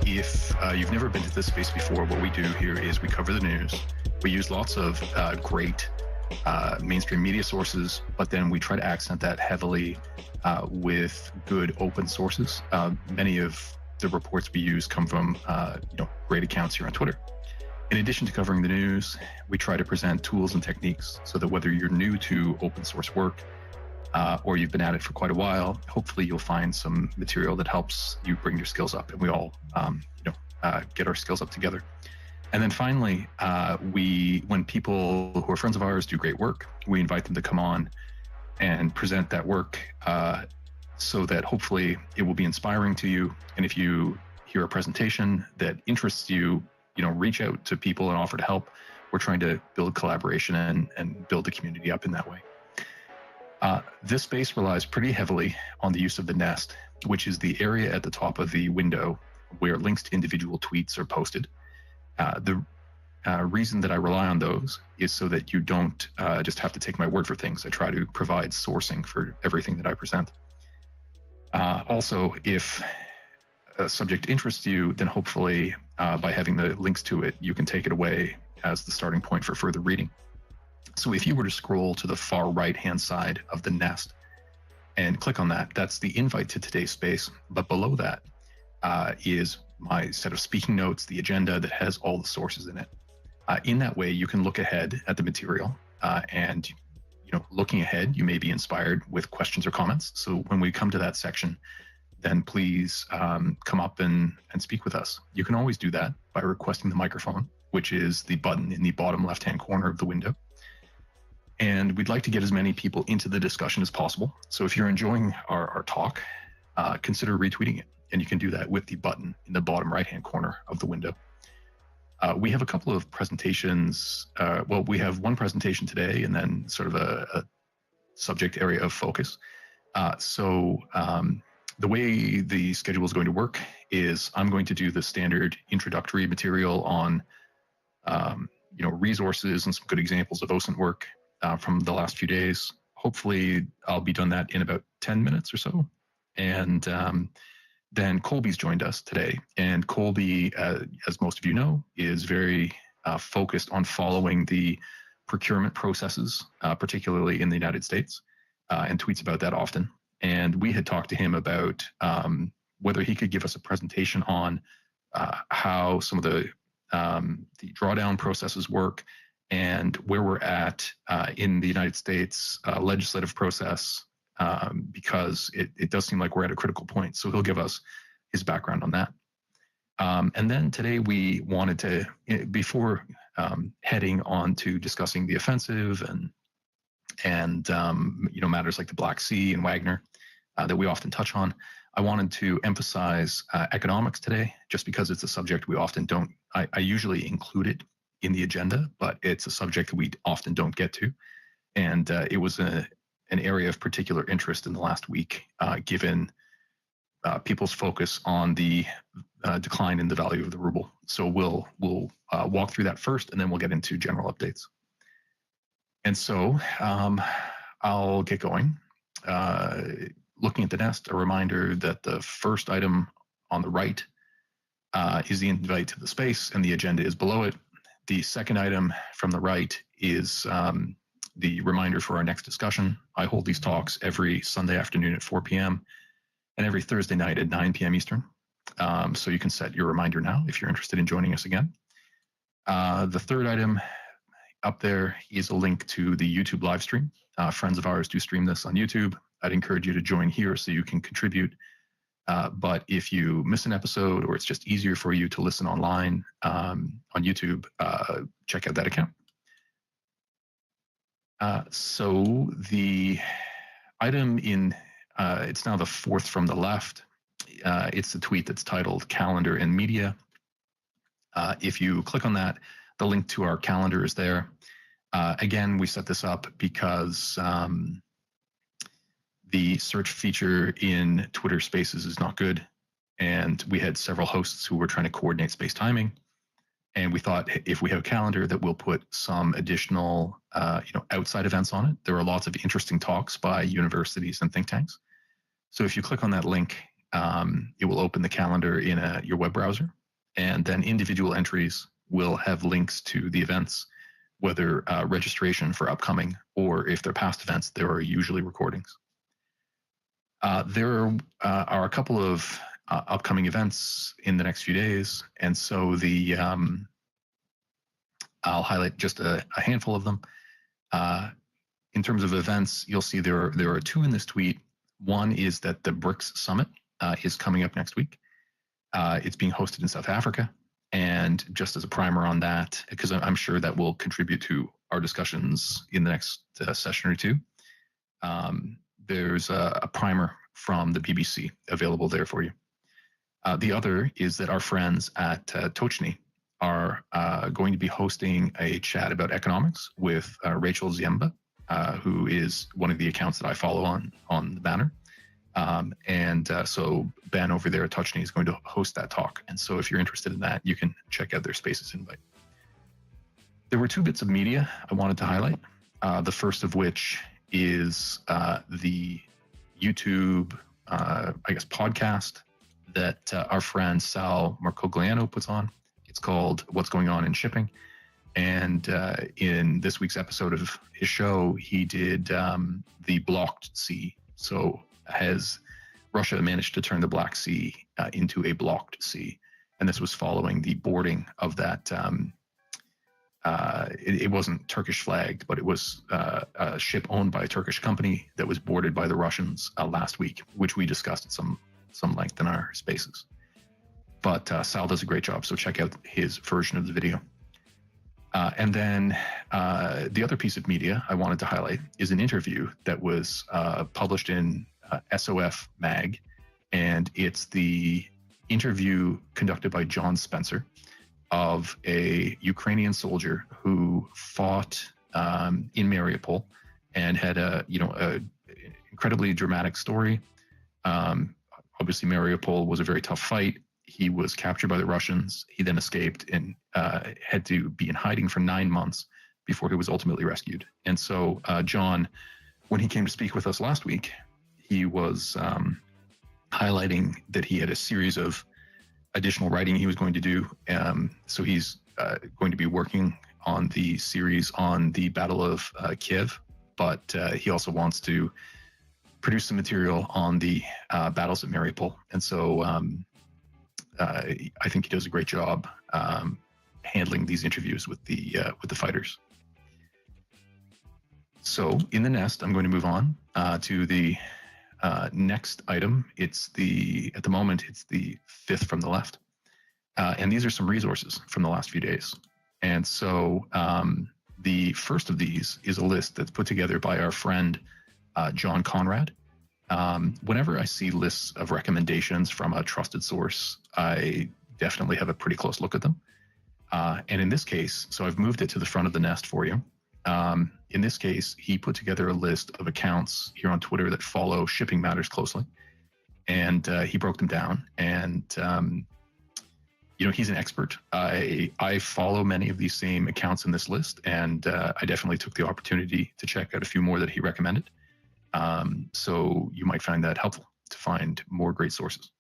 If you've never been to this space before, what we do here is we cover the news. We use lots of great mainstream media sources, but then we try to accent that heavily with good open sources. Many of the reports we use come from great accounts here on Twitter. In addition to covering the news, we try to present tools and techniques so that whether you're new to open source work or you've been at it for quite a while, hopefully you'll find some material that helps you bring your skills up, and we all get our skills up together. And then finally, when people who are friends of ours do great work, we invite them to come on and present that work so that hopefully it will be inspiring to you. And if you hear a presentation that interests you, reach out to people and offer to help. We're trying to build collaboration and build the community up in that way. This space relies pretty heavily on the use of the nest, which is the area at the top of the window where links to individual tweets are posted. The reason that I rely on those is so that you don't just have to take my word for things. I try to provide sourcing for everything that I present. Also, if a subject interests you, then hopefully by having the links to it, you can take it away as the starting point for further reading. So if you were to scroll to the far right-hand side of the nest and click on that, that's the invite to today's space. But below that is my set of speaking notes, the agenda that has all the sources in it. In that way, you can look ahead at the material and looking ahead, you may be inspired with questions or comments. So when we come to that section, then please come up and speak with us. You can always do that by requesting the microphone, which is the button in the bottom left-hand corner of the window. And we'd like to get as many people into the discussion as possible. So if you're enjoying our talk, consider retweeting it. And you can do that with the button in the bottom right-hand corner of the window. We have a couple of presentations. We have one presentation today and then sort of a subject area of focus. The way the schedule is going to work is I'm going to do the standard introductory material on resources and some good examples of OSINT work from the last few days. Hopefully I'll be done that in about 10 minutes or so. And then Colby's joined us today. And Colby, as most of you know, is very focused on following the procurement processes, particularly in the United States, and tweets about that often. And we had talked to him about whether he could give us a presentation on how some of the drawdown processes work and where we're at in the United States legislative process, because it does seem like we're at a critical point. So he'll give us his background on that. And then today we wanted to, before heading on to discussing the offensive and matters like the Black Sea and Wagner that we often touch on, I wanted to emphasize economics today, just because it's a subject we often don't. I usually include it in the agenda, but it's a subject that we often don't get to. And it was an area of particular interest in the last week, given people's focus on the decline in the value of the ruble. So we'll walk through that first, and then we'll get into general updates. And so I'll get going. Looking at the nest, a reminder that the first item on the right is the invite to the space, and the agenda is below it. The second item from the right is the reminder for our next discussion. I hold these talks every Sunday afternoon at 4 p.m. and every Thursday night at 9 p.m. Eastern. So you can set your reminder now if you're interested in joining us again. The third item up there is a link to the YouTube live stream. Friends of ours do stream this on YouTube. I'd encourage you to join here so you can contribute. But if you miss an episode, or it's just easier for you to listen online on YouTube, check out that account. So the item in, it's now the fourth from the left. It's the tweet that's titled Calendar and Media. If you click on that, the link to our calendar is there. Again, we set this up because the search feature in Twitter Spaces is not good. And we had several hosts who were trying to coordinate space timing. And we thought if we have a calendar that we'll put some additional outside events on it. There are lots of interesting talks by universities and think tanks. So if you click on that link, it will open the calendar in your web browser. And then individual entries will have links to the events, whether registration for upcoming, or if they're past events, there are usually recordings. There are a couple of upcoming events in the next few days, and so I'll highlight just a handful of them. In terms of events, you'll see there are two in this tweet. One is that the BRICS Summit is coming up next week. It's being hosted in South Africa, and just as a primer on that, because I'm sure that will contribute to our discussions in the next session or two, there's a primer from the BBC available there for you. The other is that our friends at Tochny are going to be hosting a chat about economics with Rachel Ziemba, who is one of the accounts that I follow on the banner. So Ben over there at Tochny is going to host that talk. And so if you're interested in that, you can check out their Spaces invite. There were two bits of media I wanted to highlight. The first of which is the YouTube, podcast that our friend Sal Marcogliano puts on. It's called What's Going On in Shipping. And in this week's episode of his show, he did the blocked sea. So has Russia managed to turn the Black Sea into a blocked sea? And this was following the boarding of that. It wasn't Turkish flagged, but it was a ship owned by a Turkish company that was boarded by the Russians last week, which we discussed at some length in our Spaces. But Sal does a great job, so check out his version of the video. And then the other piece of media I wanted to highlight is an interview that was published in SOF Mag, and it's the interview conducted by John Spencer of a Ukrainian soldier who fought in Mariupol and had a incredibly dramatic story. Obviously, Mariupol was a very tough fight. He was captured by the Russians. He then escaped and had to be in hiding for 9 months before he was ultimately rescued. And so John, when he came to speak with us last week, he was highlighting that he had a series of additional writing he was going to do. So he's going to be working on the series on the Battle of Kiev, but he also wants to produce some material on the battles at Mariupol. And so I think he does a great job handling these interviews with the fighters. So in the nest, I'm going to move on to the next item. At the moment, it's the fifth from the left. And these are some resources from the last few days. And so the first of these is a list that's put together by our friend, John Conrad. Whenever I see lists of recommendations from a trusted source, I definitely have a pretty close look at them. And in this case, so I've moved it to the front of the nest for you. In this case, he put together a list of accounts here on Twitter that follow shipping matters closely. And he broke them down. And he's an expert. I follow many of these same accounts in this list, and I definitely took the opportunity to check out a few more that he recommended. So you might find that helpful to find more great sources.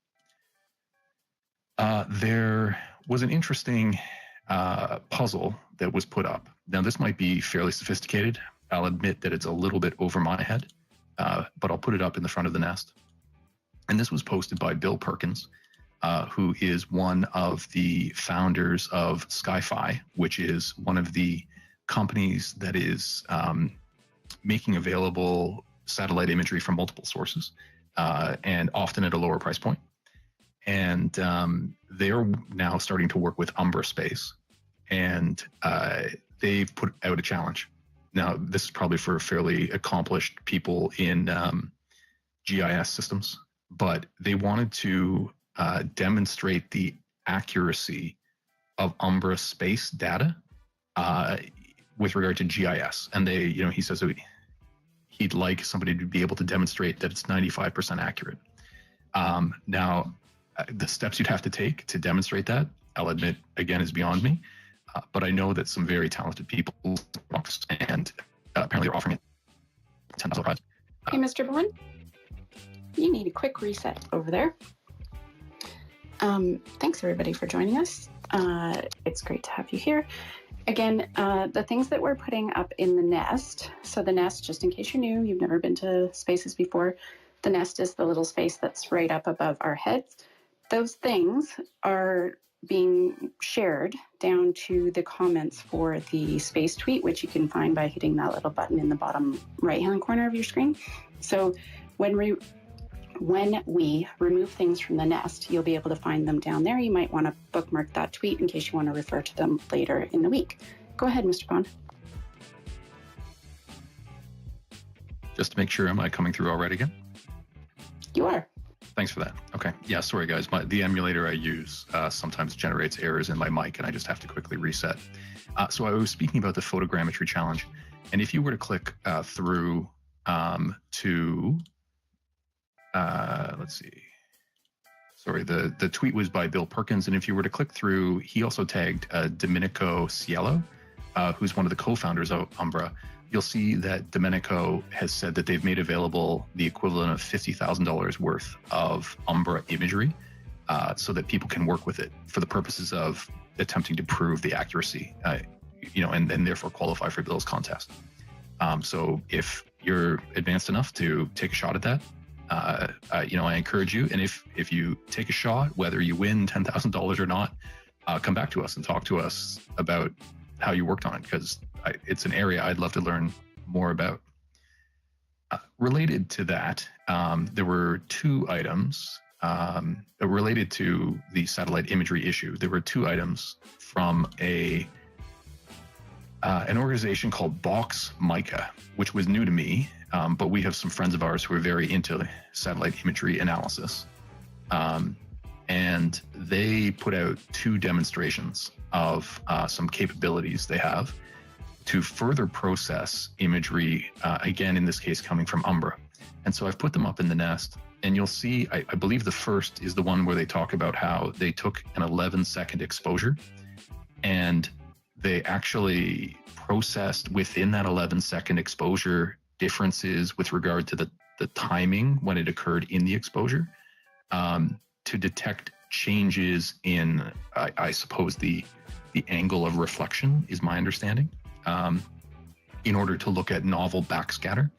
There was an interesting puzzle that was put up. Now, this might be fairly sophisticated. I'll admit that it's a little bit over my head, but I'll put it up in the front of the nest. And this was posted by Bill Perkins, who is one of the founders of Sky-Fi, which is one of the companies that is making available satellite imagery from multiple sources, and often at a lower price point. And they're now starting to work with Umbra Space, and they've put out a challenge. Now, this is probably for fairly accomplished people in GIS systems, but they wanted to demonstrate the accuracy of Umbra Space data with regard to GIS. And they, he says that he'd like somebody to be able to demonstrate that it's 95% accurate. Now, the steps you'd have to take to demonstrate that, I'll admit, again, is beyond me. But I know that some very talented people, and apparently are offering it $10,000. Hey, Mr. Bourne, you need a quick reset over there. Thanks, everybody, for joining us. It's great to have you here. Again, the things that we're putting up in the nest, so the nest, just in case you're new, you've never been to spaces before, the nest is the little space that's right up above our heads. Those things are being shared down to the comments for the space tweet, which you can find by hitting that little button in the bottom right-hand corner of your screen. So when we remove things from the nest, you'll be able to find them down there. You might want to bookmark that tweet in case you want to refer to them later in the week. Go ahead, Mr. Bond. Just to make sure, am I coming through all right again? You are. Thanks for that. Okay. Yeah, sorry, guys. The emulator I use sometimes generates errors in my mic, and I just have to quickly reset. So I was speaking about the photogrammetry challenge. And if you were to click through to, let's see. Sorry, the tweet was by Bill Perkins. And if you were to click through, he also tagged Domenico Cielo, who's one of the co-founders of Umbra. You'll see that Domenico has said that they've made available the equivalent of $50,000 worth of Umbra imagery so that people can work with it for the purposes of attempting to prove the accuracy, and therefore qualify for Bill's contest. So if you're advanced enough to take a shot at that, I encourage you. And if you take a shot, whether you win $10,000 or not, come back to us and talk to us about how you worked on it, because it's an area I'd love to learn more about. Related to that, there were two items related to the satellite imagery issue. There were two items from an organization called Box Mica, which was new to me, but we have some friends of ours who are very into satellite imagery analysis. And they put out two demonstrations of some capabilities they have to further process imagery, again, in this case, coming from Umbra. And so I've put them up in the nest, and you'll see, I believe the first is the one where they talk about how they took an 11-second exposure, and they actually processed within that 11-second exposure differences with regard to the timing when it occurred in the exposure, to detect changes in, I suppose, the angle of reflection is my understanding, in order to look at novel backscatter.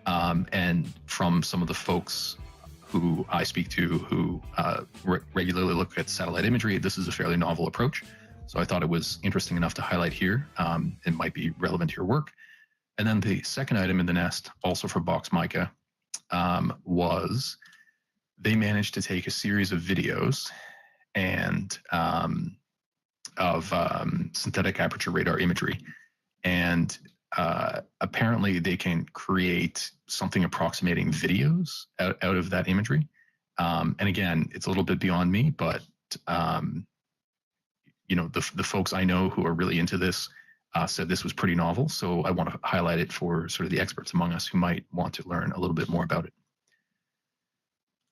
And from some of the folks who I speak to who regularly look at satellite imagery, this is a fairly novel approach. So I thought it was interesting enough to highlight here. It might be relevant to your work. And then the second item in the nest, also for Box Mica, was they managed to take a series of videos and of synthetic aperture radar imagery. And apparently they can create something approximating videos out of that imagery. And again, it's a little bit beyond me, but the folks I know who are really into this said this was pretty novel. So I want to highlight it for sort of the experts among us who might want to learn a little bit more about it.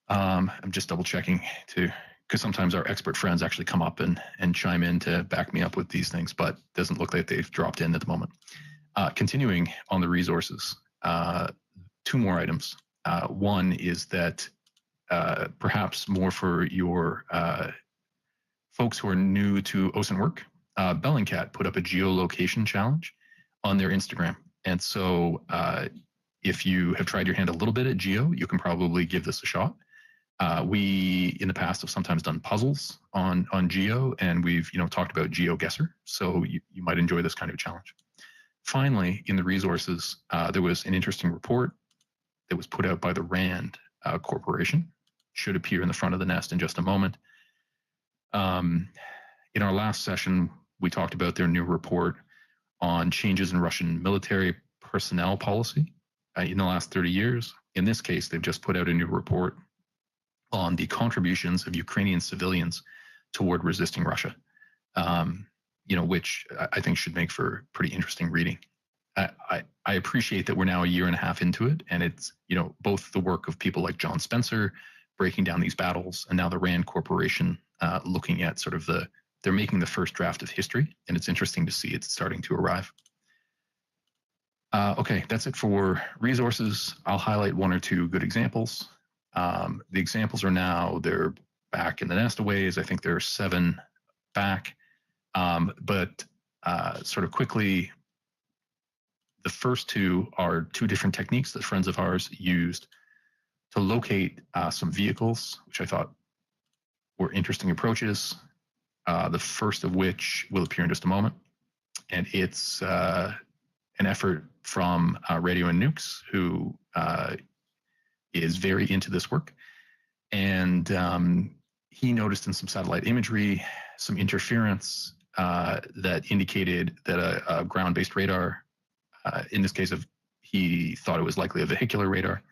I'm just double checking to because sometimes our expert friends actually come up and chime in to back me up with these things, but doesn't look like they've dropped in at the moment. Continuing on the resources, two more items. One is that perhaps more for your folks who are new to OSINT work, Bellingcat put up a geolocation challenge on their Instagram. And so if you have tried your hand a little bit at geo, you can probably give this a shot. We in the past have sometimes done puzzles on geo, and we've talked about GeoGuessr, so you might enjoy this kind of challenge. Finally, in the resources, there was an interesting report that was put out by the RAND Corporation. Should appear in the front of the nest in just a moment. In our last session, we talked about their new report on changes in Russian military personnel policy in the last 30 years. In this case, they've just put out a new report on the contributions of Ukrainian civilians toward resisting Russia, which I think should make for pretty interesting reading. I appreciate that we're now a year and a half into it, and it's both the work of people like John Spencer breaking down these battles, and now the RAND Corporation looking at sort of they're making the first draft of history, and it's interesting to see it's starting to arrive. Okay, that's it for resources. I'll highlight one or two good examples. The examples are now, they're back in the nest a ways. I think there are 7 back. But sort of quickly, the first 2 are 2 different techniques that friends of ours used to locate some vehicles, which I thought were interesting approaches. The first of which will appear in just a moment. And it's an effort from Radio and Nukes, who is very into this work. And he noticed in some satellite imagery some interference that indicated that a ground-based radar, in this case he thought it was likely a vehicular radar,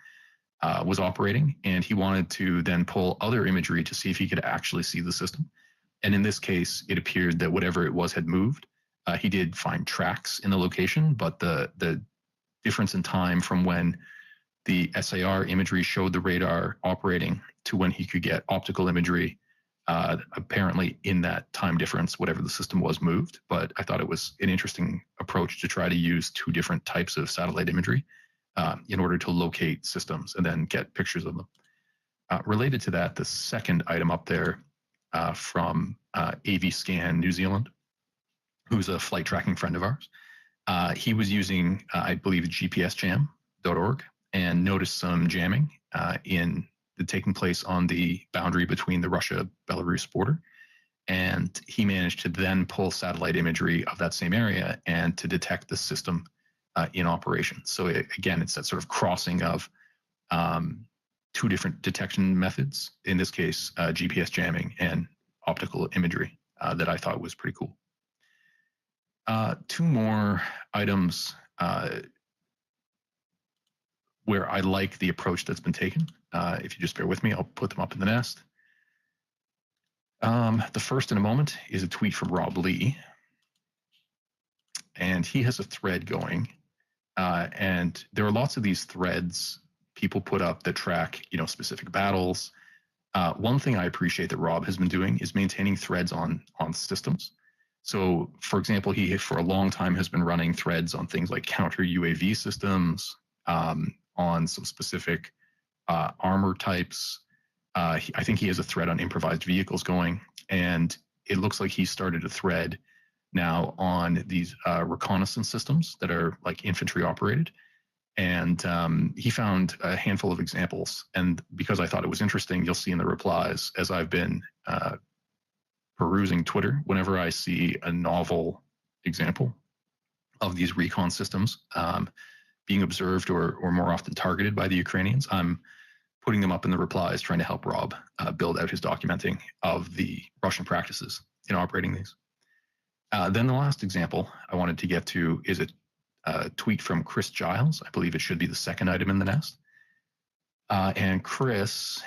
was operating, and he wanted to then pull other imagery to see if he could actually see the system. And in this case, it appeared that whatever it was had moved. He did find tracks in the location, but the difference in time from when the SAR imagery showed the radar operating to when he could get optical imagery, apparently in that time difference, whatever the system was moved. But I thought it was an interesting approach to try to use 2 different types of satellite imagery in order to locate systems and then get pictures of them. Related to that, the second item up there from AVScan New Zealand, who's a flight tracking friend of ours. He was using, I believe, gpsjam.org and noticed some jamming taking place on the boundary between the Russia-Belarus border. And he managed to then pull satellite imagery of that same area and to detect the system in operation. So again, it's that sort of crossing of 2 different detection methods, in this case, GPS jamming and optical imagery, that I thought was pretty cool. 2 more items where I like the approach that's been taken. If you just bear with me, I'll put them up in the nest. The first in a moment is a tweet from Rob Lee. And he has a thread going. And there are lots of these threads people put up that track, specific battles. One thing I appreciate that Rob has been doing is maintaining threads on systems. So, for example, he for a long time has been running threads on things like counter UAV systems, on some specific armor types. I think he has a thread on improvised vehicles going, and it looks like he started a thread now on these reconnaissance systems that are like infantry operated. And he found a handful of examples. And because I thought it was interesting, you'll see in the replies, as I've been perusing Twitter, whenever I see a novel example of these recon systems being observed or more often targeted by the Ukrainians, I'm putting them up in the replies, trying to help Rob build out his documenting of the Russian practices in operating these. Then the last example I wanted to get to is a tweet from Chris Giles. I believe it should be the second item in the nest. And Chris,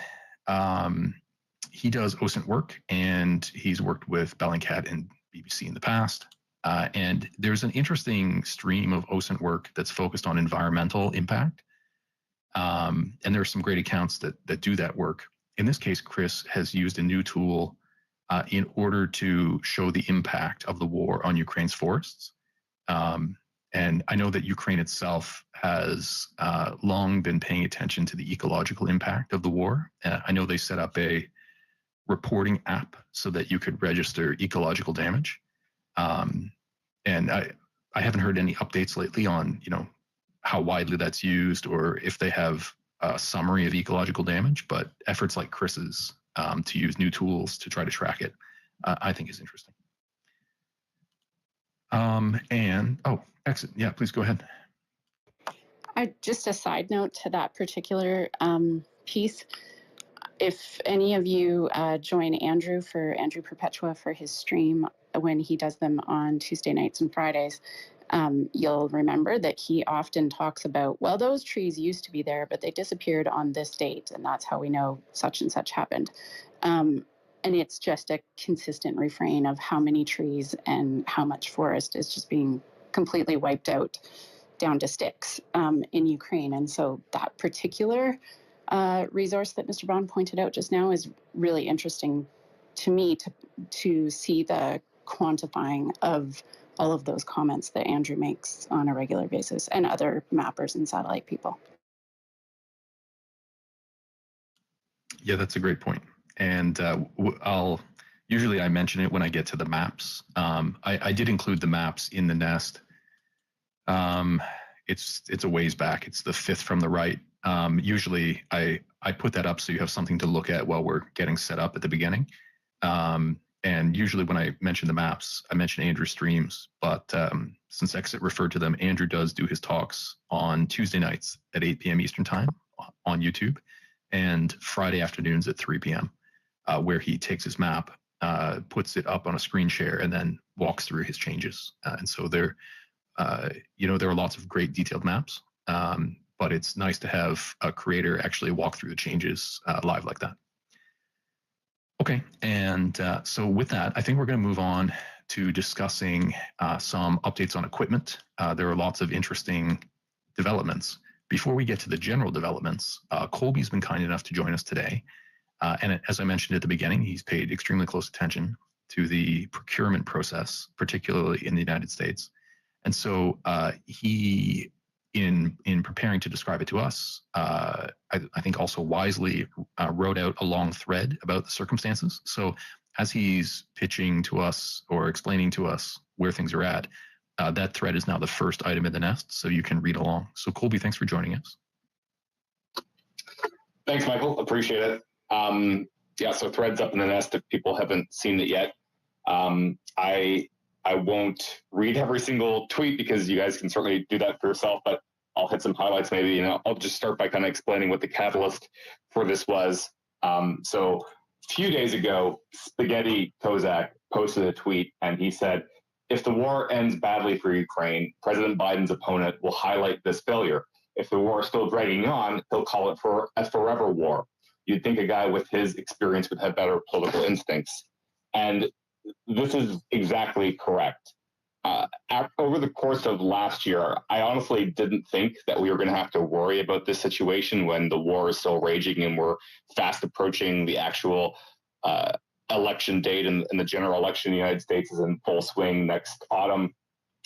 he does OSINT work, and he's worked with Bellingcat and BBC in the past. And there's an interesting stream of OSINT work that's focused on environmental impact. And there are some great accounts that do that work. In this case, Chris has used a new tool in order to show the impact of the war on Ukraine's forests. And I know that Ukraine itself has long been paying attention to the ecological impact of the war. I know they set up a reporting app so that you could register ecological damage. And I haven't heard any updates lately on, how widely that's used or if they have a summary of ecological damage, but efforts like Chris's to use new tools to try to track it, I think is interesting. Excellent. Yeah, please go ahead. Just a side note to that particular piece. If any of you join Andrew Perpetua for his stream when he does them on Tuesday nights and Fridays, you'll remember that he often talks about, well, those trees used to be there, but they disappeared on this date, and that's how we know such and such happened. And it's just a consistent refrain of how many trees and how much forest is just being completely wiped out down to sticks in Ukraine. And so that particular resource that Mr. Bond pointed out just now is really interesting to me to see the quantifying of all of those comments that Andrew makes on a regular basis and other mappers and satellite people. Yeah, that's a great point. And usually I mention it when I get to the maps. I did include the maps in the nest. It's a ways back. It's the fifth from the right. Usually I put that up so you have something to look at while we're getting set up at the beginning. And usually when I mention the maps, I mention Andrew's streams. But since Exit referred to them, Andrew does do his talks on Tuesday nights at 8 p.m. Eastern Time on YouTube and Friday afternoons at 3 p.m. Where he takes his map, puts it up on a screen share, and then walks through his changes. And so there are lots of great detailed maps, but it's nice to have a creator actually walk through the changes live like that. Okay, and so with that, I think we're going to move on to discussing some updates on equipment. There are lots of interesting developments. Before we get to the general developments, Colby's been kind enough to join us today. And as I mentioned at the beginning, he's paid extremely close attention to the procurement process, particularly in the United States. And so he, in preparing to describe it to us, I think also wisely wrote out a long thread about the circumstances. So as he's pitching to us or explaining to us where things are at, that thread is now the first item in the nest, so you can read along. So Colby, thanks for joining us. Thanks, Michael. Appreciate it. So threads up in the nest if people haven't seen it yet. I won't read every single tweet because you guys can certainly do that for yourself, but I'll hit some highlights maybe. I'll just start by kind of explaining what the catalyst for this was. So a few days ago, Spaghetti Kozak posted a tweet and he said, if the war ends badly for Ukraine, President Biden's opponent will highlight this failure. If the war is still dragging on, he'll call it for a forever war. You'd think a guy with his experience would have better political instincts. And this is exactly correct. Over the course of last year, I honestly didn't think that we were going to have to worry about this situation when the war is still raging and we're fast approaching the actual election date, and the general election in the United States is in full swing next autumn.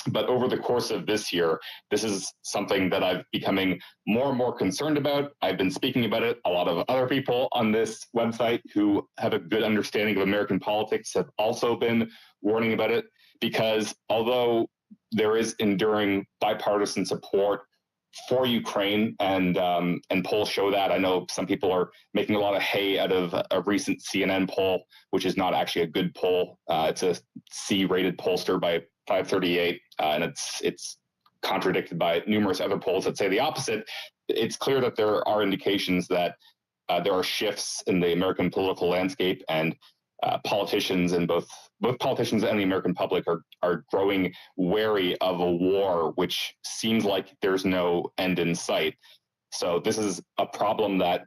But over the course of this year, this is something that I'm becoming more and more concerned about. I've been speaking about it. A lot of other people on this website who have a good understanding of American politics have also been warning about it, because although there is enduring bipartisan support for Ukraine, and polls show that. I know some people are making a lot of hay out of a recent CNN poll, which is not actually a good poll. It's a C-rated pollster by 538, and it's contradicted by numerous other polls that say the opposite. It's clear that there are indications that there are shifts in the American political landscape, and politicians and both politicians and the American public are growing wary of a war, which seems like there's no end in sight. So this is a problem that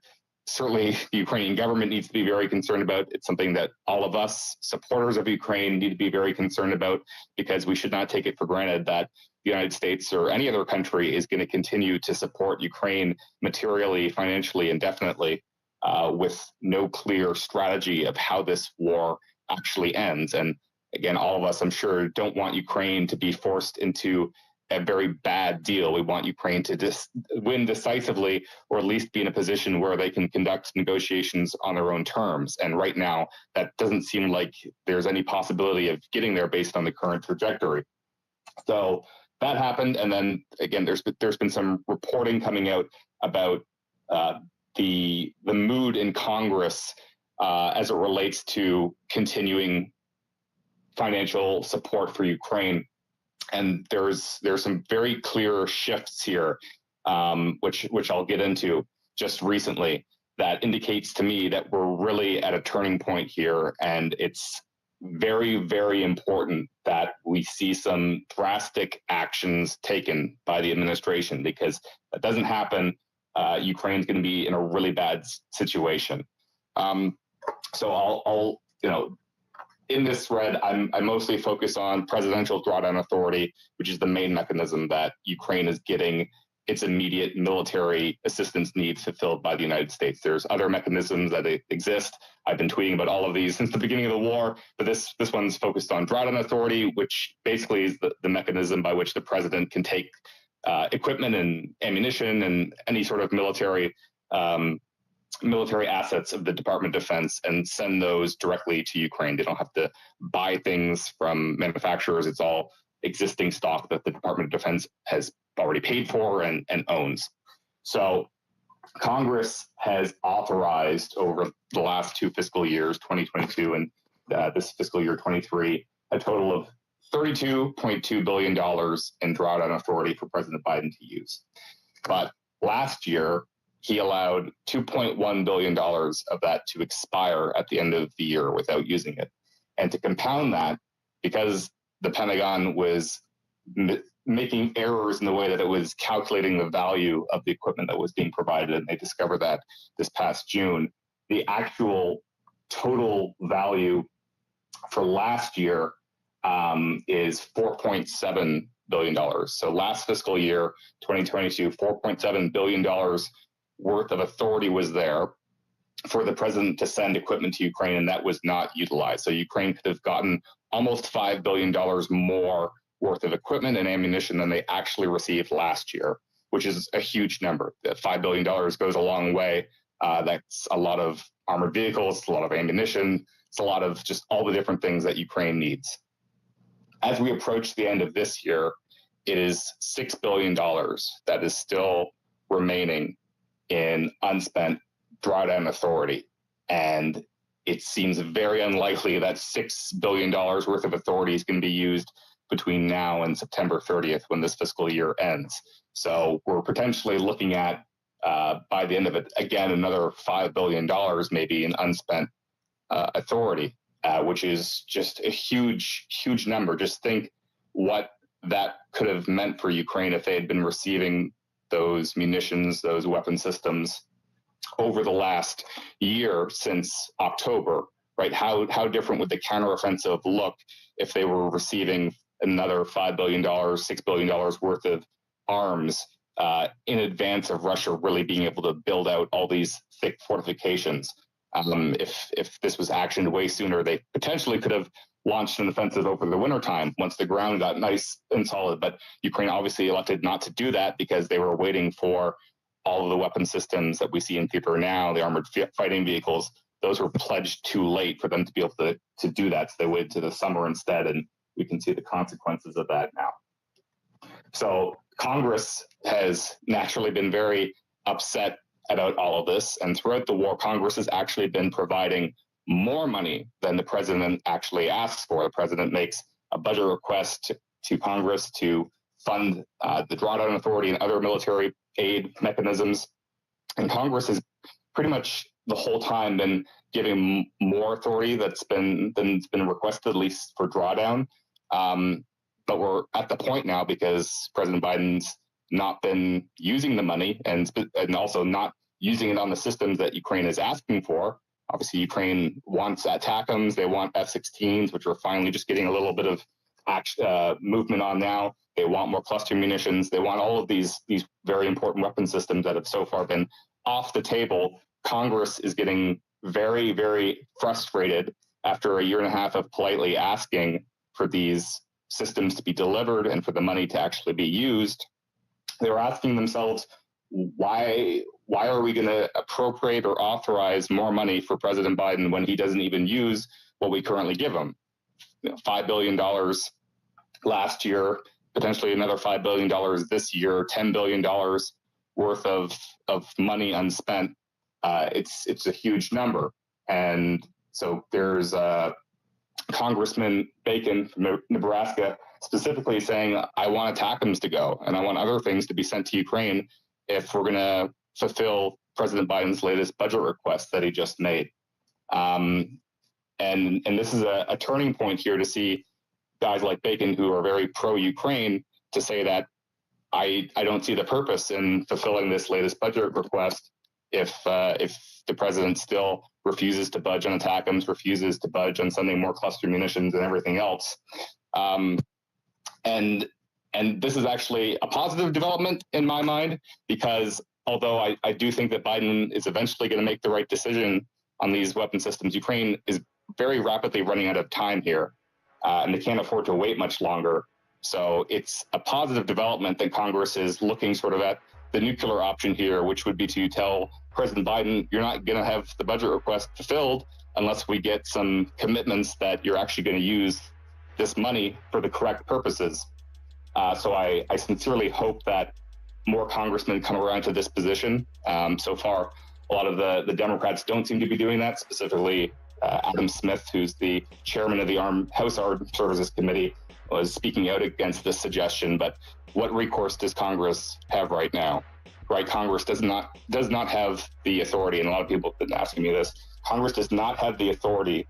certainly the Ukrainian government needs to be very concerned about. It's something that all of us supporters of Ukraine need to be very concerned about, because we should not take it for granted that the United States or any other country is going to continue to support Ukraine materially, financially, indefinitely. with no clear strategy of how this war actually ends. And again, all of us, I'm sure, don't want Ukraine to be forced into a very bad deal. We want Ukraine to win decisively, or at least be in a position where they can conduct negotiations on their own terms. And right now, that doesn't seem like there's any possibility of getting there based on the current trajectory. So that happened, and then again, there's been some reporting coming out about the mood in Congress as it relates to continuing financial support for Ukraine. And there's some very clear shifts here, which I'll get into just recently, that indicates to me that we're really at a turning point here, and it's very, very important that we see some drastic actions taken by the administration, because if that doesn't happen, Ukraine's going to be in a really bad situation. So I'll in this thread, I mostly focus on presidential drawdown authority, which is the main mechanism that Ukraine is getting its immediate military assistance needs fulfilled by the United States. There's other mechanisms that exist. I've been tweeting about all of these since the beginning of the war, but this one's focused on drawdown authority, which basically is the mechanism by which the president can take equipment and ammunition and any sort of military assets of the Department of Defense and send those directly to Ukraine. They don't have to buy things from manufacturers. It's all existing stock that the Department of Defense has already paid for and owns. So Congress has authorized over the last two fiscal years, 2022 and this fiscal year 23, a total of $32.2 billion in drawdown authority for President Biden to use. But last year, he allowed $2.1 billion of that to expire at the end of the year without using it. And to compound that, because the Pentagon was making errors in the way that it was calculating the value of the equipment that was being provided, and they discovered that this past June, the actual total value for last year is $4.7 billion. So last fiscal year, 2022, $4.7 billion worth of authority was there for the president to send equipment to Ukraine, and that was not utilized. So Ukraine could have gotten almost $5 billion more worth of equipment and ammunition than they actually received last year, which is a huge number. That $5 billion goes a long way. That's a lot of armored vehicles, a lot of ammunition, it's a lot of just all the different things that Ukraine needs. As we approach the end of this year, it is $6 billion that is still remaining in unspent drawdown authority. And it seems very unlikely that $6 billion worth of authority is going to be used between now and September 30th when this fiscal year ends. So we're potentially looking at, by the end of it, again, another $5 billion maybe in unspent authority, which is just a huge, huge number. Just think what that could have meant for Ukraine if they had been receiving those munitions, those weapon systems over the last year since October, right? How different would the counteroffensive look if they were receiving another $5 billion, $6 billion worth of arms in advance of Russia really being able to build out all these thick fortifications? If this was actioned way sooner, they potentially could have launched an offensive over the wintertime once the ground got nice and solid. But Ukraine obviously elected not to do that because they were waiting for all of the weapon systems that we see in theater now, the armored fighting vehicles. Those were pledged too late for them to be able to do that. So they waited to the summer instead, and we can see the consequences of that now. So Congress has naturally been very upset about all of this. And throughout the war, Congress has actually been providing more money than the president actually asks for. The president makes a budget request to Congress to fund the drawdown authority and other military aid mechanisms. And Congress has pretty much the whole time been giving more authority than's been requested, at least for drawdown. But we're at the point now, because President Biden's not been using the money and also not using it on the systems that Ukraine is asking for. Obviously, Ukraine wants ATACMS. They want F-16s, which we're finally just getting a little bit of movement on now. They want more cluster munitions. They want all of these very important weapon systems that have so far been off the table. Congress is getting very, very frustrated after a year and a half of politely asking for these systems to be delivered and for the money to actually be used. They were asking themselves, why are we going to appropriate or authorize more money for President Biden when he doesn't even use what we currently give him? $5 billion last year, potentially another $5 billion this year, $10 billion worth of money unspent. It's a huge number. And so there's Congressman Bacon from Nebraska specifically saying, I want ATACMS to go, and I want other things to be sent to Ukraine if we're going to fulfill President Biden's latest budget request that he just made. And this is a turning point here to see guys like Bacon, who are very pro-Ukraine, to say that I don't see the purpose in fulfilling this latest budget request if the president still refuses to budge on ATACMS, refuses to budge on sending more cluster munitions and everything else. And this is actually a positive development in my mind, because although I do think that Biden is eventually going to make the right decision on these weapon systems, Ukraine is very rapidly running out of time here, and they can't afford to wait much longer. So it's a positive development that Congress is looking sort of at the nuclear option here, which would be to tell President Biden, you're not going to have the budget request fulfilled unless we get some commitments that you're actually going to use this money for the correct purposes. So I sincerely hope that more congressmen come around to this position. So far, a lot of the Democrats don't seem to be doing that, specifically Adam Smith, who's the chairman of the House Armed Services Committee, was speaking out against this suggestion. But what recourse does Congress have right now? Right, Congress does not have the authority, and a lot of people have been asking me this. Congress does not have the authority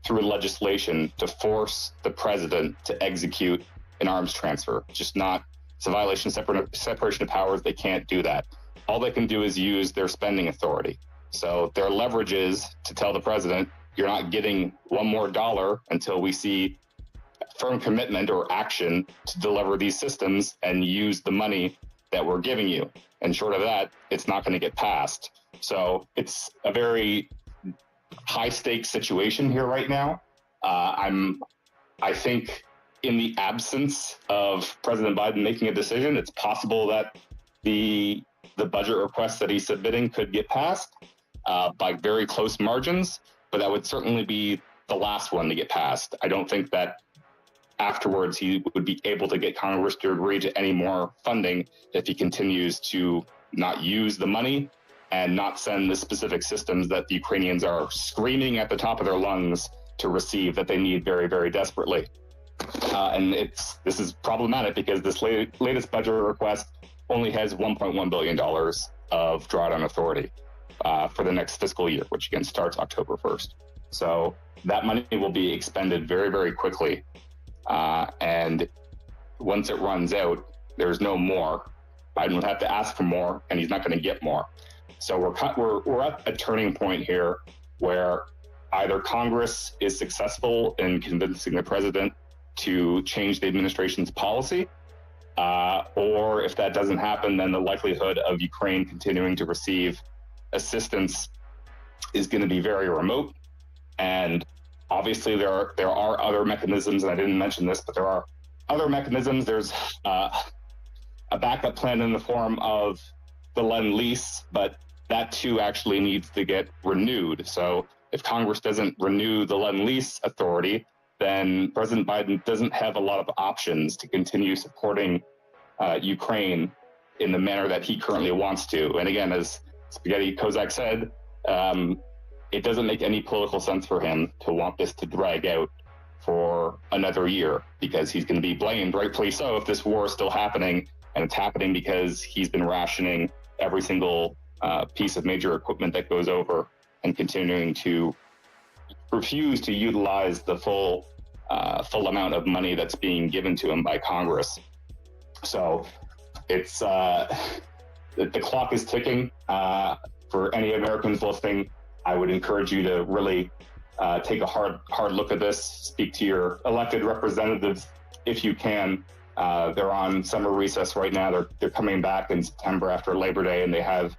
through legislation to force the president to execute an arms transfer. It's just not. It's a violation of separation of powers. They can't do that. All they can do is use their spending authority. So their leverage is to tell the president, you're not getting one more dollar until we see firm commitment or action to deliver these systems and use the money that we're giving you. And short of that, it's not going to get passed. So it's a very high stakes situation here right now. I think in the absence of President Biden making a decision, it's possible that the budget request that he's submitting could get passed by very close margins, but that would certainly be the last one to get passed. I don't think that afterwards he would be able to get Congress to agree to any more funding if he continues to not use the money and not send the specific systems that the Ukrainians are screaming at the top of their lungs to receive, that they need very, very desperately. And this is problematic because this latest budget request only has $1.1 billion of drawdown authority for the next fiscal year, which again starts October 1st. So that money will be expended very, very quickly. And once it runs out, there's no more. Biden would have to ask for more, and he's not going to get more. So we're at a turning point here where either Congress is successful in convincing the president to change the administration's policy, or if that doesn't happen, then the likelihood of Ukraine continuing to receive assistance is going to be very remote. And obviously, there are other mechanisms, and I didn't mention this, but there are other mechanisms. There's a backup plan in the form of the Lend-Lease, but that too actually needs to get renewed. So if Congress doesn't renew the Lend-Lease authority, then President Biden doesn't have a lot of options to continue supporting Ukraine in the manner that he currently wants to. And again, as Spaghetti Kozak said, it doesn't make any political sense for him to want this to drag out for another year, because he's going to be blamed, rightfully so, if this war is still happening, and it's happening because he's been rationing every single piece of major equipment that goes over and continuing to refuse to utilize the full amount of money that's being given to him by Congress. So it's the clock is ticking. For any Americans listening, I would encourage you to really take a hard look at this. Speak to your elected representatives if you can. They're on summer recess right now. They're coming back in September after Labor Day, and they have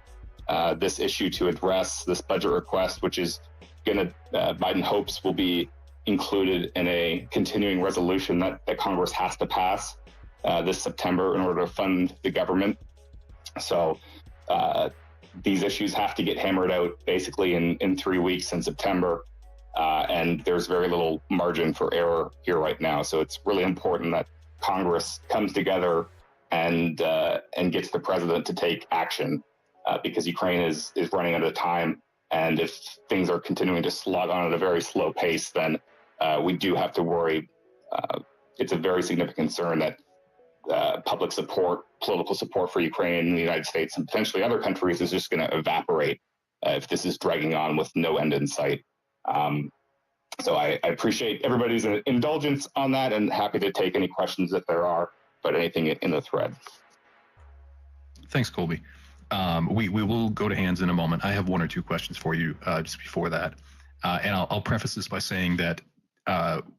this issue to address this budget request, which is Biden hopes will be included in a continuing resolution that Congress has to pass this September in order to fund the government. So these issues have to get hammered out basically in 3 weeks in September. And there's very little margin for error here right now. So it's really important that Congress comes together and gets the president to take action because Ukraine is running out of time. And if things are continuing to slog on at a very slow pace, then we do have to worry. It's a very significant concern that public support, political support for Ukraine in the United States and potentially other countries is just going to evaporate if this is dragging on with no end in sight. So I appreciate everybody's indulgence on that and happy to take any questions if there are, but anything in the thread. Thanks, Colby. We will go to hands in a moment. I have one or two questions for you just before that. And I'll preface this by saying that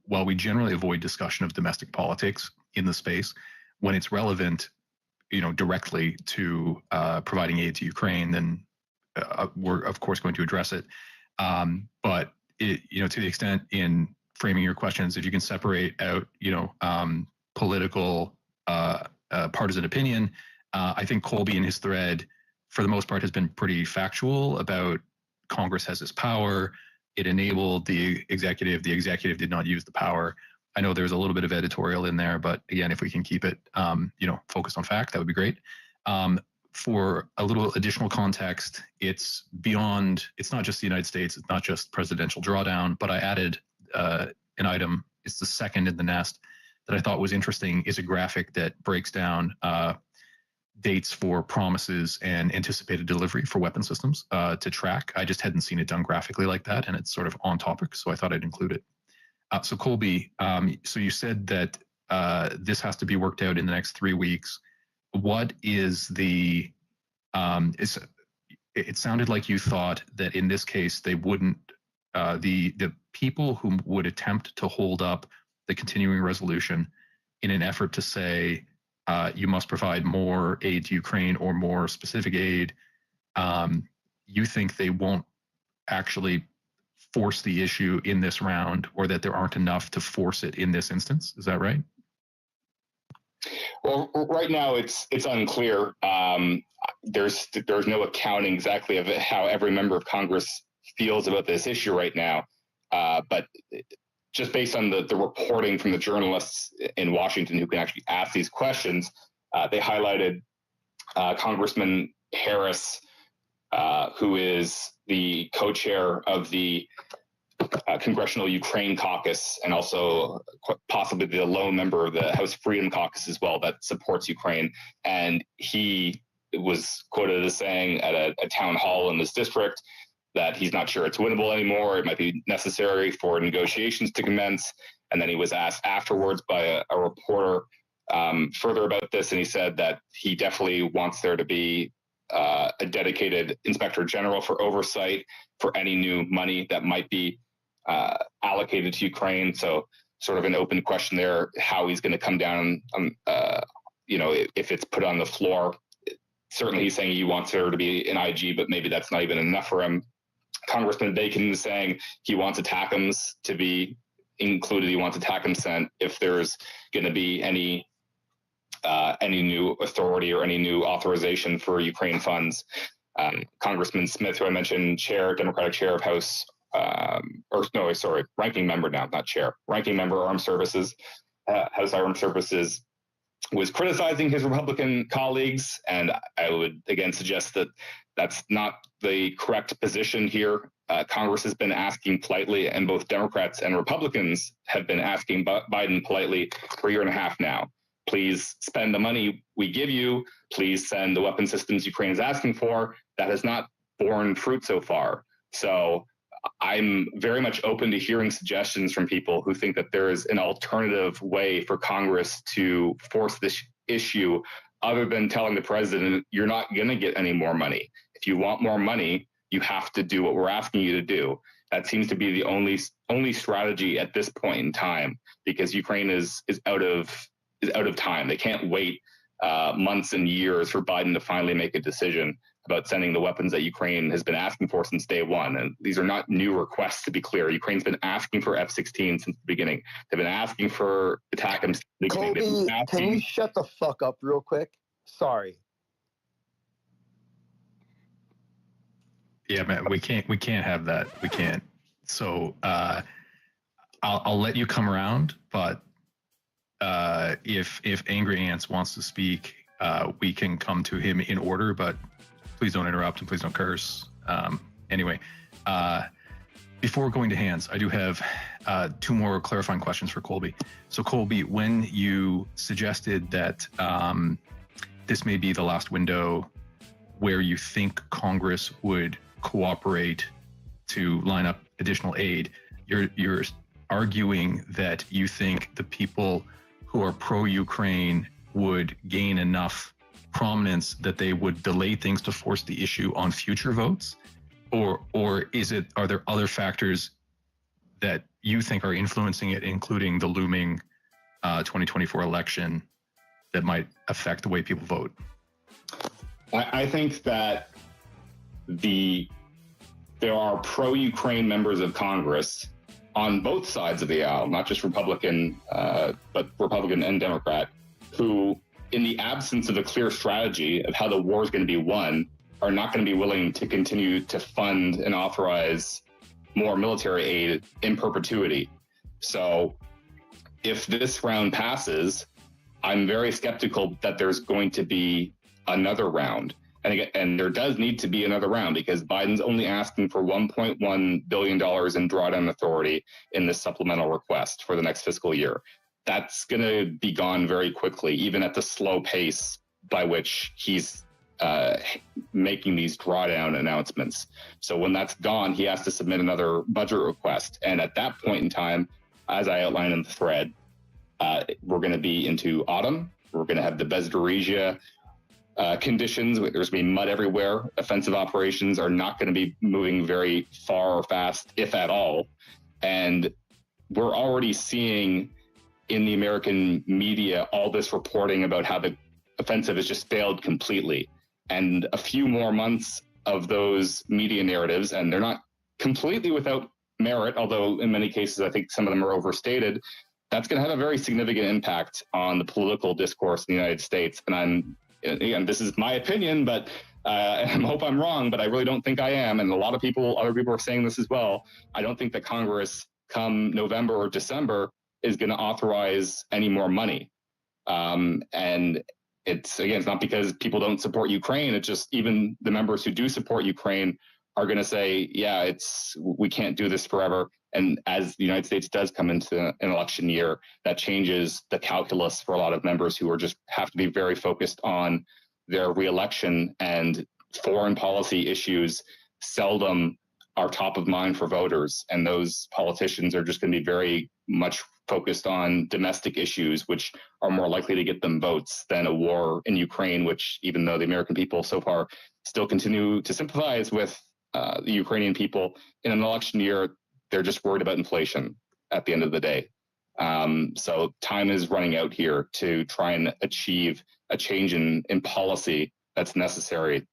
while we generally avoid discussion of domestic politics in the space, when it's relevant, directly to providing aid to Ukraine, then we're of course going to address it. But to the extent in framing your questions, if you can separate out, political, partisan opinion, I think Colby in his thread, for the most part, has been pretty factual about Congress has this power. It enabled the executive. The executive did not use the power. I know there's a little bit of editorial in there, but again, if we can keep it, focused on fact, that would be great. For a little additional context, it's not just the United States, it's not just presidential drawdown, but I added an item, it's the second in the nest, that I thought was interesting, is a graphic that breaks down dates for promises and anticipated delivery for weapon systems to track. I just hadn't seen it done graphically like that, and it's sort of on topic, so I thought I'd include it. So Colby, so you said that this has to be worked out in the next 3 weeks. What is the, it sounded like you thought that in this case, they wouldn't, the people who would attempt to hold up the continuing resolution in an effort to say, you must provide more aid to Ukraine or more specific aid, you think they won't actually force the issue in this round, or that there aren't enough to force it in this instance? Is that right? Well, right now it's unclear. There's no accounting exactly of how every member of Congress feels about this issue right now. But just based on the reporting from the journalists in Washington who can actually ask these questions, they highlighted Congressman Harris, who is the co-chair of the Congressional Ukraine Caucus and also possibly the lone member of the House Freedom Caucus as well that supports Ukraine. And he was quoted as saying at a town hall in this district that he's not sure it's winnable anymore. It might be necessary for negotiations to commence. And then he was asked afterwards by a reporter further about this, and he said that he definitely wants there to be a dedicated inspector general for oversight for any new money that might be allocated to Ukraine. So sort of an open question there, how he's going to come down on, if it's put on the floor. Certainly he's saying he wants there to be an IG, but maybe that's not even enough for him. Congressman Bacon is saying he wants ATACMS to be included. He wants ATACMS sent if there's going to be any new authority or any new authorization for Ukraine funds. Congressman Smith, who I mentioned, Democratic chair of House, ranking member now, not chair, ranking member Armed Services, House Armed Services, was criticizing his Republican colleagues. And I would again suggest that that's not the correct position here. Congress has been asking politely, and both Democrats and Republicans have been asking Biden politely for a year and a half now. Please spend the money we give you. Please send the weapon systems Ukraine is asking for. That has not borne fruit so far. So I'm very much open to hearing suggestions from people who think that there is an alternative way for Congress to force this issue other than telling the president, you're not going to get any more money. If you want more money, you have to do what we're asking you to do. That seems to be the only strategy at this point in time, because Ukraine is out of time. They can't wait months and years for Biden to finally make a decision. about sending the weapons that Ukraine has been asking for since day one. And these are not new requests, to be clear. Ukraine's been asking for F-16 since the beginning. They've been asking for attack since the beginning. Colby, can you shut the fuck up real quick? Sorry. Yeah, man, we can't have that. We can't. So I'll let you come around, but if Angry Ants wants to speak, we can come to him in order, but please don't interrupt and please don't curse. Anyway, before going to hands, I do have two more clarifying questions for Colby. So Colby, when you suggested that this may be the last window where you think Congress would cooperate to line up additional aid, you're arguing that you think the people who are pro-Ukraine would gain enough prominence that they would delay things to force the issue on future votes, or are there other factors that you think are influencing it, including the looming 2024 election, that might affect the way people vote? I think that there are pro-Ukraine members of Congress on both sides of the aisle, not just Republican, but Republican and Democrat, who, in the absence of a clear strategy of how the war is going to be won, are not going to be willing to continue to fund and authorize more military aid in perpetuity. So if this round passes, I'm very skeptical that there's going to be another round. And there does need to be another round, because Biden's only asking for $1.1 billion in drawdown authority in this supplemental request for the next fiscal year. That's going to be gone very quickly, even at the slow pace by which he's making these drawdown announcements. So when that's gone, he has to submit another budget request. And at that point in time, as I outlined in the thread, we're going to be into autumn. We're going to have the Bezdarija conditions. There's going to be mud everywhere. Offensive operations are not going to be moving very far or fast, if at all. And we're already seeing in the American media all this reporting about how the offensive has just failed completely. And a few more months of those media narratives, and they're not completely without merit, although in many cases I think some of them are overstated, that's going to have a very significant impact on the political discourse in the United States. And again, this is my opinion, but I hope I'm wrong, but I really don't think I am. And a lot of people, other people are saying this as well. I don't think that Congress come November or December is going to authorize any more money. And it's not because people don't support Ukraine. It's just even the members who do support Ukraine are going to say, yeah, we can't do this forever. And as the United States does come into an election year, that changes the calculus for a lot of members who have to be very focused on their reelection, and foreign policy issues seldom are top of mind for voters. And those politicians are just going to be very much focused on domestic issues, which are more likely to get them votes than a war in Ukraine, which, even though the American people so far still continue to sympathize with the Ukrainian people, in an election year, they're just worried about inflation at the end of the day. So time is running out here to try and achieve a change in policy that's necessary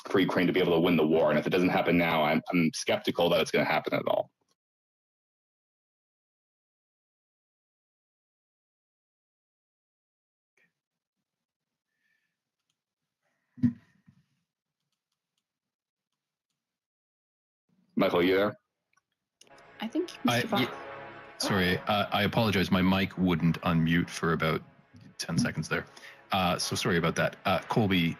for Ukraine to be able to win the war. And if it doesn't happen now, I'm skeptical that it's going to happen at all. Michael, you there? I think Mr. Fox. Sorry, I apologize. My mic wouldn't unmute for about 10 seconds there. So sorry about that. Colby,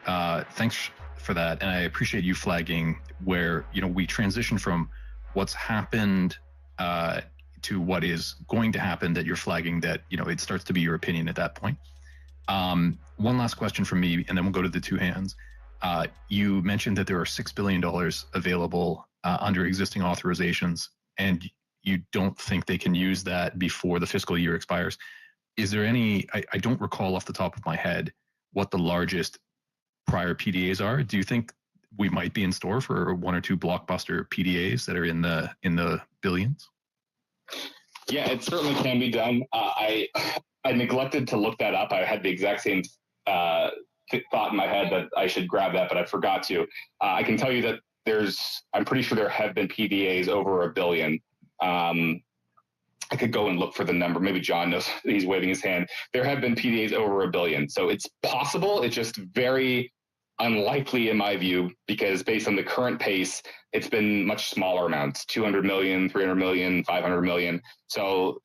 thanks for that. And I appreciate you flagging where, we transition from what's happened to what is going to happen, that you're flagging that, it starts to be your opinion at that point. One last question from me, and then we'll go to the two hands. You mentioned that there are $6 billion available under existing authorizations, and you don't think they can use that before the fiscal year expires. Is there any, I don't recall off the top of my head what the largest prior PDAs are. Do you think we might be in store for one or two blockbuster PDAs that are in the billions? Yeah, it certainly can be done. I neglected to look that up. I had the exact same thought in my head that I should grab that, but I forgot to. I can tell you that I'm pretty sure there have been PDAs over $1 billion. I could go and look for the number. Maybe John knows. He's waving his hand. There have been PDAs over $1 billion. So it's possible. It's just very unlikely in my view, because based on the current pace, it's been much smaller amounts, 200 million, 300 million, 500 million. So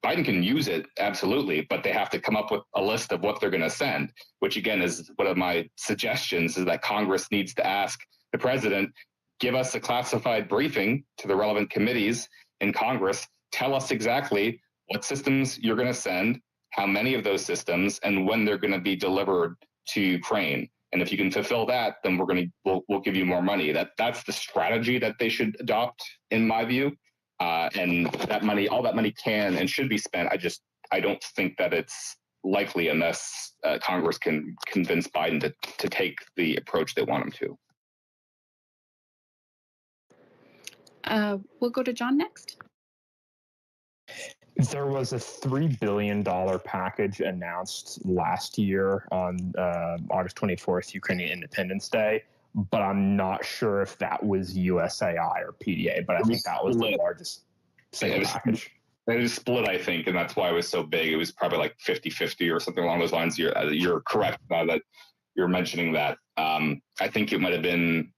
Biden can use it, absolutely, but they have to come up with a list of what they're going to send, which again is one of my suggestions, is that Congress needs to ask the president, give us a classified briefing to the relevant committees in Congress, tell us exactly what systems you're going to send, how many of those systems, and when they're going to be delivered to Ukraine. And if you can fulfill that, then we'll give you more money. That's the strategy that they should adopt, in my view. And that money, all that money can and should be spent. I don't think that it's likely unless Congress can convince Biden to take the approach they want him to. We'll go to John next. There was a $3 billion package announced last year on August 24th, Ukrainian Independence Day, but I'm not sure if that was USAI or PDA, but I think that was the largest single package. It was split, I think, and that's why it was so big. It was probably like 50-50 or something along those lines. You're correct that you're mentioning that. I think it might have been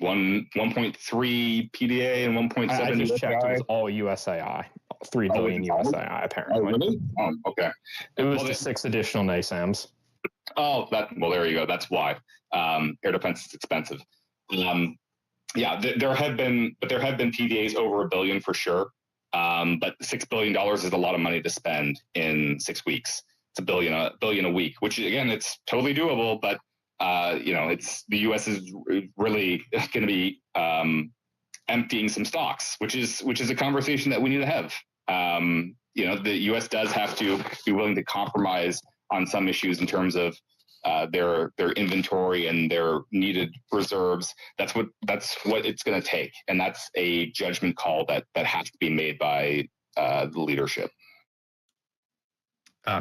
1.3 PDA and 1.7. I just checked. It was all USAI. 3 billion USAI, apparently. Oh, really? Oh, okay. It was the 6 additional NASAMS. Oh, well, there you go. That's why. Air defense is expensive. Yeah, there have been PDAs over $1 billion for sure. But $6 billion is a lot of money to spend in 6 weeks. It's $1 billion a week, which again, it's totally doable. But it's the U.S. is really going to be emptying some stocks, which is a conversation that we need to have. The U.S. does have to be willing to compromise on some issues in terms of their inventory and their needed reserves. That's what it's going to take, and that's a judgment call that has to be made by the leadership.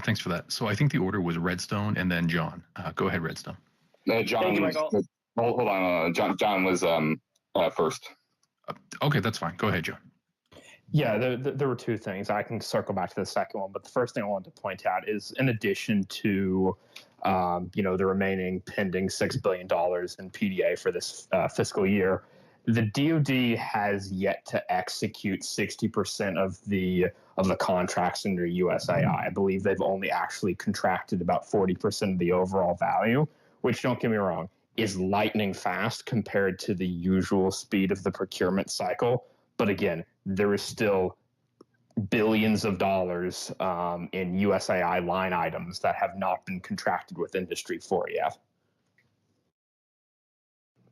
Thanks for that. So I think the order was Redstone and then John. Go ahead, Redstone. John. Thank you, Michael. Hold on. John was first. Okay, that's fine. Go ahead, John. Yeah, there were 2 things. I can circle back to the second one, but the first thing I wanted to point out is, in addition to the remaining pending $6 billion in PDA for this fiscal year, the DoD has yet to execute 60% of the contracts under USAI. I believe they've only actually contracted about 40% of the overall value, which, don't get me wrong, is lightning fast compared to the usual speed of the procurement cycle. But again, there is still billions of dollars in USAI line items that have not been contracted with industry for yet.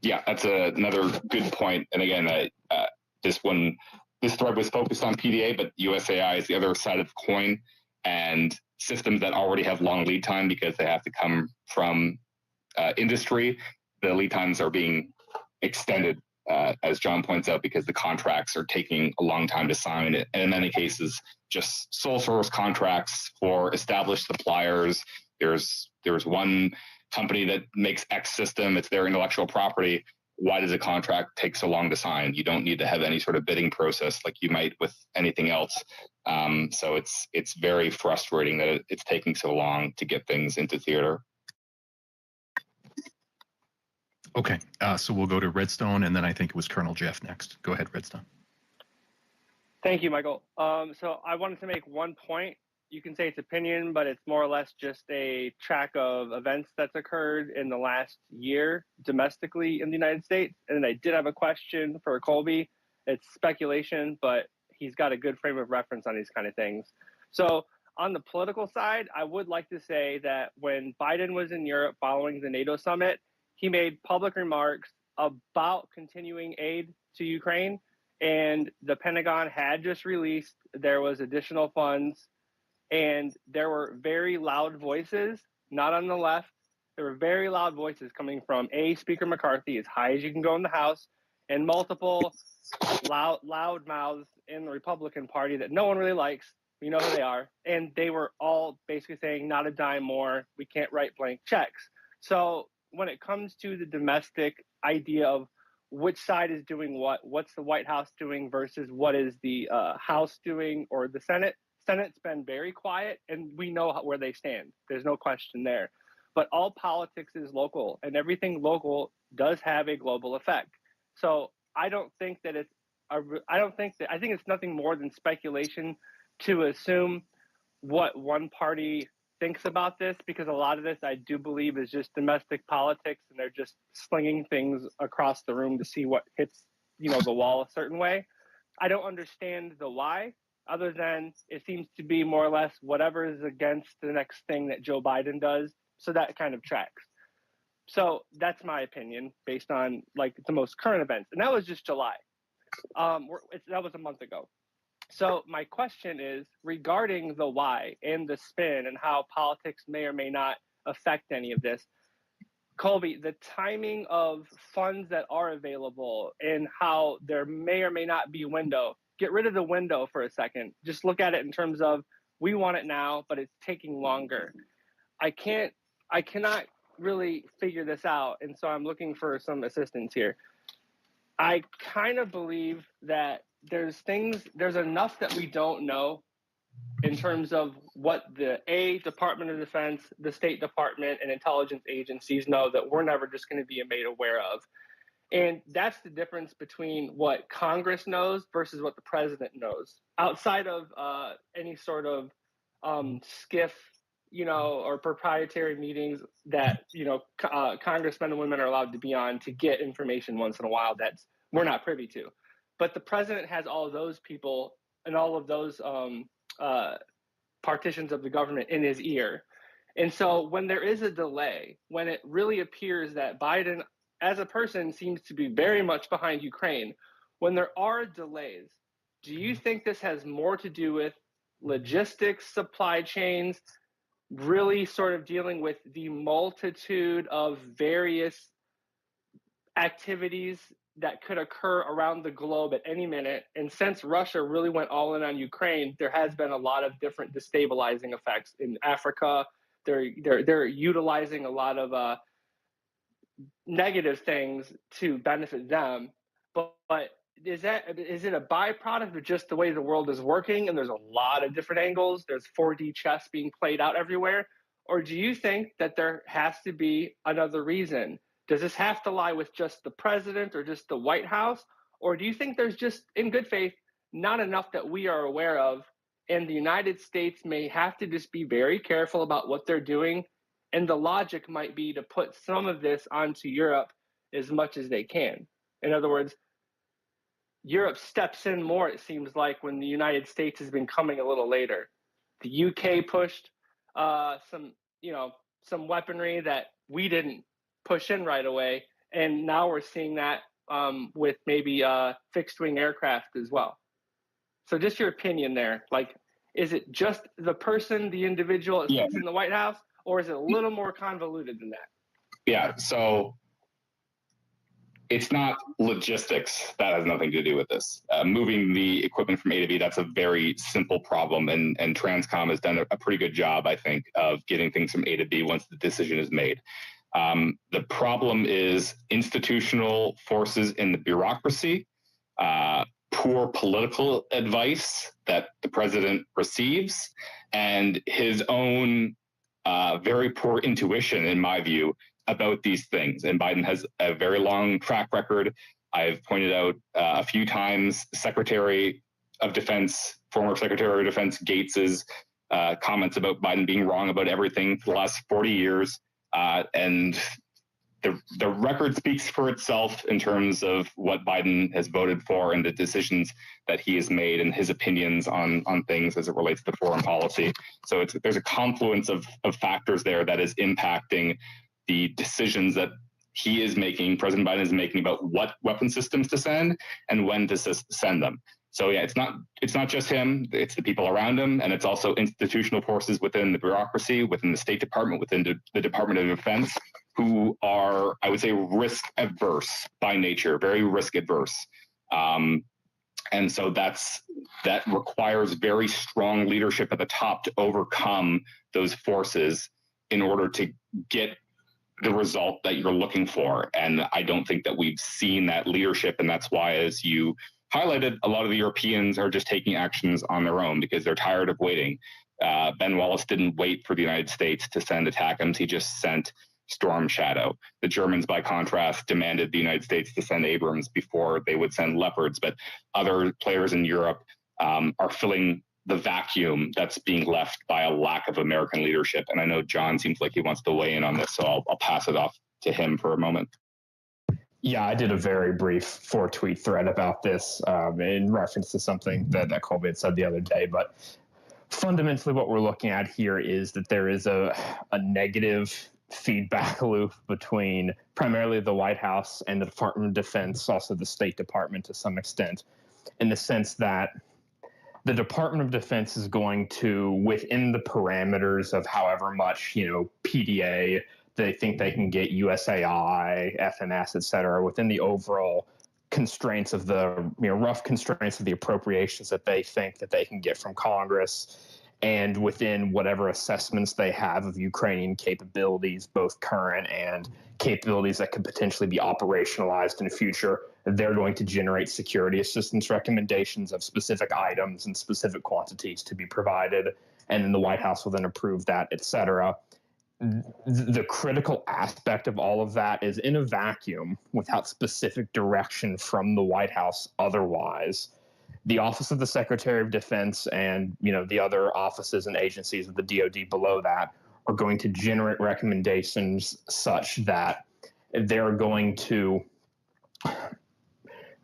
Yeah, that's another good point. And again, this thread was focused on PDA, but USAI is the other side of the coin, and systems that already have long lead time because they have to come from industry. The lead times are being extended, as John points out, because the contracts are taking a long time to sign, and in many cases, just sole source contracts for established suppliers. There's one company that makes X system; it's their intellectual property. Why does a contract take so long to sign? You don't need to have any sort of bidding process like you might with anything else. So it's very frustrating that it's taking so long to get things into theater. Okay, so we'll go to Redstone, and then I think it was Colonel Jeff next. Go ahead, Redstone. Thank you, Michael. So I wanted to make one point. You can say it's opinion, but it's more or less just a track of events that's occurred in the last year domestically in the United States. And I did have a question for Colby. It's speculation, but he's got a good frame of reference on these kind of things. So on the political side, I would like to say that when Biden was in Europe following the NATO summit, he made public remarks about continuing aid to Ukraine, and the Pentagon had just released there was additional funds, and there were very loud voices, not on the left. There were very loud voices coming from Speaker McCarthy, as high as you can go in the House, and multiple loud mouths in the Republican Party that no one really likes. You know who they are. And they were all basically saying, not a dime more. We can't write blank checks. So when it comes to the domestic idea of which side is doing what, what's the White House doing versus what is the House doing or the Senate? Senate's been very quiet, and we know where they stand. There's no question there. But all politics is local, and everything local does have a global effect. So I think it's nothing more than speculation to assume what one party thinks about this, because a lot of this I do believe is just domestic politics, and they're just slinging things across the room to see what hits, the wall a certain way. I don't understand the why, other than it seems to be more or less whatever is against the next thing that Joe Biden does. So that kind of tracks. So that's my opinion based on like the most current events. And that was just July. That was a month ago. So my question is regarding the why and the spin and how politics may or may not affect any of this. Colby, the timing of funds that are available and how there may or may not be window. Get rid of the window for a second. Just look at it in terms of we want it now, but it's taking longer. I cannot really figure this out, and so I'm looking for some assistance here. I kind of believe that there's enough that we don't know in terms of what the Department of Defense, the State Department, and intelligence agencies know that we're never just going to be made aware of. And that's the difference between what Congress knows versus what the president knows. Outside of any sort of skiff, or proprietary meetings that, congressmen and women are allowed to be on to get information once in a while that's we're not privy to. But the president has all of those people and all of those partitions of the government in his ear. And so when there is a delay, when it really appears that Biden as a person seems to be very much behind Ukraine, when there are delays, do you think this has more to do with logistics, supply chains, really sort of dealing with the multitude of various activities that could occur around the globe at any minute? And since Russia really went all in on Ukraine, there has been a lot of different destabilizing effects in Africa. They're utilizing a lot of negative things to benefit them. But is it a byproduct of just the way the world is working and there's a lot of different angles, there's 4D chess being played out everywhere? Or do you think that there has to be another reason? Does this have to lie with just the president or just the White House? Or do you think there's just, in good faith, not enough that we are aware of, and the United States may have to just be very careful about what they're doing, and the logic might be to put some of this onto Europe as much as they can? In other words, Europe steps in more, it seems like, when the United States has been coming a little later. The UK pushed some weaponry that we didn't push in right away, and now we're seeing that with maybe fixed-wing aircraft as well. So just your opinion there. Like, is it just the person, the individual that sits in the White House, or is it a little more convoluted than that? Yeah, so it's not logistics. That has nothing to do with this. Moving the equipment from A to B, that's a very simple problem, and Transcom has done a pretty good job, I think, of getting things from A to B once the decision is made. The problem is institutional forces in the bureaucracy, poor political advice that the president receives, and his own very poor intuition, in my view, about these things. And Biden has a very long track record. I've pointed out a few times Secretary of Defense, former Secretary of Defense Gates's comments about Biden being wrong about everything for the last 40 years. And the record speaks for itself in terms of what Biden has voted for and the decisions that he has made and his opinions on things as it relates to foreign policy. So there's a confluence of factors there that is impacting the decisions that he is making, President Biden is making, about what weapon systems to send and when to send them. So yeah, it's not just him, it's the people around him, and it's also institutional forces within the bureaucracy, within the State Department, within the Department of Defense, who are, I would say, risk adverse by nature, very risk adverse. And so that requires very strong leadership at the top to overcome those forces in order to get the result that you're looking for. And I don't think that we've seen that leadership. And that's why, as you highlighted, a lot of the Europeans are just taking actions on their own because they're tired of waiting. Ben Wallace didn't wait for the United States to send ATACMS. He just sent Storm Shadow. The Germans, by contrast, demanded the United States to send Abrams before they would send Leopards. But other players in Europe are filling the vacuum that's being left by a lack of American leadership. And I know John seems like he wants to weigh in on this, so I'll pass it off to him for a moment. Yeah, I did a very brief 4-tweet thread about this in reference to something that Colby had said the other day. But fundamentally, what we're looking at here is that there is a negative feedback loop between primarily the White House and the Department of Defense, also the State Department to some extent, in the sense that the Department of Defense is going to, within the parameters of however much, PDA they think they can get, USAI, FNS, et cetera, within the overall constraints of the, rough constraints of the appropriations that they think that they can get from Congress, and within whatever assessments they have of Ukrainian capabilities, both current and capabilities that could potentially be operationalized in the future, they're going to generate security assistance recommendations of specific items and specific quantities to be provided. And then the White House will then approve that, et cetera. The critical aspect of all of that is, in a vacuum, without specific direction from the White House otherwise, the Office of the Secretary of Defense and, the other offices and agencies of the DoD below that are going to generate recommendations such that they're going to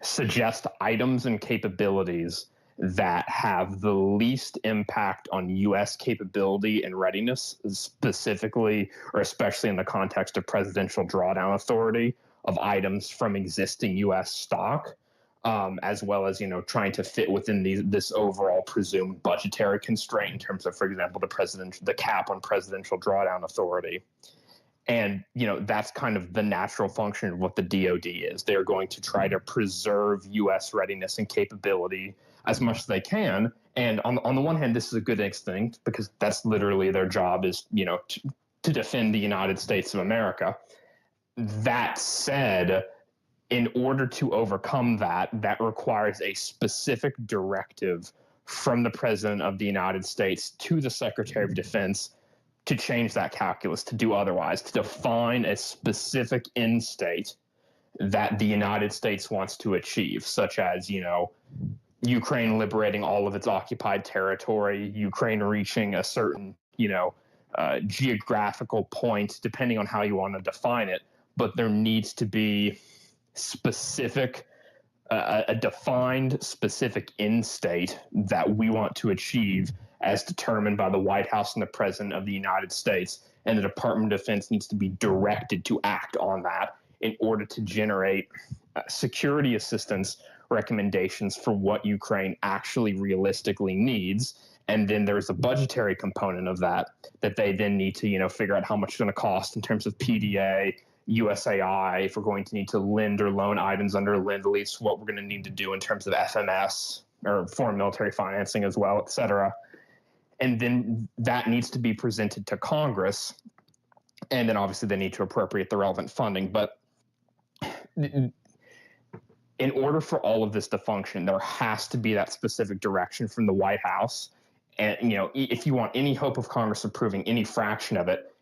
suggest items and capabilities that have the least impact on U.S. capability and readiness, specifically or especially in the context of presidential drawdown authority of items from existing U.S. stock, as well as, trying to fit within this overall presumed budgetary constraint in terms of, for example, the cap on presidential drawdown authority. And, that's kind of the natural function of what the DoD is. They're going to try to preserve U.S. readiness and capability as much as they can. And on the one hand, this is a good instinct because that's literally their job is, to defend the United States of America. That said, in order to overcome that requires a specific directive from the President of the United States to the Secretary of Defense to change that calculus, to do otherwise, to define a specific end state that the United States wants to achieve, such as, Ukraine liberating all of its occupied territory, Ukraine reaching a certain, geographical point, depending on how you want to define it. But there needs to be a defined specific end state that we want to achieve as determined by the White House and the President of the United States. And the Department of Defense needs to be directed to act on that in order to generate security assistance recommendations for what Ukraine actually realistically needs. And then there's a budgetary component of that they then need to, figure out how much it's going to cost in terms of PDA, USAI, if we're going to need to lend or loan items under Lend-Lease, what we're going to need to do in terms of FMS or foreign military financing as well, et cetera. And then that needs to be presented to Congress. And then obviously they need to appropriate the relevant funding. But in order for all of this to function, there has to be that specific direction from the White House. And, if you want any hope of Congress approving any fraction of it,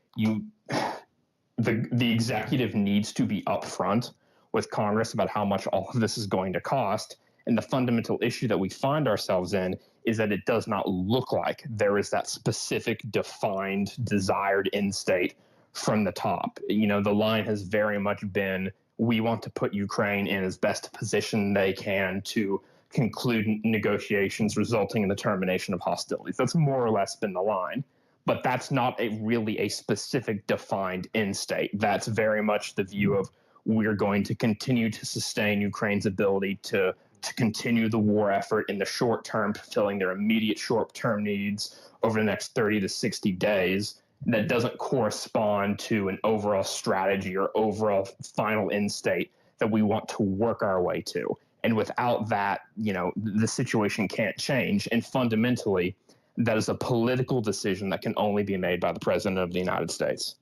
the executive needs to be upfront with Congress about how much all of this is going to cost. And the fundamental issue that we find ourselves in is that it does not look like there is that specific, defined, desired end state from the top. The line has very much been, we want to put Ukraine in as best a position they can to conclude negotiations resulting in the termination of hostilities. That's more or less been the line. But that's not really a specific defined end state. That's very much the view of, we're going to continue to sustain Ukraine's ability to continue the war effort in the short term, fulfilling their immediate short-term needs over the next 30 to 60 days. That doesn't correspond to an overall strategy or overall final end state that we want to work our way to. And without that, the situation can't change. And fundamentally, that is a political decision that can only be made by the President of the United States.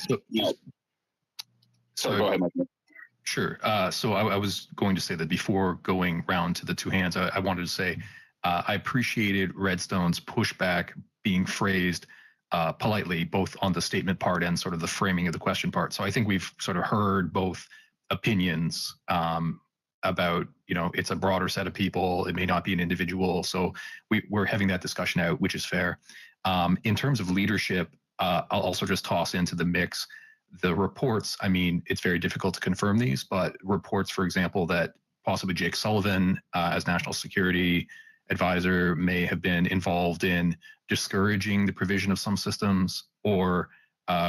So, So go ahead, Michael. Sure. So I was going to say that before going round to the two hands, I wanted to say I appreciated Redstone's pushback being phrased politely, both on the statement part and sort of the framing of the question part. So I think we've sort of heard both opinions about, it's a broader set of people. It may not be an individual. So we're having that discussion out, which is fair. In terms of leadership, I'll also just toss into the mix the reports. I mean, it's very difficult to confirm these, but reports, for example, that possibly Jake Sullivan, as national security advisor, may have been involved in discouraging the provision of some systems, or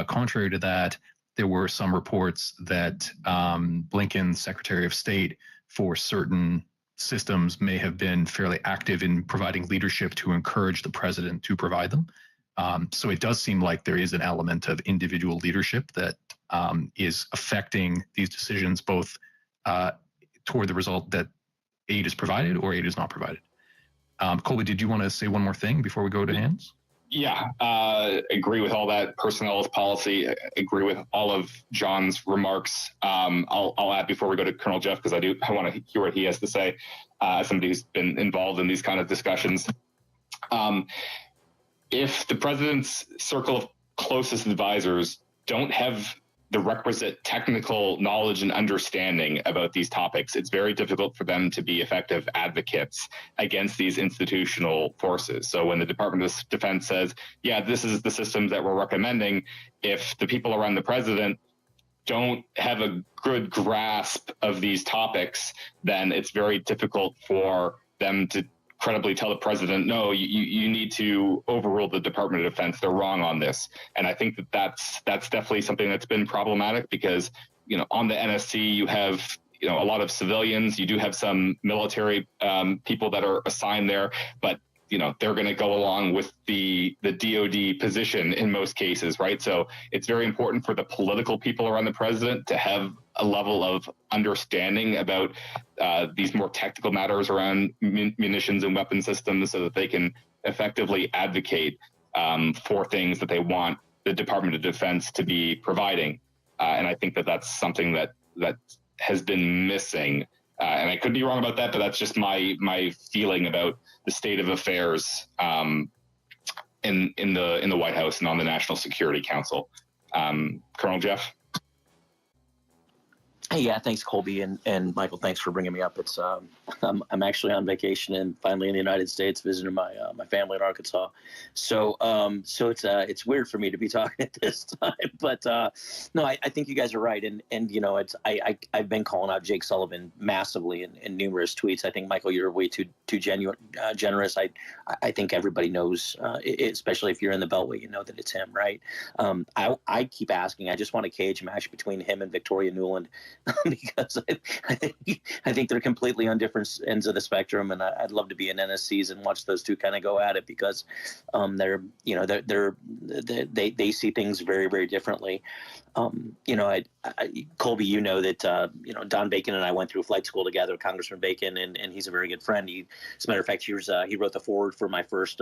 contrary to that, there were some reports that Blinken's Secretary of State for certain systems may have been fairly active in providing leadership to encourage the president to provide them. So it does seem like there is an element of individual leadership that is affecting these decisions, both toward the result that aid is provided or aid is not provided. Colby, did you want to say one more thing before we go to hands? Yeah, agree with all that. Personnel is policy. Agree with all of John's remarks. I'll add before we go to Colonel Jeff, because I want to hear what he has to say, as somebody who's been involved in these kind of discussions. If the president's circle of closest advisors don't have the requisite technical knowledge and understanding about these topics, it's very difficult for them to be effective advocates against these institutional forces. So when the Department of Defense says, yeah, this is the systems that we're recommending, if the people around the president don't have a good grasp of these topics, then it's very difficult for them to credibly tell the president, no, you need to overrule the Department of Defense. They're wrong on this. And I think that's definitely something that's been problematic, because, on the NSC, you have, a lot of civilians. You do have some military people that are assigned there, but they're going to go along with the DoD position in most cases, right? So it's very important for the political people around the president to have a level of understanding about these more technical matters around munitions and weapon systems, so that they can effectively advocate for things that they want the Department of Defense to be providing. And I think that that's something that has been missing. And I could be wrong about that, but that's just my feeling about the state of affairs in the White House and on the National Security Council. Colonel Jeff? Hey, yeah, thanks, Colby, and Michael. Thanks for bringing me up. It's I'm actually on vacation and finally in the United States visiting my family in Arkansas. So it's weird for me to be talking at this time, but no, I think you guys are right, and I've been calling out Jake Sullivan massively in numerous tweets. I think, Michael, you're way too generous. I think everybody knows, especially if you're in the Beltway, you know that it's him, right? I keep asking. I just want a cage match between him and Victoria Nuland. Because I think they're completely on different ends of the spectrum, and I'd love to be in NSCs and watch those two kind of go at it, because they see things very, very differently. Colby, that Don Bacon and I went through flight school together, Congressman Bacon, and he's a very good friend. As a matter of fact, he wrote the foreword for my first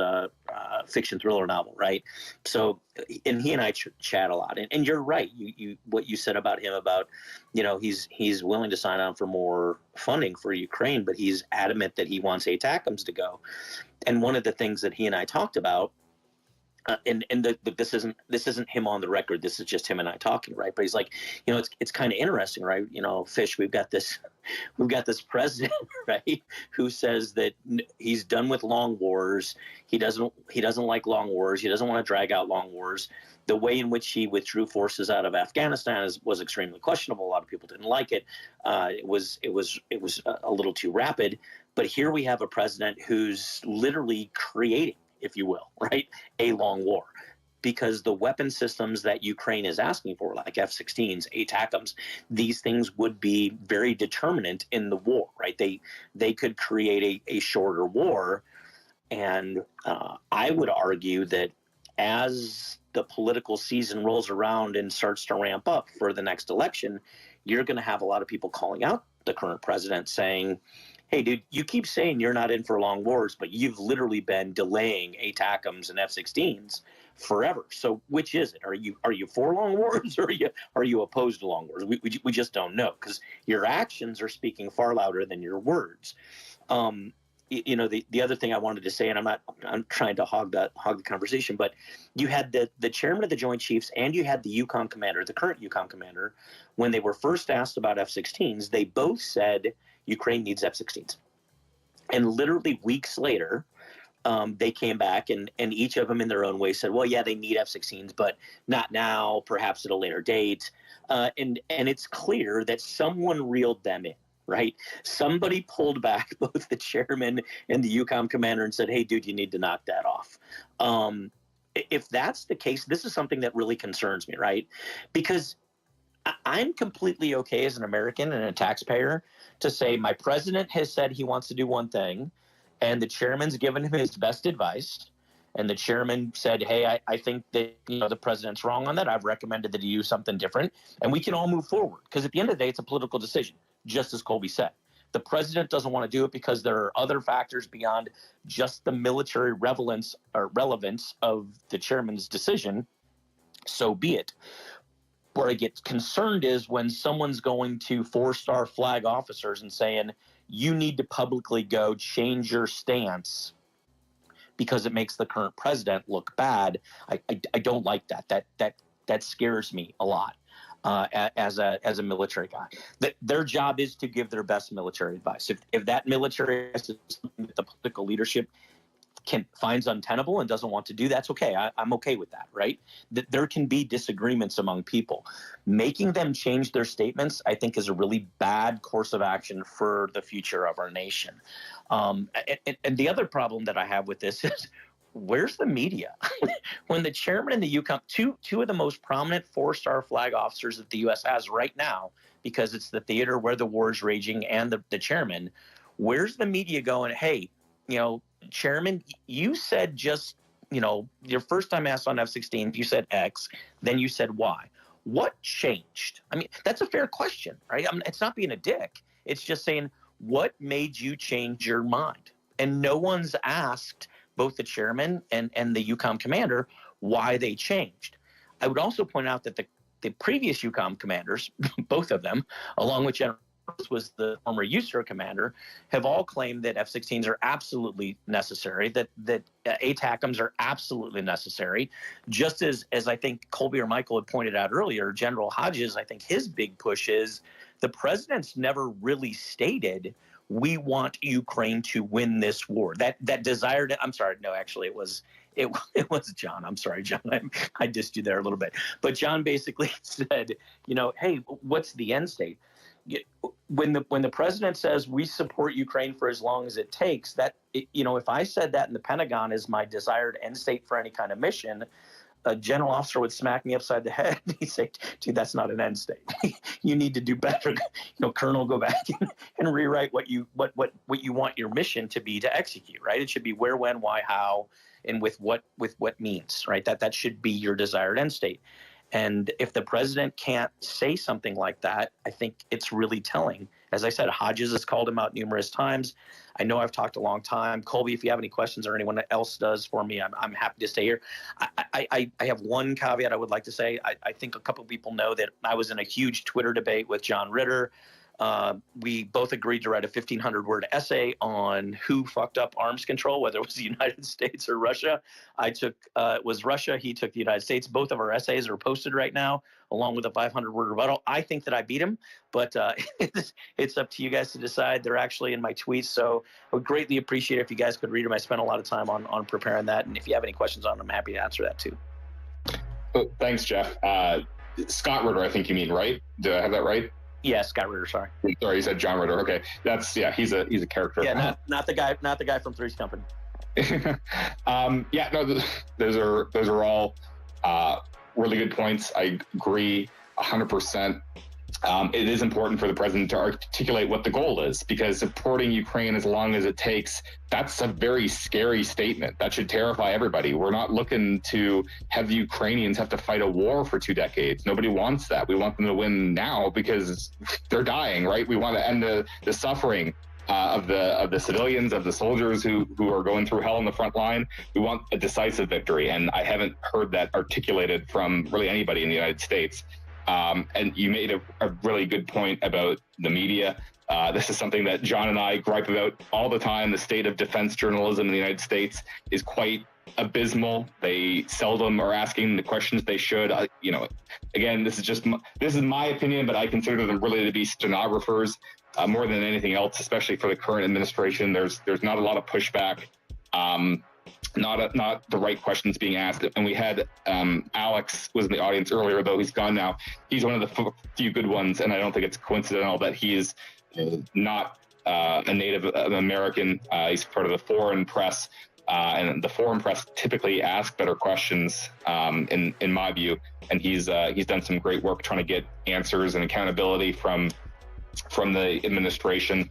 fiction thriller novel, right? So, and he and I chat a lot, and you're right. You what you said about him about, he's willing to sign on for more funding for Ukraine, but he's adamant that he wants ATACMS to go. And one of the things that he and I talked about, this isn't him on the record. This is just him and I talking, right? But he's like, it's kind of interesting, right? Fish, we've got this president, right, who says that he's done with long wars. He doesn't like long wars. He doesn't want to drag out long wars. The way in which he withdrew forces out of Afghanistan was extremely questionable. A lot of people didn't like it. It was a little too rapid. But here we have a president who's literally creating, if you will, right, a long war, because the weapon systems that Ukraine is asking for, like F-16s, ATACMS, these things would be very determinant in the war, right? They could create a shorter war. And I would argue that as the political season rolls around and starts to ramp up for the next election, you're going to have a lot of people calling out the current president saying, hey, dude, you keep saying you're not in for long wars, but you've literally been delaying ATACMS and F-16s forever. So which is it? Are you for long wars, or are you opposed to long wars? We just don't know, because your actions are speaking far louder than your words. The other thing I wanted to say, and I'm trying to hog the conversation, but you had the chairman of the Joint Chiefs and you had the EUCOM commander, the current EUCOM commander, when they were first asked about F-16s, they both said Ukraine needs F-16s. And literally weeks later, they came back and each of them in their own way said, well, yeah, they need F-16s, but not now, perhaps at a later date. And it's clear that someone reeled them in. Right? Somebody pulled back both the chairman and the EUCOM commander and said, hey, dude, you need to knock that off. If that's the case, this is something that really concerns me, right? Because I'm completely okay as an American and a taxpayer to say my president has said he wants to do one thing, and the chairman's given him his best advice. And the chairman said, hey, I think that the president's wrong on that. I've recommended that he do something different, and we can all move forward. Because at the end of the day, it's a political decision, just as Colby said. The president doesn't want to do it because there are other factors beyond just the military relevance of the chairman's decision. So be it. Where I get concerned is when someone's going to 4-star flag officers and saying, you need to publicly go change your stance because it makes the current president look bad. I don't like that. That scares me a lot as a military guy. Their job is to give their best military advice. If that military advice is something that the political leadership finds untenable and doesn't want to do, that's okay. I'm okay with that, right? There can be disagreements among people. Making them change their statements, I think, is a really bad course of action for the future of our nation. And the other problem that I have with this is, where's the media? When the chairman and the EUCOM, two of the most prominent 4-star flag officers that the U.S. has right now, because it's the theater where the war is raging and the chairman, where's the media going, hey, chairman, you said just, your first time asked on F-16, you said X, then you said Y. What changed? I mean, that's a fair question, right? It's not being a dick. It's just saying, what made you change your mind? And no one's asked both the chairman and the EUCOM commander why they changed. I would also point out that the previous EUCOM commanders, both of them, along with General was the former USAR commander, have all claimed that F-16s are absolutely necessary, that ATACMs are absolutely necessary. Just as I think Colby or Michael had pointed out earlier, General Hodges, I think his big push is the president's never really stated, we want Ukraine to win this war. That desire to, I'm sorry, no, actually it was John. I'm sorry, John. I dissed you there a little bit. But John basically said, hey, what's the end state? When the president says we support Ukraine for as long as it takes, if I said that in the Pentagon is my desired end state for any kind of mission, a general officer would smack me upside the head. He'd say, dude, that's not an end state. You need to do better. Colonel, go back and rewrite what you want your mission to be to execute, right? It should be where, when, why, how, and with what means, right? That should be your desired end state. And if the president can't say something like that, I think it's really telling. As I said, Hodges has called him out numerous times. I know I've talked a long time. Colby, if you have any questions or anyone else does for me, I'm happy to stay here. I have one caveat I would like to say. I think a couple of people know that I was in a huge Twitter debate with John Ritter. We both agreed to write a 1,500-word essay on who fucked up arms control, whether it was the United States or Russia. I took it was Russia. He took the United States. Both of our essays are posted right now, along with a 500-word rebuttal. I think that I beat him, but it's up to you guys to decide. They're actually in my tweets, so I would greatly appreciate it if you guys could read them. I spent a lot of time on preparing that, and if you have any questions on them, I'm happy to answer that too. Oh, thanks, Jeff. Scott Ritter, I think you mean, right? Do I have that right? Yeah, Scott Ritter. Sorry, you said John Ritter. Okay, he's a character. Yeah, not the guy from Three's Company. Those are all really good points. I agree 100%. It is important for the president to articulate what the goal is, because supporting Ukraine as long as it takes, that's a very scary statement. That should terrify everybody. We're not looking to have the Ukrainians have to fight a war for 2 decades. Nobody wants that. We want them to win now because they're dying, right? We want to end the suffering. of the civilians, of the soldiers who are going through hell on the front line. We want a decisive victory, and I haven't heard that articulated from really anybody in the United States. And you made a really good point about the media. This is something that John and I gripe about all the time. The state of defense journalism in the United States is quite abysmal. They seldom are asking the questions they should. Again, this is my opinion, but I consider them really to be stenographers more than anything else, especially for the current administration. There's not a lot of pushback. Not the right questions being asked. And we had Alex was in the audience earlier, though he's gone now. He's one of the few good ones, and I don't think it's coincidental that he is not a Native American. He's part of the foreign press, and the foreign press typically ask better questions, in my view. And he's done some great work trying to get answers and accountability from the administration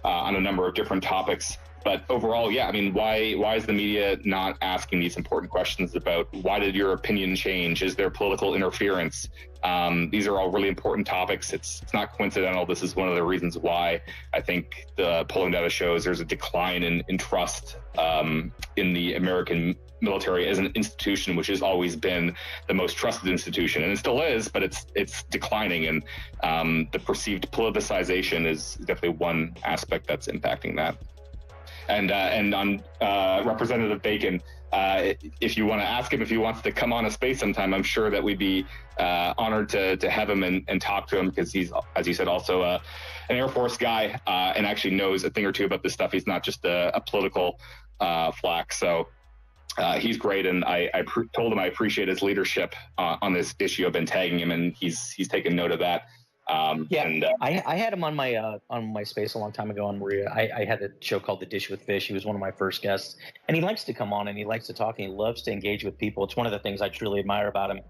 on a number of different topics. But overall, yeah, I mean, why is the media not asking these important questions about why did your opinion change? Is there political interference? These are all really important topics. It's not coincidental. This is one of the reasons why I think the polling data shows there's a decline in trust in the American military as an institution, which has always been the most trusted institution, and it still is, but it's declining. And the perceived politicization is definitely one aspect that's impacting that. And on Representative Bacon, if you want to ask him if he wants to come on a space sometime, I'm sure that we'd be honored to have him and talk to him, because he's, as you said, also an Air Force guy and actually knows a thing or two about this stuff. He's not just a political flack. So he's great, and I told him I appreciate his leadership on this issue. I've been tagging him, and he's taken note of that. I had him on my space a long time ago on Maria. I had a show called The Dish with Fish. He was one of my first guests, and he likes to come on and he likes to talk and he loves to engage with people. It's one of the things I truly admire about him.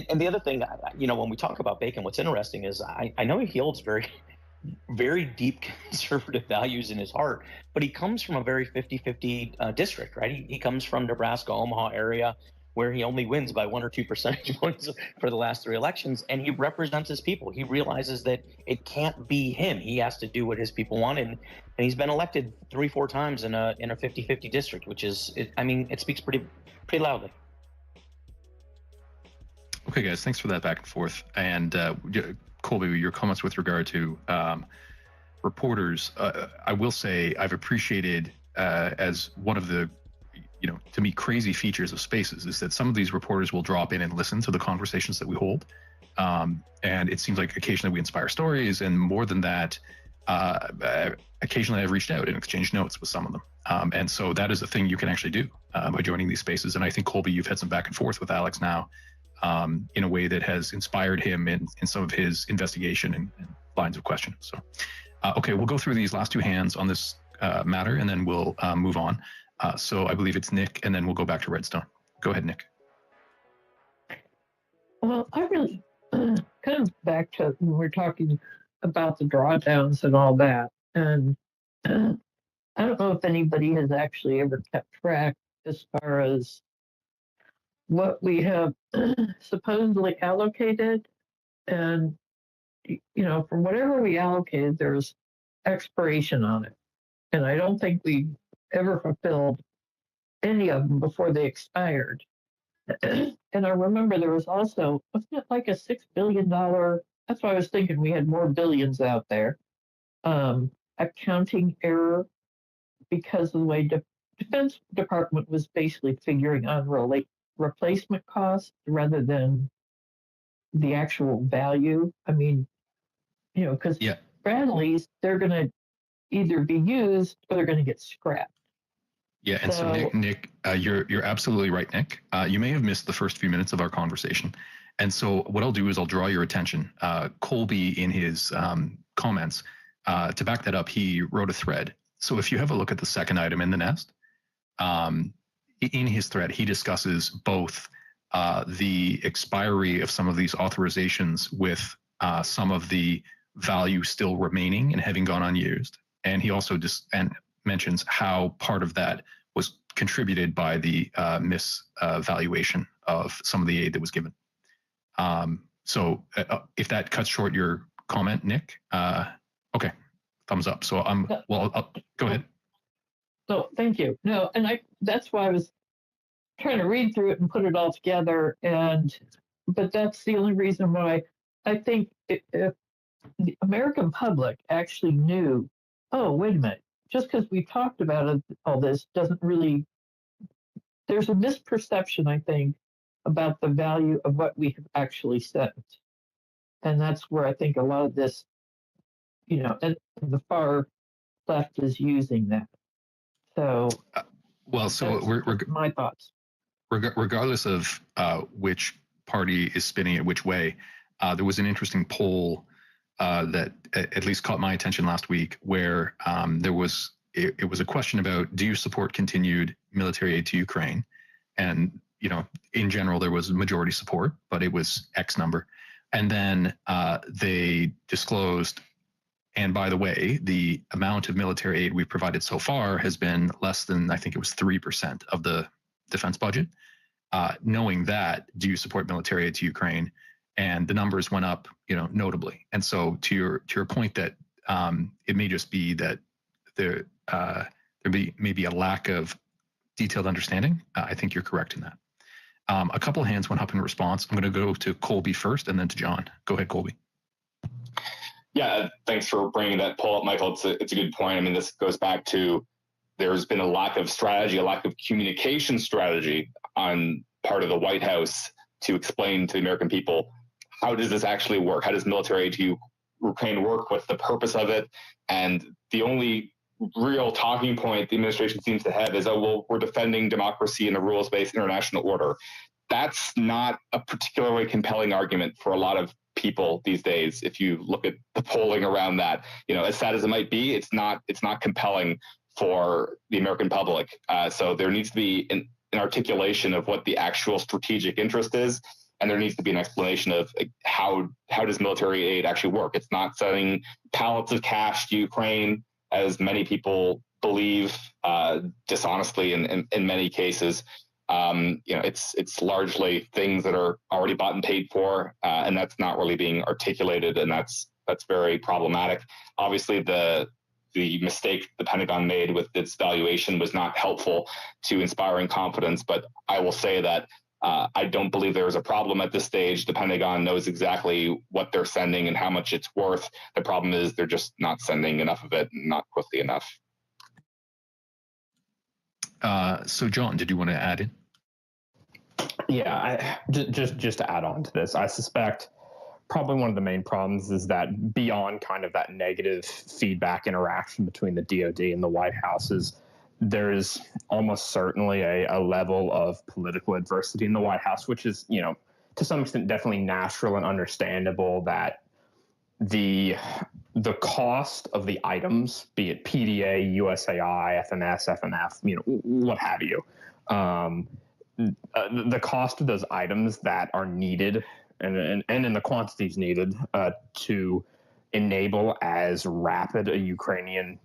And the other thing, when we talk about Bacon, what's interesting is I know he holds very, very deep conservative values in his heart, but he comes from a very 50-50 district, right? He comes from Nebraska, Omaha area, where he only wins by 1 or 2 percentage points for the last 3 elections, and he represents his people. He realizes that it can't be him. He has to do what his people want, and he's been elected 3-4 times in a 50-50 district, which is, it speaks pretty loudly. Okay, guys, thanks for that back and forth. And Colby, your comments with regard to reporters, I will say I've appreciated as one of the to me, crazy features of Spaces is that some of these reporters will drop in and listen to the conversations that we hold. And it seems like occasionally we inspire stories, and more than that, occasionally I've reached out and exchanged notes with some of them. And so that is a thing you can actually do by joining these spaces. And I think, Colby, you've had some back and forth with Alex now in a way that has inspired him in some of his investigation and lines of questioning. So, okay, we'll go through these last 2 hands on this matter, and then we'll move on. So I believe it's Nick, and then we'll go back to Redstone. Go ahead, Nick. Well, I really kind of back to when we're talking about the drawdowns and all that. And I don't know if anybody has actually ever kept track as far as what we have supposedly allocated. And, from whatever we allocated, there's expiration on it. And I don't think we ever fulfilled any of them before they expired. And I remember there was also, wasn't it like a $6 billion, that's why I was thinking we had more billions out there, accounting error because of the way Defense Department was basically figuring on replacement costs rather than the actual value. Because Bradleys, they're going to either be used or they're going to get scrapped. Yeah, and so Nick, you're absolutely right, Nick. You may have missed the first few minutes of our conversation. And so what I'll do is I'll draw your attention. Colby, in his comments, to back that up, he wrote a thread. So if you have a look at the second item in the nest, in his thread, he discusses both the expiry of some of these authorizations with some of the value still remaining and having gone unused. And he also mentions how part of that was contributed by the misvaluation of some of the aid that was given. So if that cuts short your comment, Nick, okay, thumbs up. So go ahead. So thank you. No, and that's why I was trying to read through it and put it all together. But that's the only reason why I think if the American public actually knew, oh, wait a minute, just because we talked about all this doesn't really, there's a misperception, I think, about the value of what we have actually sent. And that's where I think a lot of this, and the far left is using that. So, we're my thoughts. Regardless of which party is spinning it which way, there was an interesting poll that at least caught my attention last week, where it was a question about, do you support continued military aid to Ukraine? And in general, there was majority support, but it was X number. And then they disclosed, and by the way, the amount of military aid we've provided so far has been less than, I think it was 3% of the defense budget. Knowing that, do you support military aid to Ukraine? And the numbers went up, notably. And so to your point that it may just be that there may be a lack of detailed understanding, I think you're correct in that. A couple of hands went up in response. I'm going to go to Colby first and then to John. Go ahead, Colby. Yeah, thanks for bringing that poll up, Michael. It's a good point. I mean, this goes back to there's been a lack of strategy, a lack of communication strategy on part of the White House to explain to the American people, how does this actually work? How does military aid to Ukraine work? What's the purpose of it? And the only real talking point the administration seems to have is, oh, well, we're defending democracy and the rules-based international order. That's not a particularly compelling argument for a lot of people these days. If you look at the polling around that, as sad as it might be, it's not compelling for the American public. So there needs to be an articulation of what the actual strategic interest is, and there needs to be an explanation of how does military aid actually work. It's not sending pallets of cash to Ukraine, as many people believe, dishonestly in many cases. It's largely things that are already bought and paid for, and that's not really being articulated, and that's very problematic. Obviously, the mistake the Pentagon made with its valuation was not helpful to inspiring confidence, but I will say that I don't believe there is a problem at this stage. The Pentagon knows exactly what they're sending and how much it's worth. The problem is they're just not sending enough of it, and not quickly enough. So, John, did you want to add in? Yeah, just to add on to this, I suspect probably one of the main problems is that beyond kind of that negative feedback interaction between the DoD and the White House is there is almost certainly a level of political adversity in the White House, which is, to some extent definitely natural and understandable, that the cost of the items, be it PDA, USAI, FMS, FMF, what have you, the cost of those items that are needed and in the quantities needed to enable as rapid a Ukrainian,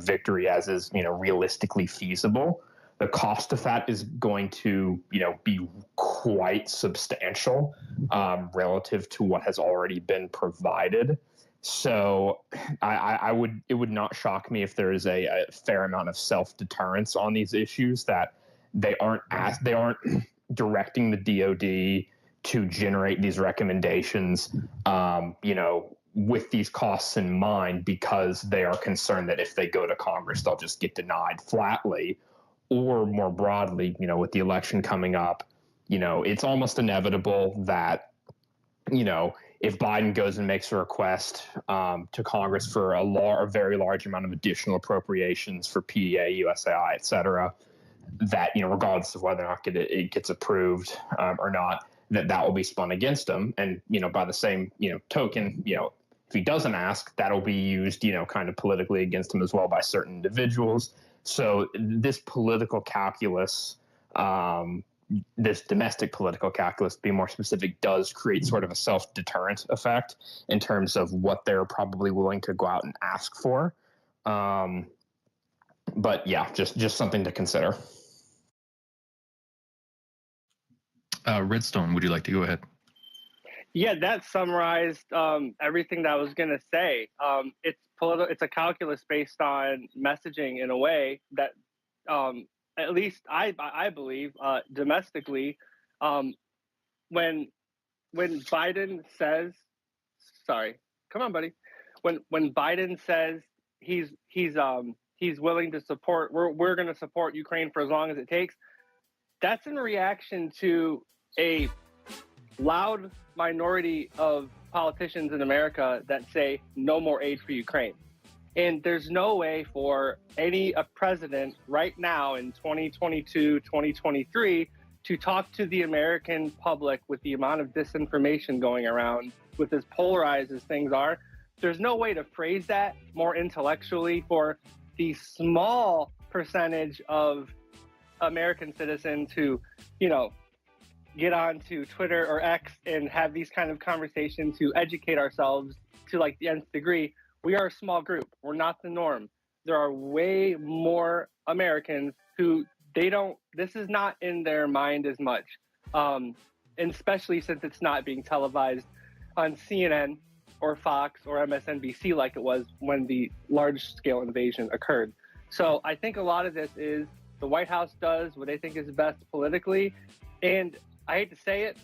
victory as is, realistically feasible, the cost of that is going to, be quite substantial relative to what has already been provided. So it would not shock me if there is a fair amount of self-deterrence on these issues, that they aren't directing the DoD to generate these recommendations, with these costs in mind, because they are concerned that if they go to Congress, they'll just get denied flatly. Or more broadly, with the election coming up, it's almost inevitable that, if Biden goes and makes a request to Congress for a very large amount of additional appropriations for PDA, USAI, et cetera, that, regardless of whether or not it gets approved or not, that will be spun against him. And, by the same, token, if he doesn't ask, that'll be used, kind of politically against him as well by certain individuals. So this political calculus, this domestic political calculus, to be more specific, does create sort of a self-deterrent effect in terms of what they're probably willing to go out and ask for. But yeah, just something to consider. Redstone, would you like to go ahead? Yeah, that summarized everything that I was going to say. It's a calculus based on messaging in a way that, at least I believe, domestically, when Biden says, sorry, come on, buddy. When Biden says he's willing to support, we're going to support Ukraine for as long as it takes. That's in reaction to a loud minority of politicians in America that say no more aid for Ukraine. And there's no way for a president right now in 2022, 2023 to talk to the American public with the amount of disinformation going around, with as polarized as things are. There's no way to phrase that more intellectually for the small percentage of American citizens who, get onto Twitter or X and have these kind of conversations to educate ourselves to like the nth degree. We are a small group. We're not the norm. There are way more Americans who this is not in their mind as much. And especially since it's not being televised on CNN or Fox or MSNBC like it was when the large scale invasion occurred. So I think a lot of this is the White House does what they think is best politically. And I hate to say it,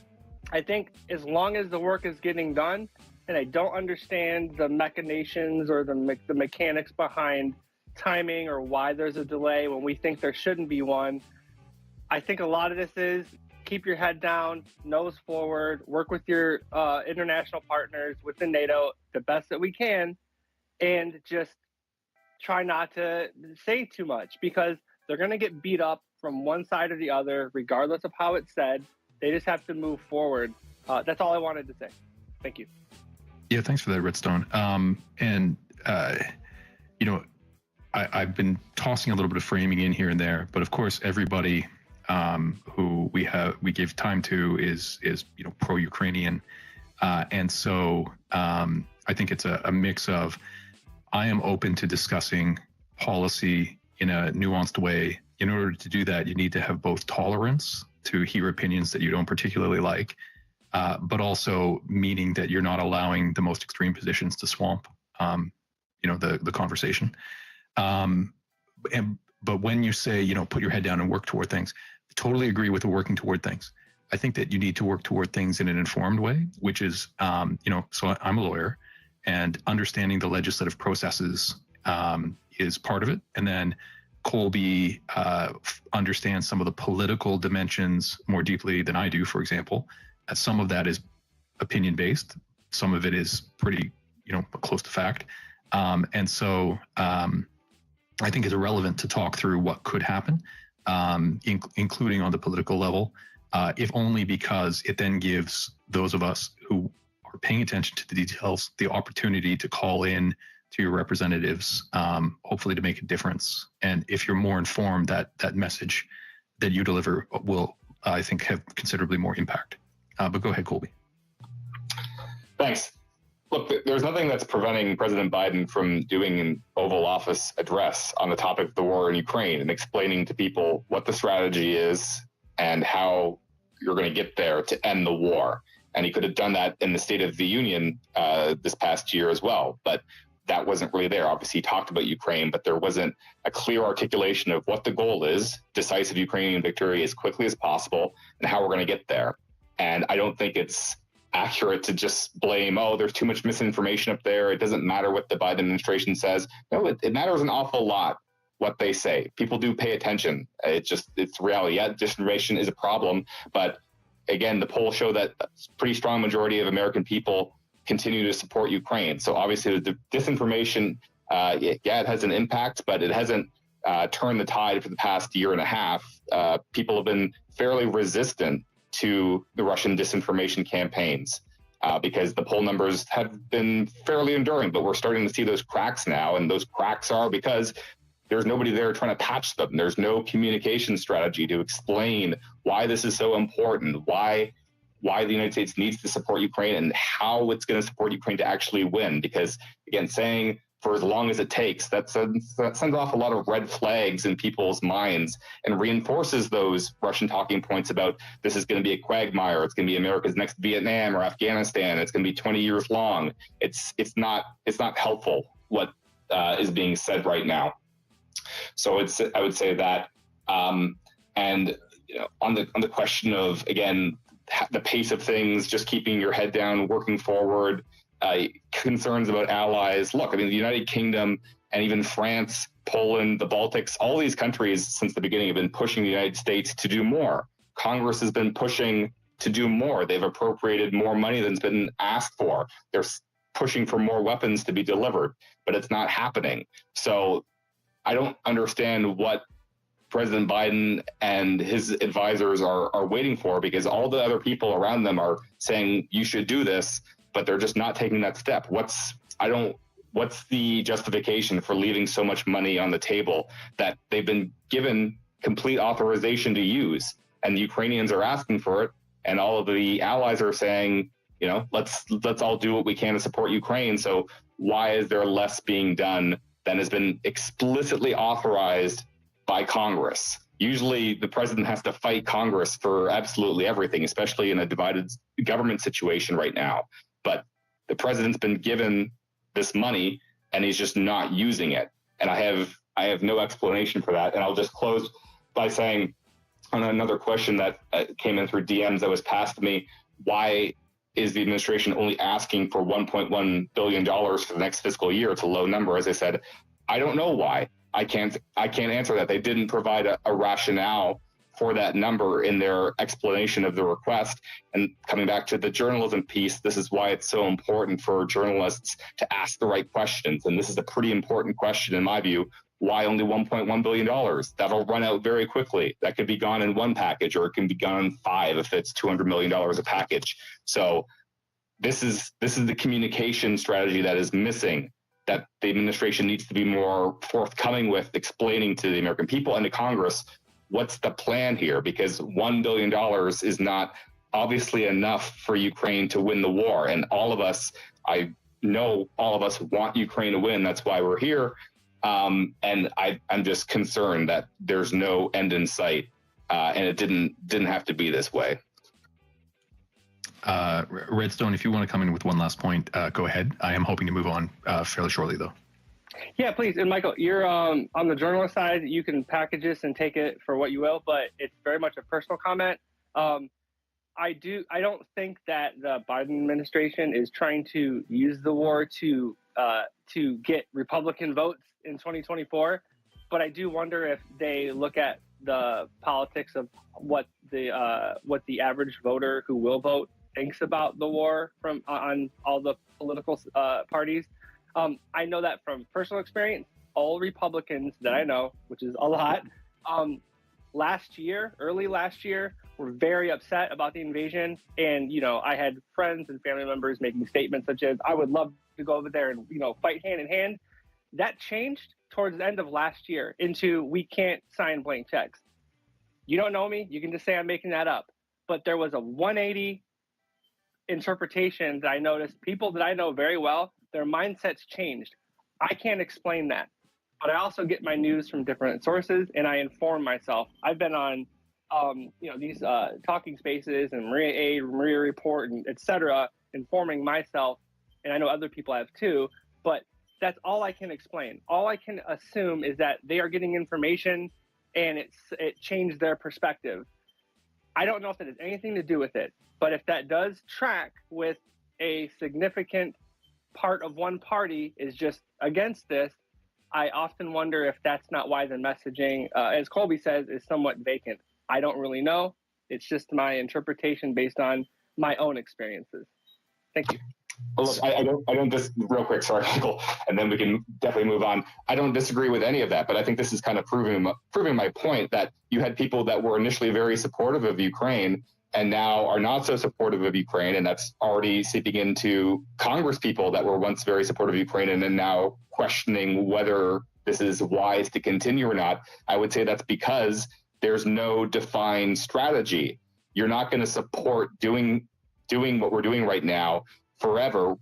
I think as long as the work is getting done, and I don't understand the machinations or the mechanics behind timing or why there's a delay when we think there shouldn't be one, I think a lot of this is keep your head down, nose forward, work with your international partners within NATO the best that we can, and just try not to say too much because they're going to get beat up from one side or the other, regardless of how it's said. They just have to move forward. That's all I wanted to say. Thank you. Yeah, thanks for that, Redstone. I've been tossing a little bit of framing in here and there, but of course, everybody who we give time to is pro-Ukrainian, and so I think it's a mix of I am open to discussing policy in a nuanced way. In order to do that, you need to have both tolerance to hear opinions that you don't particularly like, but also meaning that you're not allowing the most extreme positions to swamp, the conversation. But when you say, put your head down and work toward things, I totally agree with the working toward things. I think that you need to work toward things in an informed way, which is, so I'm a lawyer, and understanding the legislative processes is part of it. And then Colby understands some of the political dimensions more deeply than I do, for example. Some of that is opinion-based. Some of it is pretty, close to fact. And so I think it's irrelevant to talk through what could happen, including on the political level, if only because it then gives those of us who are paying attention to the details the opportunity to call in to your representatives, hopefully to make a difference. And if you're more informed, that message that you deliver will, I think, have considerably more impact. But go ahead, Colby. Thanks. Look, there's nothing that's preventing President Biden from doing an Oval Office address on the topic of the war in Ukraine and explaining to people what the strategy is and how you're going to get there to end the war. And he could have done that in the State of the Union this past year as well. But that wasn't really there. Obviously, he talked about Ukraine, but there wasn't a clear articulation of what the goal is, decisive Ukrainian victory as quickly as possible, and how we're going to get there. And I don't think it's accurate to just blame, there's too much misinformation up there. It doesn't matter what the Biden administration says. No, it matters an awful lot what they say. People do pay attention. It's reality. Yeah, disinformation is a problem. But again, the polls show that a pretty strong majority of American people continue to support Ukraine. So obviously the disinformation, it has an impact, but it hasn't turned the tide for the past year and a half. People have been fairly resistant to the Russian disinformation campaigns because the poll numbers have been fairly enduring, but we're starting to see those cracks now. And those cracks are because there's nobody there trying to patch them. There's no communication strategy to explain why this is so important, why the United States needs to support Ukraine and how it's going to support Ukraine to actually win. Because again, saying for as long as it takes. That sends off a lot of red flags in people's minds and reinforces those Russian talking points about this is going to be a quagmire. It's going to be America's next Vietnam or Afghanistan. It's going to be 20 years long. It's not helpful what is being said right now. So I would say that, and on the question of, again, the pace of things, just keeping your head down, working forward. Concerns about allies. Look, I mean, the United Kingdom and even France, Poland, the Baltics, all these countries since the beginning have been pushing the United States to do more. Congress has been pushing to do more. They've appropriated more money than's been asked for. They're pushing for more weapons to be delivered, but it's not happening. So I don't understand what President Biden and his advisors are waiting for, because all the other people around them are saying you should do this, but they're just not taking that step. What's the justification for leaving so much money on the table that they've been given complete authorization to use, and the Ukrainians are asking for it, and all of the allies are saying, let's all do what we can to support Ukraine. So why is there less being done than has been explicitly authorized by Congress? Usually the president has to fight Congress for absolutely everything, especially in a divided government situation right now. But the president's been given this money and he's just not using it. And I have no explanation for that. And I'll just close by saying, on another question that came in through DMs that was passed to me, why is the administration only asking for $1.1 billion for the next fiscal year? It's a low number. As I said, I don't know why. I can't answer that. They didn't provide a rationale for that number in their explanation of the request. And coming back to the journalism piece, this is why it's so important for journalists to ask the right questions. And this is a pretty important question in my view. Why only $1.1 billion? That'll run out very quickly. That could be gone in one package, or it can be gone in 5 if it's $200 million a package. So this is the communication strategy that is missing, that the administration needs to be more forthcoming with, explaining to the American people and to Congress what's the plan here, because $1 billion is not obviously enough for Ukraine to win the war. And all of us, I know all of us want Ukraine to win. That's why we're here. And I'm just concerned that there's no end in sight, and it didn't have to be this way. Redstone, if you want to come in with one last point, go ahead. I am hoping to move on fairly shortly, though. Yeah, please. And Michael, you're on the journalist side. You can package this and take it for what you will, but it's very much a personal comment. I don't think that the Biden administration is trying to use the war to get Republican votes in 2024, but I do wonder if they look at the politics of what the average voter who will vote thinks about the war on all the political parties. I know that from personal experience. All Republicans that I know, which is a lot, early last year, were very upset about the invasion. And, I had friends and family members making statements such as, I would love to go over there and, fight hand in hand. That changed towards the end of last year into, we can't sign blank checks. You don't know me. You can just say I'm making that up. But there was a 180 interpretation that I noticed. People that I know very well, their mindsets changed. I can't explain that. But I also get my news from different sources, and I inform myself. I've been on, these talking spaces and Maria Aid, Maria Report, and et cetera, informing myself, and I know other people have too. But that's all I can explain. All I can assume is that they are getting information, and it changed their perspective. I don't know if that has anything to do with it, but if that does track with a significant part of one party is just against this, I often wonder if that's not why the messaging, as Colby says, is somewhat vacant. I don't really know. It's just my interpretation based on my own experiences. Thank you. Well, look, I don't just real quick, sorry, Michael, and then we can definitely move on. I don't disagree with any of that, but I think this is kind of proving my point that you had people that were initially very supportive of Ukraine and now are not so supportive of Ukraine, and that's already seeping into Congress people that were once very supportive of Ukraine and then now questioning whether this is wise to continue or not. I would say that's because there's no defined strategy. You're not going to support doing what we're doing right now forever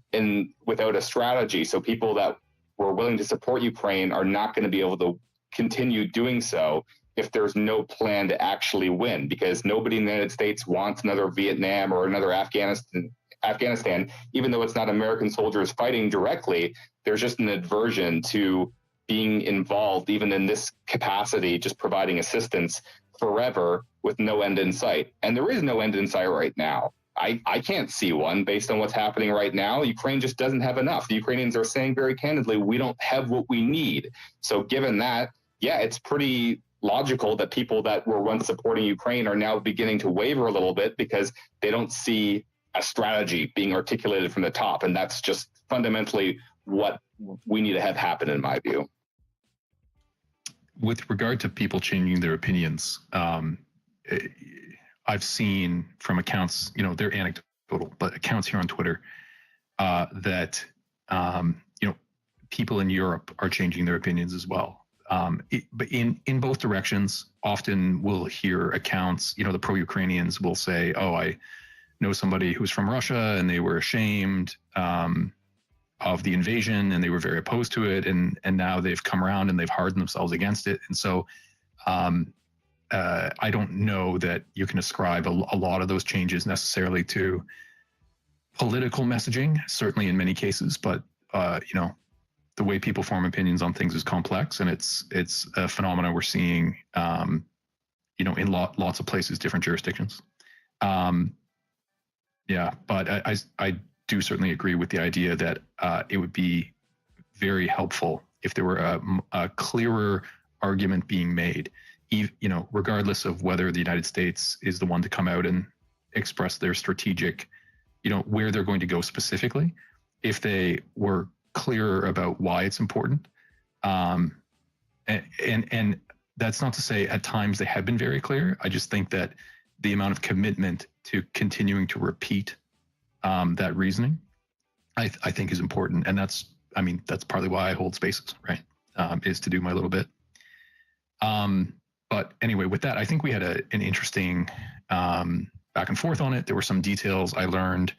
without a strategy. So people that were willing to support Ukraine are not going to be able to continue doing so if there's no plan to actually win, because nobody in the United States wants another Vietnam or another Afghanistan, even though it's not American soldiers fighting directly. There's just an aversion to being involved, even in this capacity, just providing assistance forever with no end in sight. And there is no end in sight right now. I can't see one based on what's happening right now. Ukraine just doesn't have enough. The Ukrainians are saying very candidly, we don't have what we need. So given that, yeah, it's pretty logical that people that were once supporting Ukraine are now beginning to waver a little bit because they don't see a strategy being articulated from the top. And that's just fundamentally what we need to have happen, in my view. With regard to people changing their opinions, I've seen from accounts, they're anecdotal, but accounts here on Twitter, that, people in Europe are changing their opinions as well. But in both directions, often we'll hear accounts, the pro-Ukrainians will say, oh, I know somebody who's from Russia and they were ashamed of the invasion and they were very opposed to it. And now they've come around and they've hardened themselves against it. And so I don't know that you can ascribe a lot of those changes necessarily to political messaging, certainly in many cases, but, the way people form opinions on things is complex, and it's a phenomenon we're seeing, in lots of places, different jurisdictions. But I do certainly agree with the idea that it would be very helpful if there were a clearer argument being made, regardless of whether the United States is the one to come out and express their strategic, where they're going to go specifically. If they were clearer about why it's important. And that's not to say at times they have been very clear. I just think that the amount of commitment to continuing to repeat that reasoning, I think is important. And that's partly why I hold spaces, right? Is to do my little bit. But anyway, with that, I think we had an interesting back and forth on it. There were some details I learned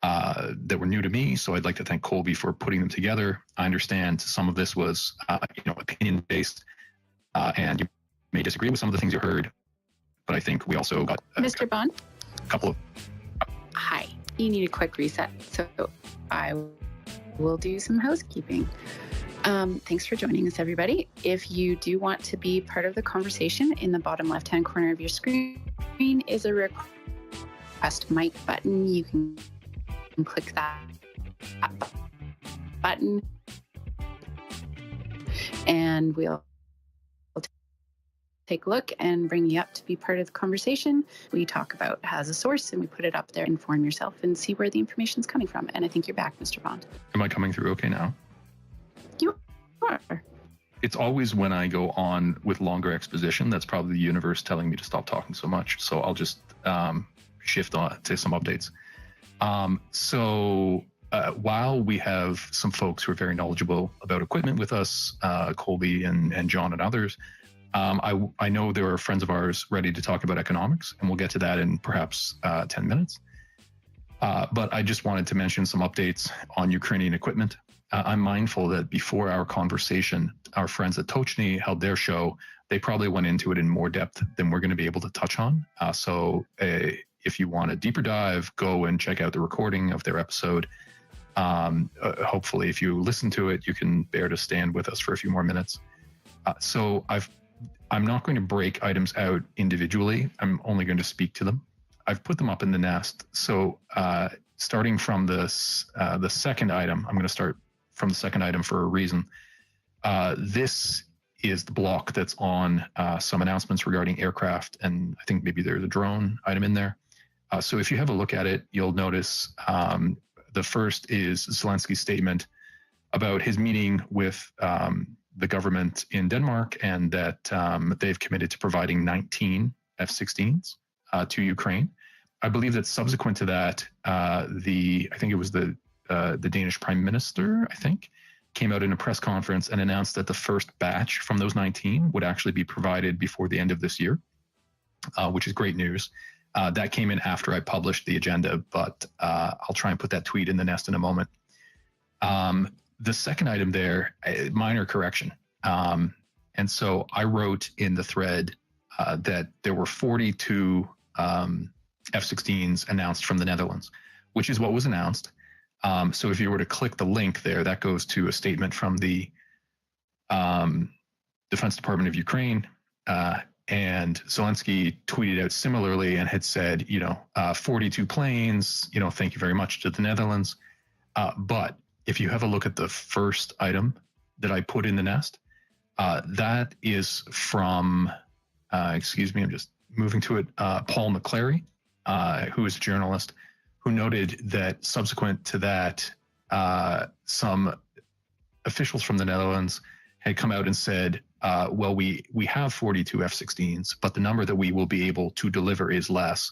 that were new to me. So I'd like to thank Colby for putting them together. I understand some of this was, opinion based, and you may disagree with some of the things you heard, but I think we also got Mr. Bond. A couple of. Hi, you need a quick reset. So I will do some housekeeping. Thanks for joining us, everybody. If you do want to be part of the conversation, in the bottom left-hand corner of your screen is a request mic button. You can click that button and we'll take a look and bring you up to be part of the conversation. We talk about as a source and we put it up there, inform yourself and see where the information is coming from. And I think you're back, Mr. Bond. Am I coming through okay now? You are. It's always when I go on with longer exposition, that's probably the universe telling me to stop talking so much. So I'll just shift on to some updates. While we have some folks who are very knowledgeable about equipment with us, Colby and John and others, I know there are friends of ours ready to talk about economics, and we'll get to that in perhaps 10 minutes. But I just wanted to mention some updates on Ukrainian equipment. I'm mindful that before our conversation, our friends at Tochny held their show. They probably went into it in more depth than we're going to be able to touch on. If you want a deeper dive, go and check out the recording of their episode. Hopefully, if you listen to it, you can bear to stand with us for a few more minutes. I'm not going to break items out individually. I'm only going to speak to them. I've put them up in the nest. So starting from the second item, I'm going to start from the second item for a reason. This is the block that's on some announcements regarding aircraft, and I think maybe there's a drone item in there. So if you have a look at it, you'll notice the first is Zelensky's statement about his meeting with the government in Denmark, and that they've committed to providing 19 F-16s to Ukraine. I believe that subsequent to that, I think it was the Danish Prime Minister, came out in a press conference and announced that the first batch from those 19 would actually be provided before the end of this year, which is great news. That came in after I published the agenda, but I'll try and put that tweet in the nest in a moment. the second item there, minor correction. And so I wrote in the thread that there were 42 F-16s announced from the Netherlands, which is what was announced. So if you were to click the link there, that goes to a statement from the Defense Department of Ukraine. And Zelensky tweeted out similarly and had said, 42 planes, thank you very much to the Netherlands. But if you have a look at the first item that I put in the nest, that is from, excuse me, I'm just moving to it, Paul McClary, who is a journalist, who noted that subsequent to that, some officials from the Netherlands had come out and said, well, we have 42 F-16s, but the number that we will be able to deliver is less.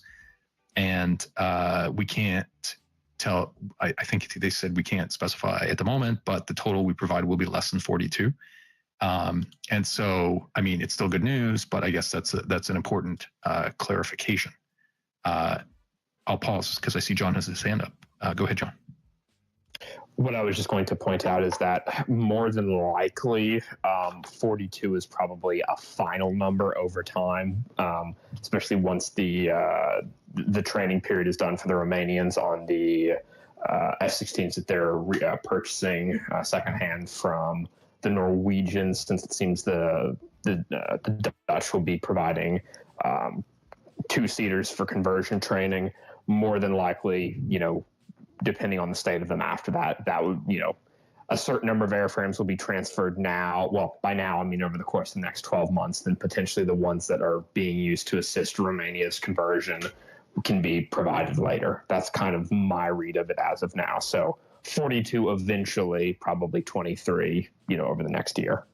And we can't tell, I think they said we can't specify at the moment, but the total we provide will be less than 42. And so, I mean, it's still good news, but I guess that's an important clarification. I'll pause because I see John has his hand up. Go ahead, John. What I was just going to point out is that more than likely, 42 is probably a final number over time, especially once the training period is done for the Romanians on the F-16s that they're purchasing secondhand from the Norwegians, since it seems the Dutch will be providing two-seaters for conversion training. More than likely, depending on the state of them after that, that would, a certain number of airframes will be transferred now. Well, by now, I mean over the course of the next 12 months, then potentially the ones that are being used to assist Romania's conversion can be provided later. That's kind of my read of it as of now. So 42 eventually, probably 23, over the next year.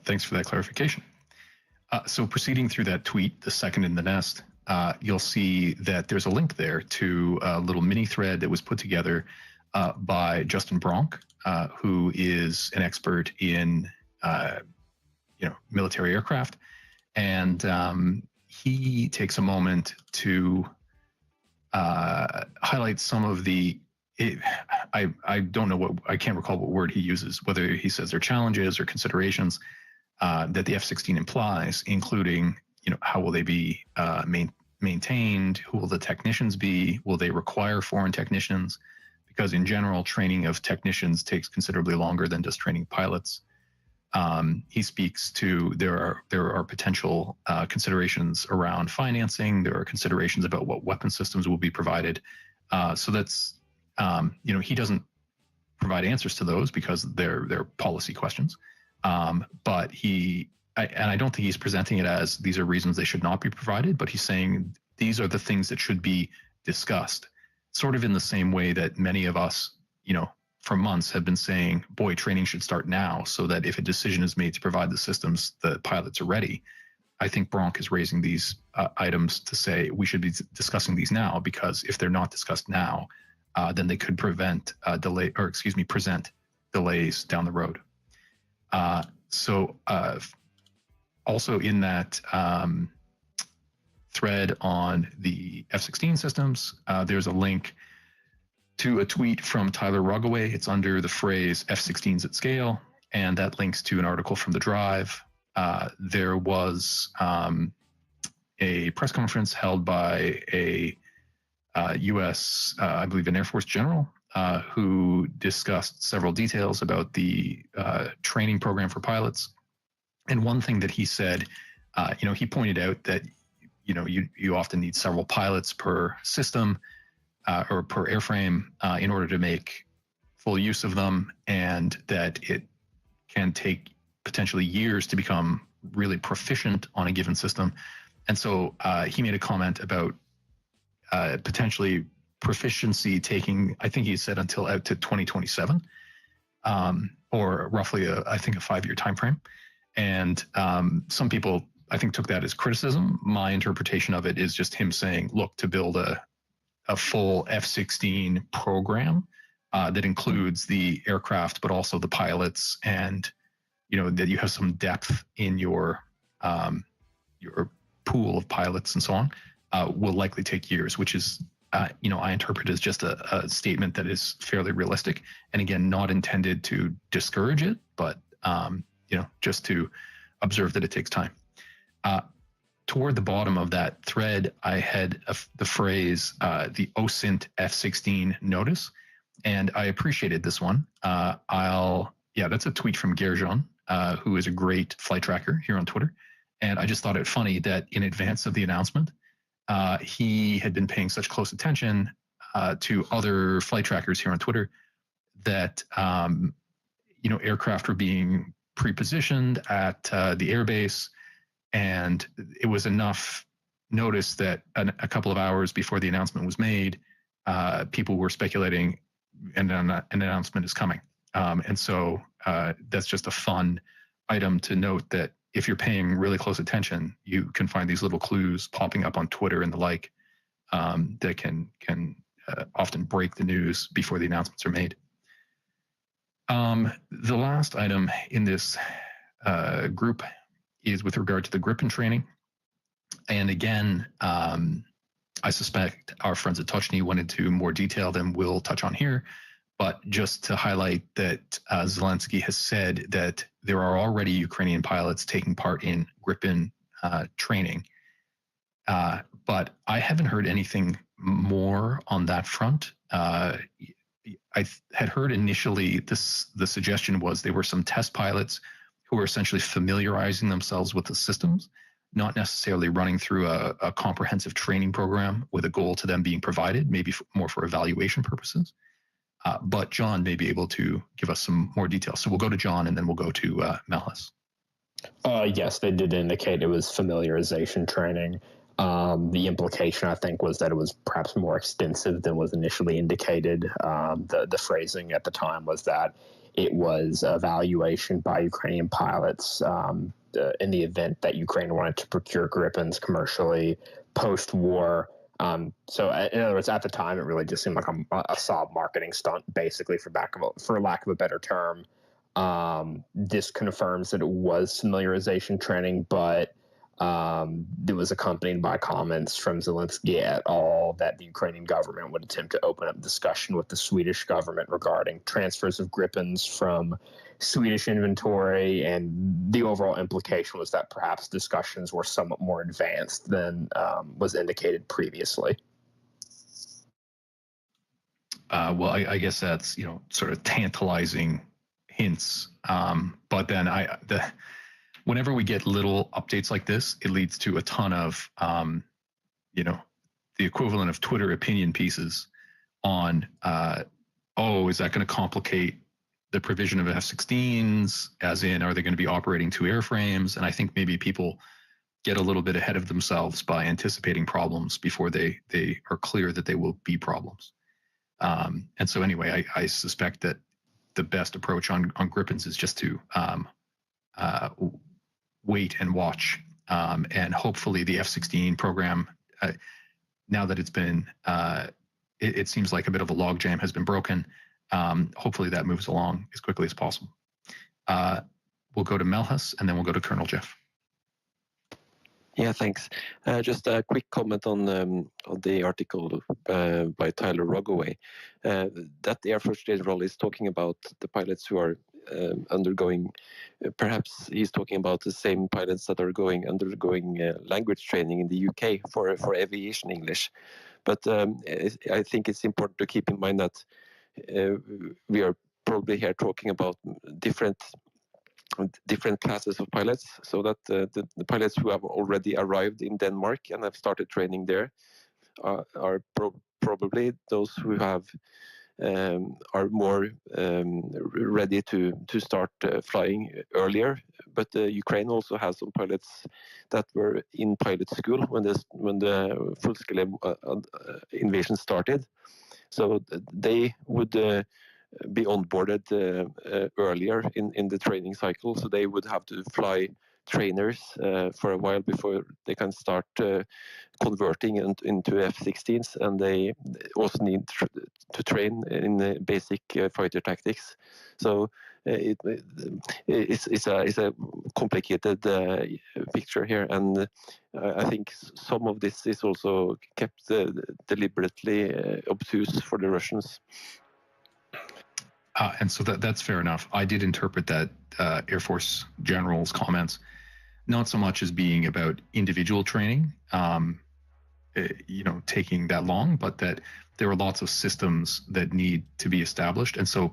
Thanks for that clarification. So proceeding through that tweet, the second in the nest, you'll see that there's a link there to a little mini thread that was put together by Justin Bronk, who is an expert in, military aircraft. And he takes a moment to highlight some of the, I don't know I can't recall what word he uses, whether he says they're challenges or considerations that the F-16 implies, including, how will they be maintained? Who will the technicians be? Will they require foreign technicians? Because in general, training of technicians takes considerably longer than just training pilots. He speaks to there are potential considerations around financing. There are considerations about what weapon systems will be provided. So that's he doesn't provide answers to those because they're policy questions. But I don't think he's presenting it as these are reasons they should not be provided, but he's saying these are the things that should be discussed, sort of in the same way that many of us, for months have been saying, boy, training should start now so that if a decision is made to provide the systems, the pilots are ready. I think Bronk is raising these items to say we should be discussing these now, because if they're not discussed now, then they could present delays down the road. Also in that thread on the F-16 systems, there's a link to a tweet from Tyler Rugaway. It's under the phrase F-16s at scale, and that links to an article from The Drive. There was a press conference held by a U.S., I believe an Air Force general, who discussed several details about the training program for pilots. And one thing that he said, he pointed out that, you often need several pilots per system or per airframe in order to make full use of them, and that it can take potentially years to become really proficient on a given system. And so he made a comment about potentially proficiency taking, I think he said, until out to 2027, or roughly a 5-year time frame. And some people, I think, took that as criticism. My interpretation of it is just him saying, look, to build a full F-16 program that includes the aircraft, but also the pilots, and that you have some depth in your pool of pilots and so on, will likely take years, which is I interpret as just a statement that is fairly realistic, and again, not intended to discourage it, but just to observe that it takes time. Toward the bottom of that thread, I had the phrase the OSINT F-16 notice, and I appreciated this one. That's a tweet from Gerjon, who is a great flight tracker here on Twitter, and I just thought it funny that in advance of the announcement, he had been paying such close attention to other flight trackers here on Twitter that aircraft were being pre-positioned at the airbase, and it was enough notice that a couple of hours before the announcement was made, people were speculating an announcement is coming. And so that's just a fun item to note, that if you're paying really close attention, you can find these little clues popping up on Twitter and the like that can often break the news before the announcements are made. The last item in this group is with regard to the Gripen training. And again, I suspect our friends at Tochny went into more detail than we'll touch on here. But just to highlight that Zelensky has said that there are already Ukrainian pilots taking part in Gripen training. But I haven't heard anything more on that front. I had heard initially the suggestion was there were some test pilots who were essentially familiarizing themselves with the systems, not necessarily running through a comprehensive training program with a goal to them being provided, maybe more for evaluation purposes. But John may be able to give us some more details. So we'll go to John, and then we'll go to Melhus. Yes, they did indicate it was familiarization training. The implication, I think, was that it was perhaps more extensive than was initially indicated. The phrasing at the time was that it was evaluation by Ukrainian pilots in the event that Ukraine wanted to procure Gripens commercially post-war. So in other words, at the time, it really just seemed like a sob marketing stunt, basically, for lack of a better term. This confirms that it was familiarization training, but it was accompanied by comments from Zelensky et al. That the Ukrainian government would attempt to open up discussion with the Swedish government regarding transfers of Gripens from Swedish inventory, and the overall implication was that perhaps discussions were somewhat more advanced than was indicated previously. Well, I guess that's sort of tantalizing hints, but then whenever we get little updates like this, it leads to a ton of the equivalent of Twitter opinion pieces on is that going to complicate the provision of F-16s, as in, are they going to be operating two airframes? And I think maybe people get a little bit ahead of themselves by anticipating problems before they are clear that they will be problems. And so anyway, I suspect that the best approach on Gripens is just to wait and watch. And hopefully the F-16 program, now that it's been, it seems like a bit of a logjam has been broken. Hopefully that moves along as quickly as possible. We'll go to Melhus, and then we'll go to Colonel Jeff. Yeah, thanks. Just a quick comment on the article by Tyler Rogoway. That Air Force General is talking about the pilots who are undergoing, perhaps he's talking about the same pilots that are undergoing language training in the UK for aviation English. But I think it's important to keep in mind that we are probably here talking about different classes of pilots, so that the pilots who have already arrived in Denmark and have started training there are probably those who have are more ready to start flying earlier. But Ukraine also has some pilots that were in pilot school when the full-scale invasion started, so they would be onboarded earlier in the training cycle, so they would have to fly trainers for a while before they can start converting into F-16s, and they also need to train in the basic fighter tactics. So it's a complicated picture here, and I think some of this is also kept deliberately obtuse for the Russians. And so that's fair enough. I did interpret that Air Force General's comments not so much as being about individual training, taking that long, but that there are lots of systems that need to be established. And so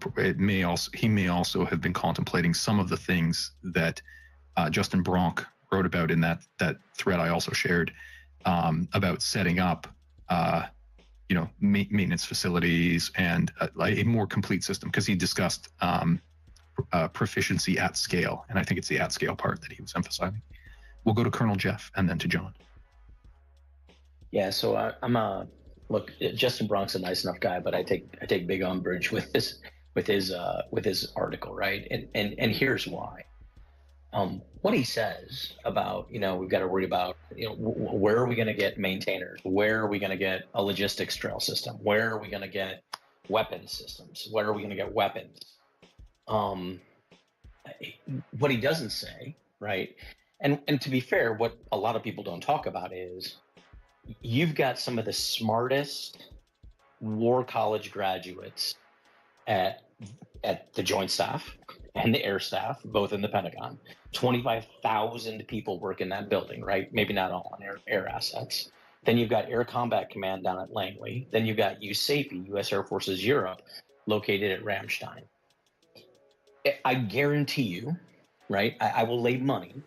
he may also have been contemplating some of the things that Justin Bronk wrote about in that thread I also shared about setting up maintenance facilities and a more complete system, because he discussed proficiency at scale, and I think it's the at scale part that he was emphasizing. We'll go to Colonel Jeff and then to John. Yeah, so look, Justin Bronk's a nice enough guy, but I take big umbrage with his article, right? And here's why. What he says about, we've got to worry about, where are we going to get maintainers? Where are we going to get a logistics trail system? Where are we going to get weapon systems? Where are we going to get weapons? What he doesn't say, right? And to be fair, what a lot of people don't talk about is you've got some of the smartest war college graduates at the Joint Staff and the Air Staff, both in the Pentagon. 25,000 people work in that building, right? Maybe not all on air assets. Then you've got Air Combat Command down at Langley. Then you've got USAFE, U.S. Air Forces Europe, located at Ramstein. I guarantee you, right, I will lay money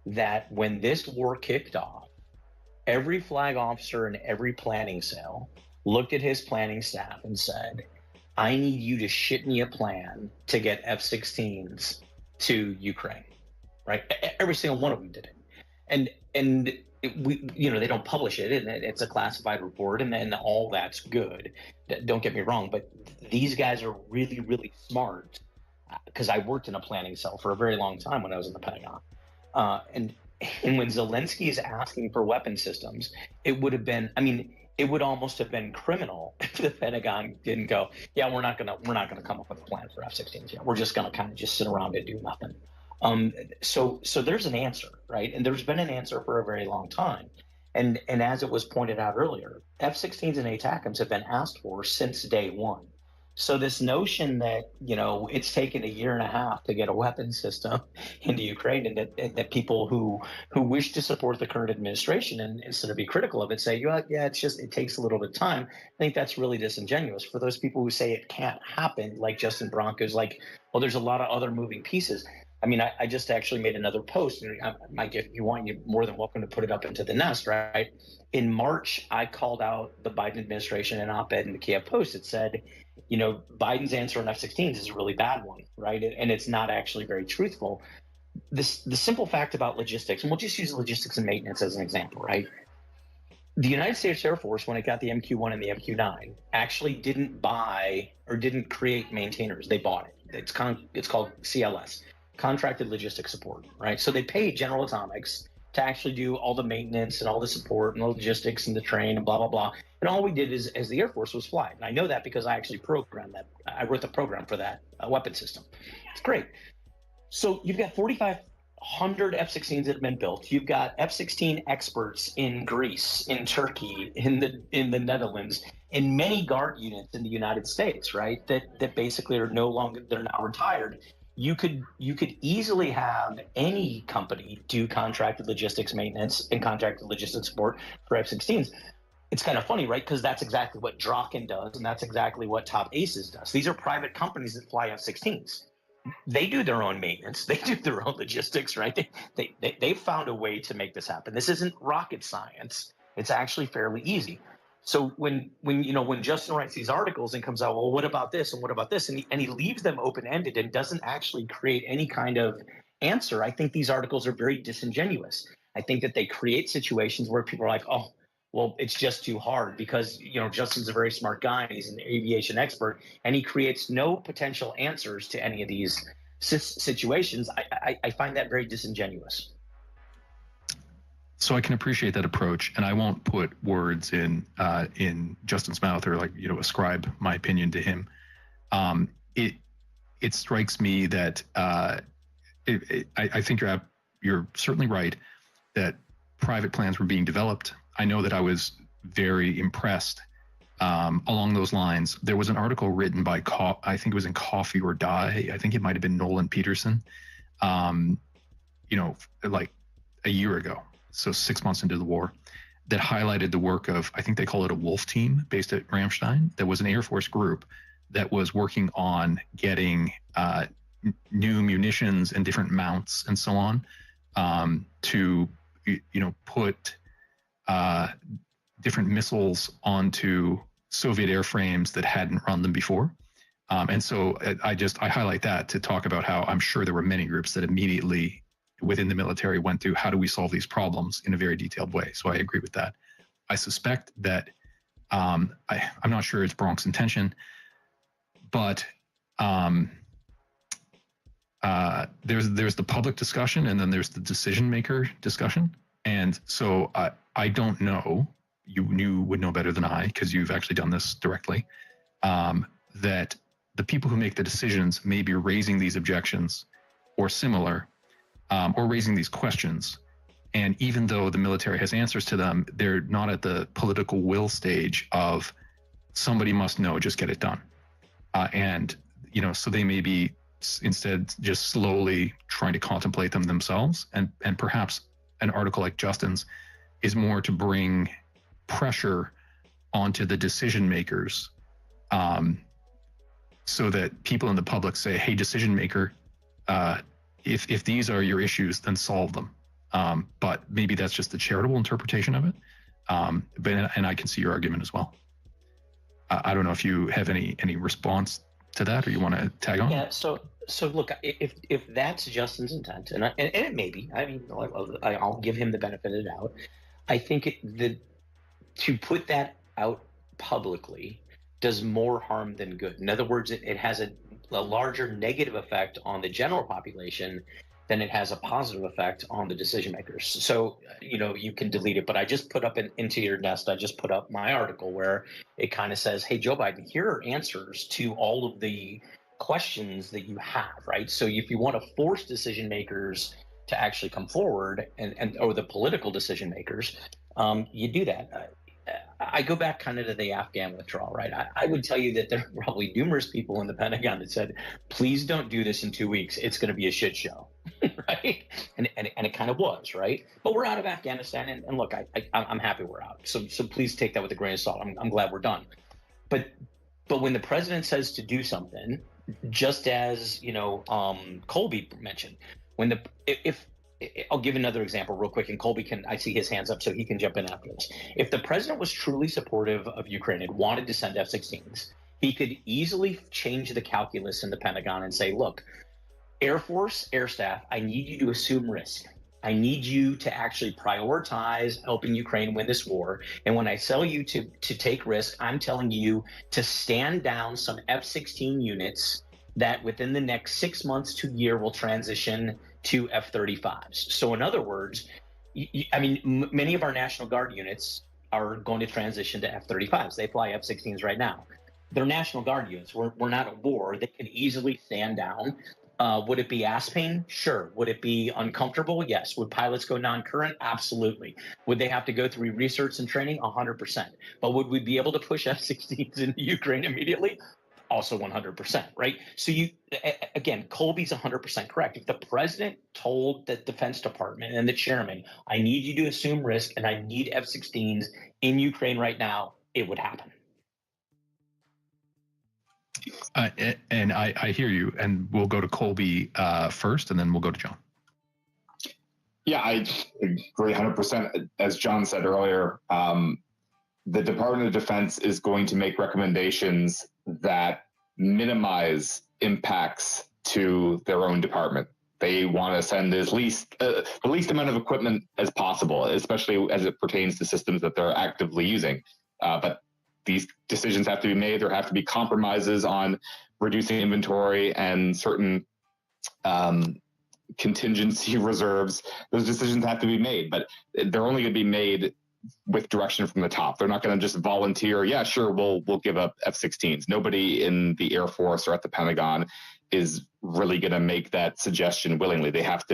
that when this war kicked off, every flag officer and every planning cell looked at his planning staff and said, I need you to ship me a plan to get F-16s to Ukraine, right? Every single one of them did it. And they don't publish it, and it's a classified report, and then all that's good. Don't get me wrong, but these guys are really, really smart, because I worked in a planning cell for a very long time when I was in the Pentagon. And when Zelensky is asking for weapon systems, it would almost have been criminal if the Pentagon didn't go, yeah, we're not gonna come up with a plan for F-16s yet. We're just gonna kind of just sit around and do nothing. So there's an answer, right? And there's been an answer for a very long time. And as it was pointed out earlier, F-16s and ATACMS have been asked for since day one. So this notion that, it's taken a year and a half to get a weapon system into Ukraine, and that people who wish to support the current administration and instead of be critical of it say, yeah, it takes a little bit of time. I think that's really disingenuous. For those people who say it can't happen, like Justin Bronk is like, well, there's a lot of other moving pieces. I mean, I just actually made another post. Mike, if you want, you're more than welcome to put it up into the nest, right? In March, I called out the Biden administration in an op-ed in the Kiev Post. It said, Biden's answer on F-16s is a really bad one, right? And it's not actually very truthful. The simple fact about logistics, and we'll just use logistics and maintenance as an example, right? The United States Air Force, when it got the MQ-1 and the MQ-9, actually didn't buy or didn't create maintainers. They bought it. It's called CLS, Contracted Logistics Support, right? So they paid General Atomics to actually do all the maintenance and all the support and the logistics and the train and blah, blah, blah. And all we did as the Air Force was fly. And I know that because I actually programmed that. I wrote the program for that weapon system. It's great. So you've got 4,500 F-16s that have been built. You've got F-16 experts in Greece, in Turkey, in the Netherlands, in many Guard units in the United States, right? That basically are they're now retired. You could easily have any company do contracted logistics maintenance and contracted logistics support for F-16s. It's kind of funny, right? Because that's exactly what Draken does, and that's exactly what Top Aces does. These are private companies that fly F-16s. They do their own maintenance. They do their own logistics, right? They've found a way to make this happen. This isn't rocket science. It's actually fairly easy. So when Justin writes these articles and comes out, well, what about this and what about this, and he leaves them open-ended and doesn't actually create any kind of answer, I think these articles are very disingenuous. I think that they create situations where people are like, oh, well, it's just too hard because, Justin's a very smart guy and he's an aviation expert, and he creates no potential answers to any of these situations. I find that very disingenuous. So I can appreciate that approach, and I won't put words in Justin's mouth or ascribe my opinion to him. It strikes me that I think you're certainly right that private plans were being developed. I know that I was very impressed along those lines. There was an article written by I think it was in Coffee or Die. I think it might have been Nolan Peterson. Like a year ago, so 6 months into the war, that highlighted the work of, I think they call it a Wolf team based at Ramstein. That was an Air Force group that was working on getting new munitions and different mounts and so on to put different missiles onto Soviet airframes that hadn't run them before. And so I highlight that to talk about how I'm sure there were many groups that immediately within the military went through how do we solve these problems in a very detailed way. So I agree with that. I suspect that I'm not sure it's Bronk's intention, but there's the public discussion and then there's the decision maker discussion. And so I don't know, you would know better than I, because you've actually done this directly, that the people who make the decisions may be raising these objections or similar, or raising these questions. And even though the military has answers to them, they're not at the political will stage of somebody must know, just get it done. So they may be instead just slowly trying to contemplate them themselves. And perhaps an article like Justin's is more to bring pressure onto the decision makers, so that people in the public say, hey, decision maker, if these are your issues, then solve them. But maybe that's just the charitable interpretation of it. And I can see your argument as well. I don't know if you have any response to that, or you want to tag on? Yeah. So look, if that's Justin's intent, and it may be, I mean, I'll give him the benefit of the doubt. I think to put that out publicly does more harm than good. In other words, it has a larger negative effect on the general population than it has a positive effect on the decision makers. So, you can delete it, but I just put up into your nest, I just put up my article where it kind of says, hey, Joe Biden, here are answers to all of the questions that you have, right? So if you want to force decision makers to actually come forward or the political decision makers, you do that. I go back kind of to the Afghan withdrawal, right? I would tell you that there are probably numerous people in the Pentagon that said, please don't do this in 2 weeks. It's going to be a shit show, right? And it kind of was, right? But we're out of Afghanistan. And look, I'm happy we're out. So please take that with a grain of salt. I'm glad we're done. But when the president says to do something, just as, Colby mentioned, I'll give another example real quick, and Colby I see his hands up, so he can jump in after this. If the president was truly supportive of Ukraine and wanted to send F-16s, he could easily change the calculus in the Pentagon and say, look, Air Force, Air Staff, I need you to assume risk. I need you to actually prioritize helping Ukraine win this war. And when I tell you to take risk, I'm telling you to stand down some F-16 units that within the next 6 months to a year will transition to F-35s. So in other words, many of our National Guard units are going to transition to F-35s. They fly F-16s right now. They're National Guard units. We're not at war. They can easily stand down. Would it be ass pain? Sure. Would it be uncomfortable? Yes. Would pilots go non-current? Absolutely. Would they have to go through research and training? 100%. But would we be able to push F-16s into Ukraine immediately? Also 100%, right? So again, Colby's 100% correct. If the president told the Defense Department and the chairman, I need you to assume risk and I need F-16s in Ukraine right now, it would happen. And I hear you, and we'll go to Colby first, and then we'll go to John. Yeah, I agree 100%. As John said earlier, the Department of Defense is going to make recommendations that minimize impacts to their own department. They want to send the least amount of equipment as possible, especially as it pertains to systems that they're actively using. But these decisions have to be made. There have to be compromises on reducing inventory and certain contingency reserves. Those decisions have to be made, but they're only going to be made with direction from the top. They're not going to just volunteer. Yeah, sure, we'll give up F-16s. Nobody in the Air Force or at the Pentagon is really going to make that suggestion willingly. They're going to have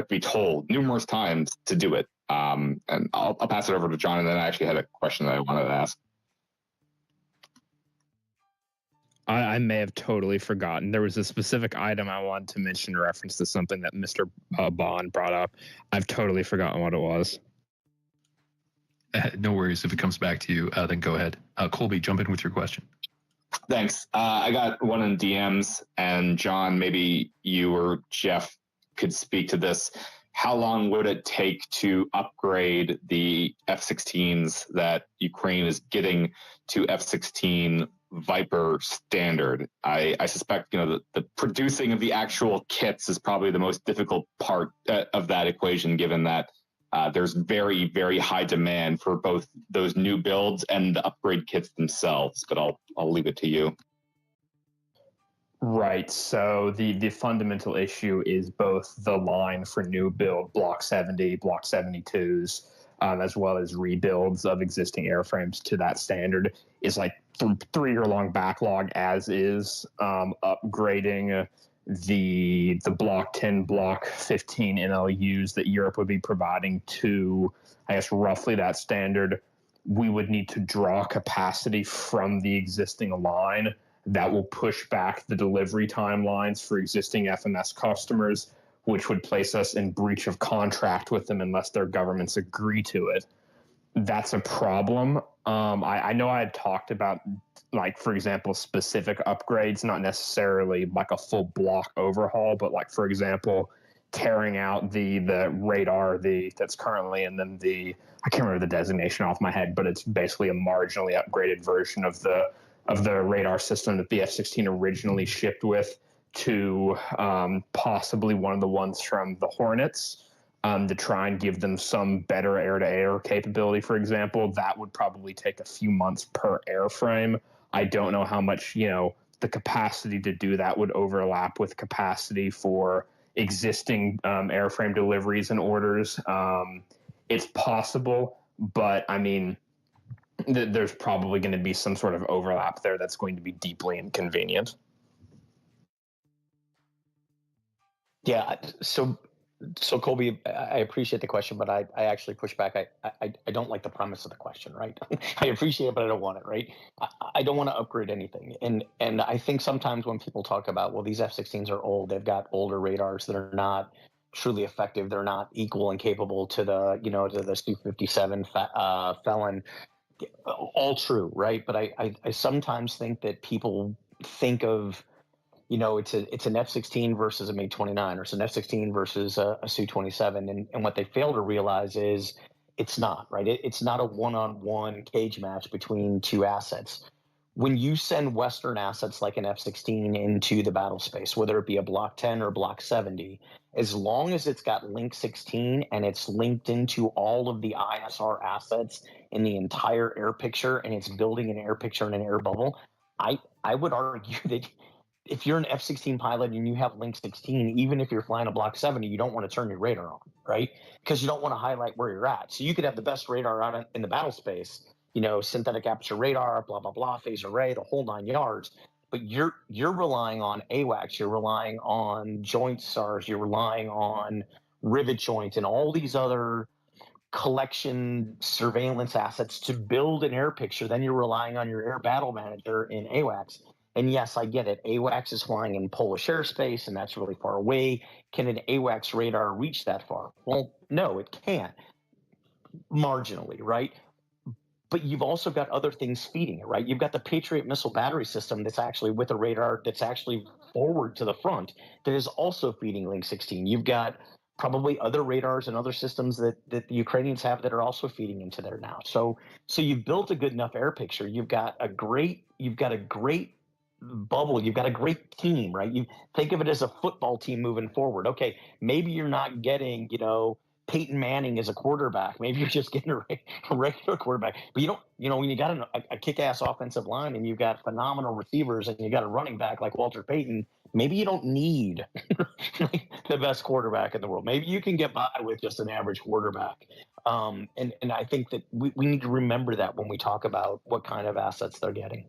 to be told numerous times to do it. And I'll pass it over to John, and then I actually had a question that I wanted to ask. I may have totally forgotten. There was a specific item I wanted to mention in reference to something that Mr. Bond brought up. I've totally forgotten what it was. No worries. If it comes back to you, then go ahead. Colby, jump in with your question. Thanks. I got one in DMs, and John, maybe you or Jeff could speak to this. How long would it take to upgrade the F-16s that Ukraine is getting to F-16 Viper standard? I suspect the producing of the actual kits is probably the most difficult part of that equation, given that there's very, very high demand for both those new builds and the upgrade kits themselves. But I'll leave it to you. Right. So the fundamental issue is both the line for new build Block 70, Block 72s, as well as rebuilds of existing airframes to that standard is like 3-year-long backlog as is. Upgrading the Block 10, Block 15 NLUs that Europe would be providing to, I guess, roughly that standard, we would need to draw capacity from the existing line. That will push back the delivery timelines for existing FMS customers, which would place us in breach of contract with them unless their governments agree to it. That's a problem. I know I had talked about, like, for example, specific upgrades, not necessarily like a full block overhaul, but like, for example, tearing out the radar that's currently in them, I can't remember the designation off my head, but it's basically a marginally upgraded version of the radar system that the F-16 originally shipped with to possibly one of the ones from the Hornets to try and give them some better air-to-air capability, for example. That would probably take a few months per airframe. I don't know how much, the capacity to do that would overlap with capacity for existing airframe deliveries and orders. It's possible, but I mean, there's probably going to be some sort of overlap there that's going to be deeply inconvenient. Yeah. So Colby, I appreciate the question, but I actually push back. I don't like the premise of the question, right? I appreciate it, but I don't want it, right? I don't want to upgrade anything. And I think sometimes when people talk about, well, these F-16s are old, they've got older radars that are not truly effective. They're not equal and capable to the Su-57 Felon. All true, right? But I sometimes think that people think of, it's an F-16 versus a MiG-29, or it's an F-16 versus a Su-27, and what they fail to realize is it's not, right? It's not a one-on-one cage match between two assets. When you send Western assets like an F-16 into the battle space, whether it be a Block 10 or Block 70, as long as it's got Link 16 and it's linked into all of the ISR assets in the entire air picture, and it's building an air picture in an air bubble, I would argue that if you're an F-16 pilot and you have Link 16, even if you're flying a Block 70, you don't want to turn your radar on, right? Because you don't want to highlight where you're at. So you could have the best radar out in the battle space, synthetic aperture radar, blah, blah, blah, phase array, the whole 9 yards. But you're relying on AWACS, you're relying on joint SARs, you're relying on rivet joints and all these other collection surveillance assets to build an air picture. Then you're relying on your air battle manager in AWACS. And yes, I get it. AWACS is flying in Polish airspace, and that's really far away. Can an AWACS radar reach that far? Well, no, it can't. Marginally, right? But you've also got other things feeding it, right? You've got the Patriot missile battery system that's actually with a radar that's actually forward to the front that is also feeding Link 16. You've got probably other radars and other systems that the Ukrainians have that are also feeding into there now. So you've built a good enough air picture. You've got a great bubble. You've got a great team, right? You think of it as a football team moving forward. Okay, maybe you're not getting, Peyton Manning as a quarterback. Maybe you're just getting a regular quarterback. But you don't, when you got a kick-ass offensive line and you've got phenomenal receivers and you got a running back like Walter Payton, maybe you don't need the best quarterback in the world. Maybe you can get by with just an average quarterback. And I think that we need to remember that when we talk about what kind of assets they're getting.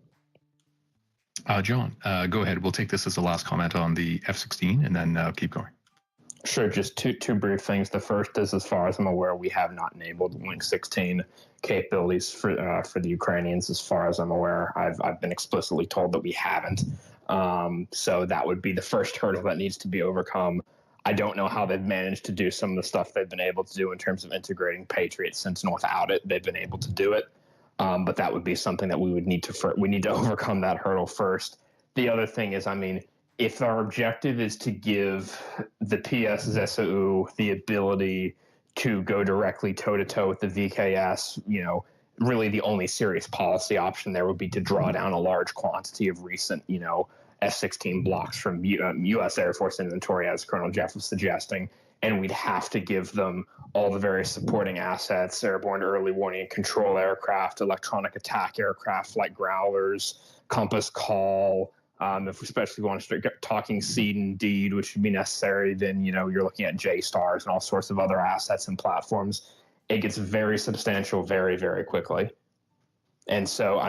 John, go ahead. We'll take this as the last comment on the F-16 and then keep going. Sure, just two brief things. The first is, as far as I'm aware, we have not enabled Link 16 capabilities for the Ukrainians. As far as I'm aware, I've been explicitly told that we haven't. So that would be the first hurdle that needs to be overcome. I don't know how they've managed to do some of the stuff they've been able to do in terms of integrating Patriot, since without it, they've been able to do it. But that would be something that we would need to overcome that hurdle first. The other thing is, if our objective is to give the PSZSU the ability to go directly toe-to-toe with the VKS, really the only serious policy option there would be to draw down a large quantity of recent, F-16 blocks from U.S. Air Force inventory, as Colonel Jeff was suggesting, and we'd have to give them all the various supporting assets, airborne early warning and control aircraft, electronic attack aircraft like Growlers, Compass Call. If we especially want to start talking seed and deed, which would be necessary, then you're looking at JSTARS and all sorts of other assets and platforms. It gets very substantial very, very quickly. And so,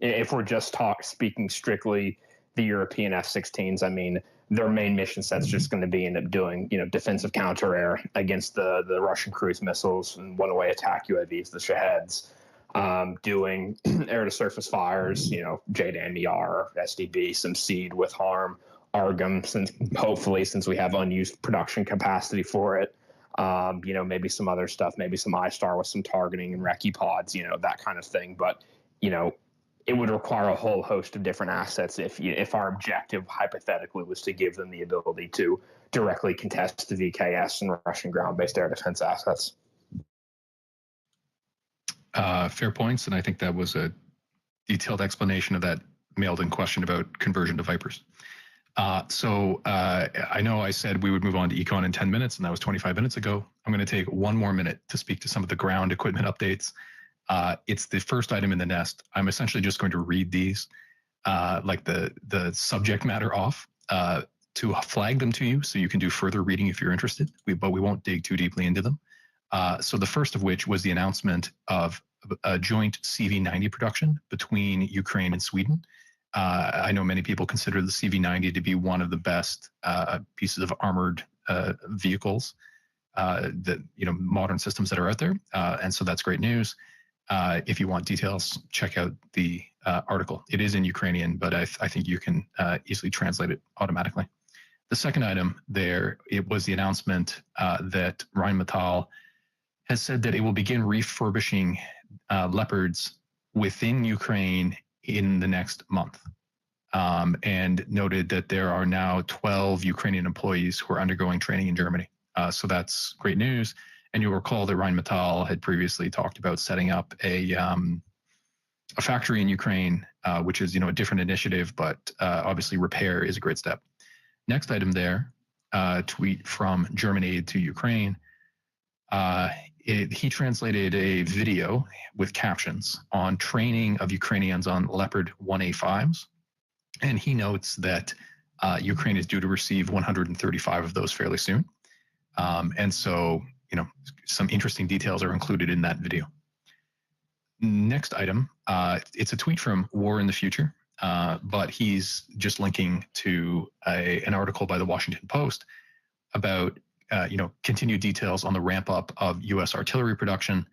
if we're just speaking strictly the European F-16s, their main mission set's just going to be end up doing, defensive counter-air against the Russian cruise missiles and one-way attack UAVs, the Shaheds. Doing air-to-surface fires, JDAM-ER, SDB, some seed with harm, ARGM, since we have unused production capacity for it. Maybe some other stuff, maybe some ISTAR with some targeting and recce pods, that kind of thing. But, it would require a whole host of different assets if our objective, hypothetically, was to give them the ability to directly contest the VKS and Russian ground-based air defense assets. Fair points, and I think that was a detailed explanation of that mailed-in question about conversion to Vipers. So I know I said we would move on to Econ in 10 minutes, and that was 25 minutes ago. I'm going to take one more minute to speak to some of the ground equipment updates. It's the first item in the nest. I'm essentially just going to read these, like the subject matter off, to flag them to you so you can do further reading if you're interested, but we won't dig too deeply into them. So the first of which was the announcement of a joint CV-90 production between Ukraine and Sweden. I know many people consider the CV-90 to be one of the best pieces of armored vehicles, modern systems that are out there. And so that's great news. If you want details, check out the article. It is in Ukrainian, but I think you can easily translate it automatically. The second item there, it was the announcement that Rheinmetall has said that it will begin refurbishing Leopards within Ukraine in the next month, and noted that there are now 12 Ukrainian employees who are undergoing training in Germany. So that's great news. And you'll recall that Rheinmetall had previously talked about setting up a factory in Ukraine, which is a different initiative, but obviously repair is a great step. Next item there, tweet from German aid to Ukraine. He translated a video with captions on training of Ukrainians on Leopard 1A5s, and he notes that Ukraine is due to receive 135 of those fairly soon. And so, some interesting details are included in that video. Next item, it's a tweet from War in the Future, but he's just linking to an article by the Washington Post about continued details on the ramp up of U.S. artillery production.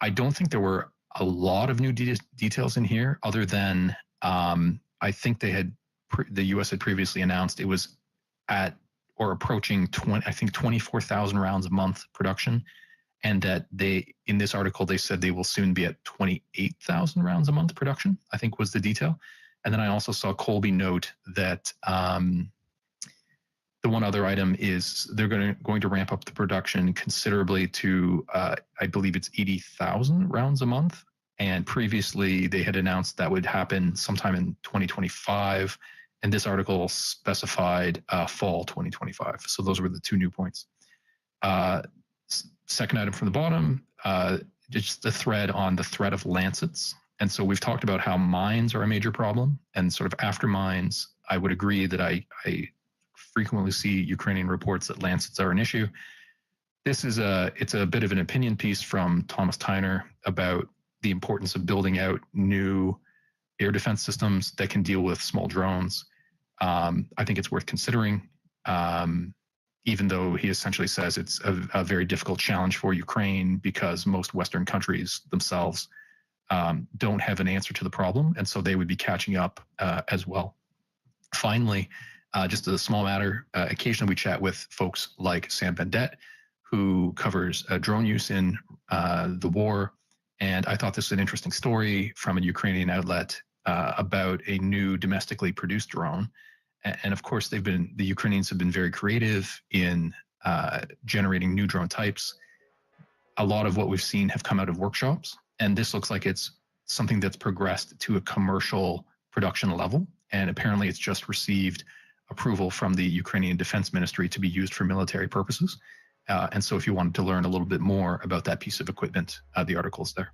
I don't think there were a lot of new details in here, other than I think the U.S. had previously announced it was at or approaching 24,000 rounds a month production, and that in this article they said they will soon be at 28,000 rounds a month production, I think was the detail. And then I also saw Colby note that the one other item is they're going to ramp up the production considerably to, I believe it's 80,000 rounds a month. And previously they had announced that would happen sometime in 2025. And this article specified fall 2025. So those were the two new points. Second item from the bottom, just the thread on the threat of lancets. And so we've talked about how mines are a major problem, and sort of after mines, I would agree that I frequently see Ukrainian reports that lancets are an issue. It's a bit of an opinion piece from Thomas Tyner about the importance of building out new air defense systems that can deal with small drones. I think it's worth considering, even though he essentially says it's a very difficult challenge for Ukraine because most Western countries themselves don't have an answer to the problem, and so they would be catching up as well. Finally, just a small matter, occasionally we chat with folks like Sam Bendet, who covers drone use in the war, and I thought this was an interesting story from a Ukrainian outlet about a new domestically produced drone. And of course, the Ukrainians have been very creative in generating new drone types. A lot of what we've seen have come out of workshops, and this looks like it's something that's progressed to a commercial production level. And apparently it's just received approval from the Ukrainian Defense Ministry to be used for military purposes. And so if you wanted to learn a little bit more about that piece of equipment, the article's there.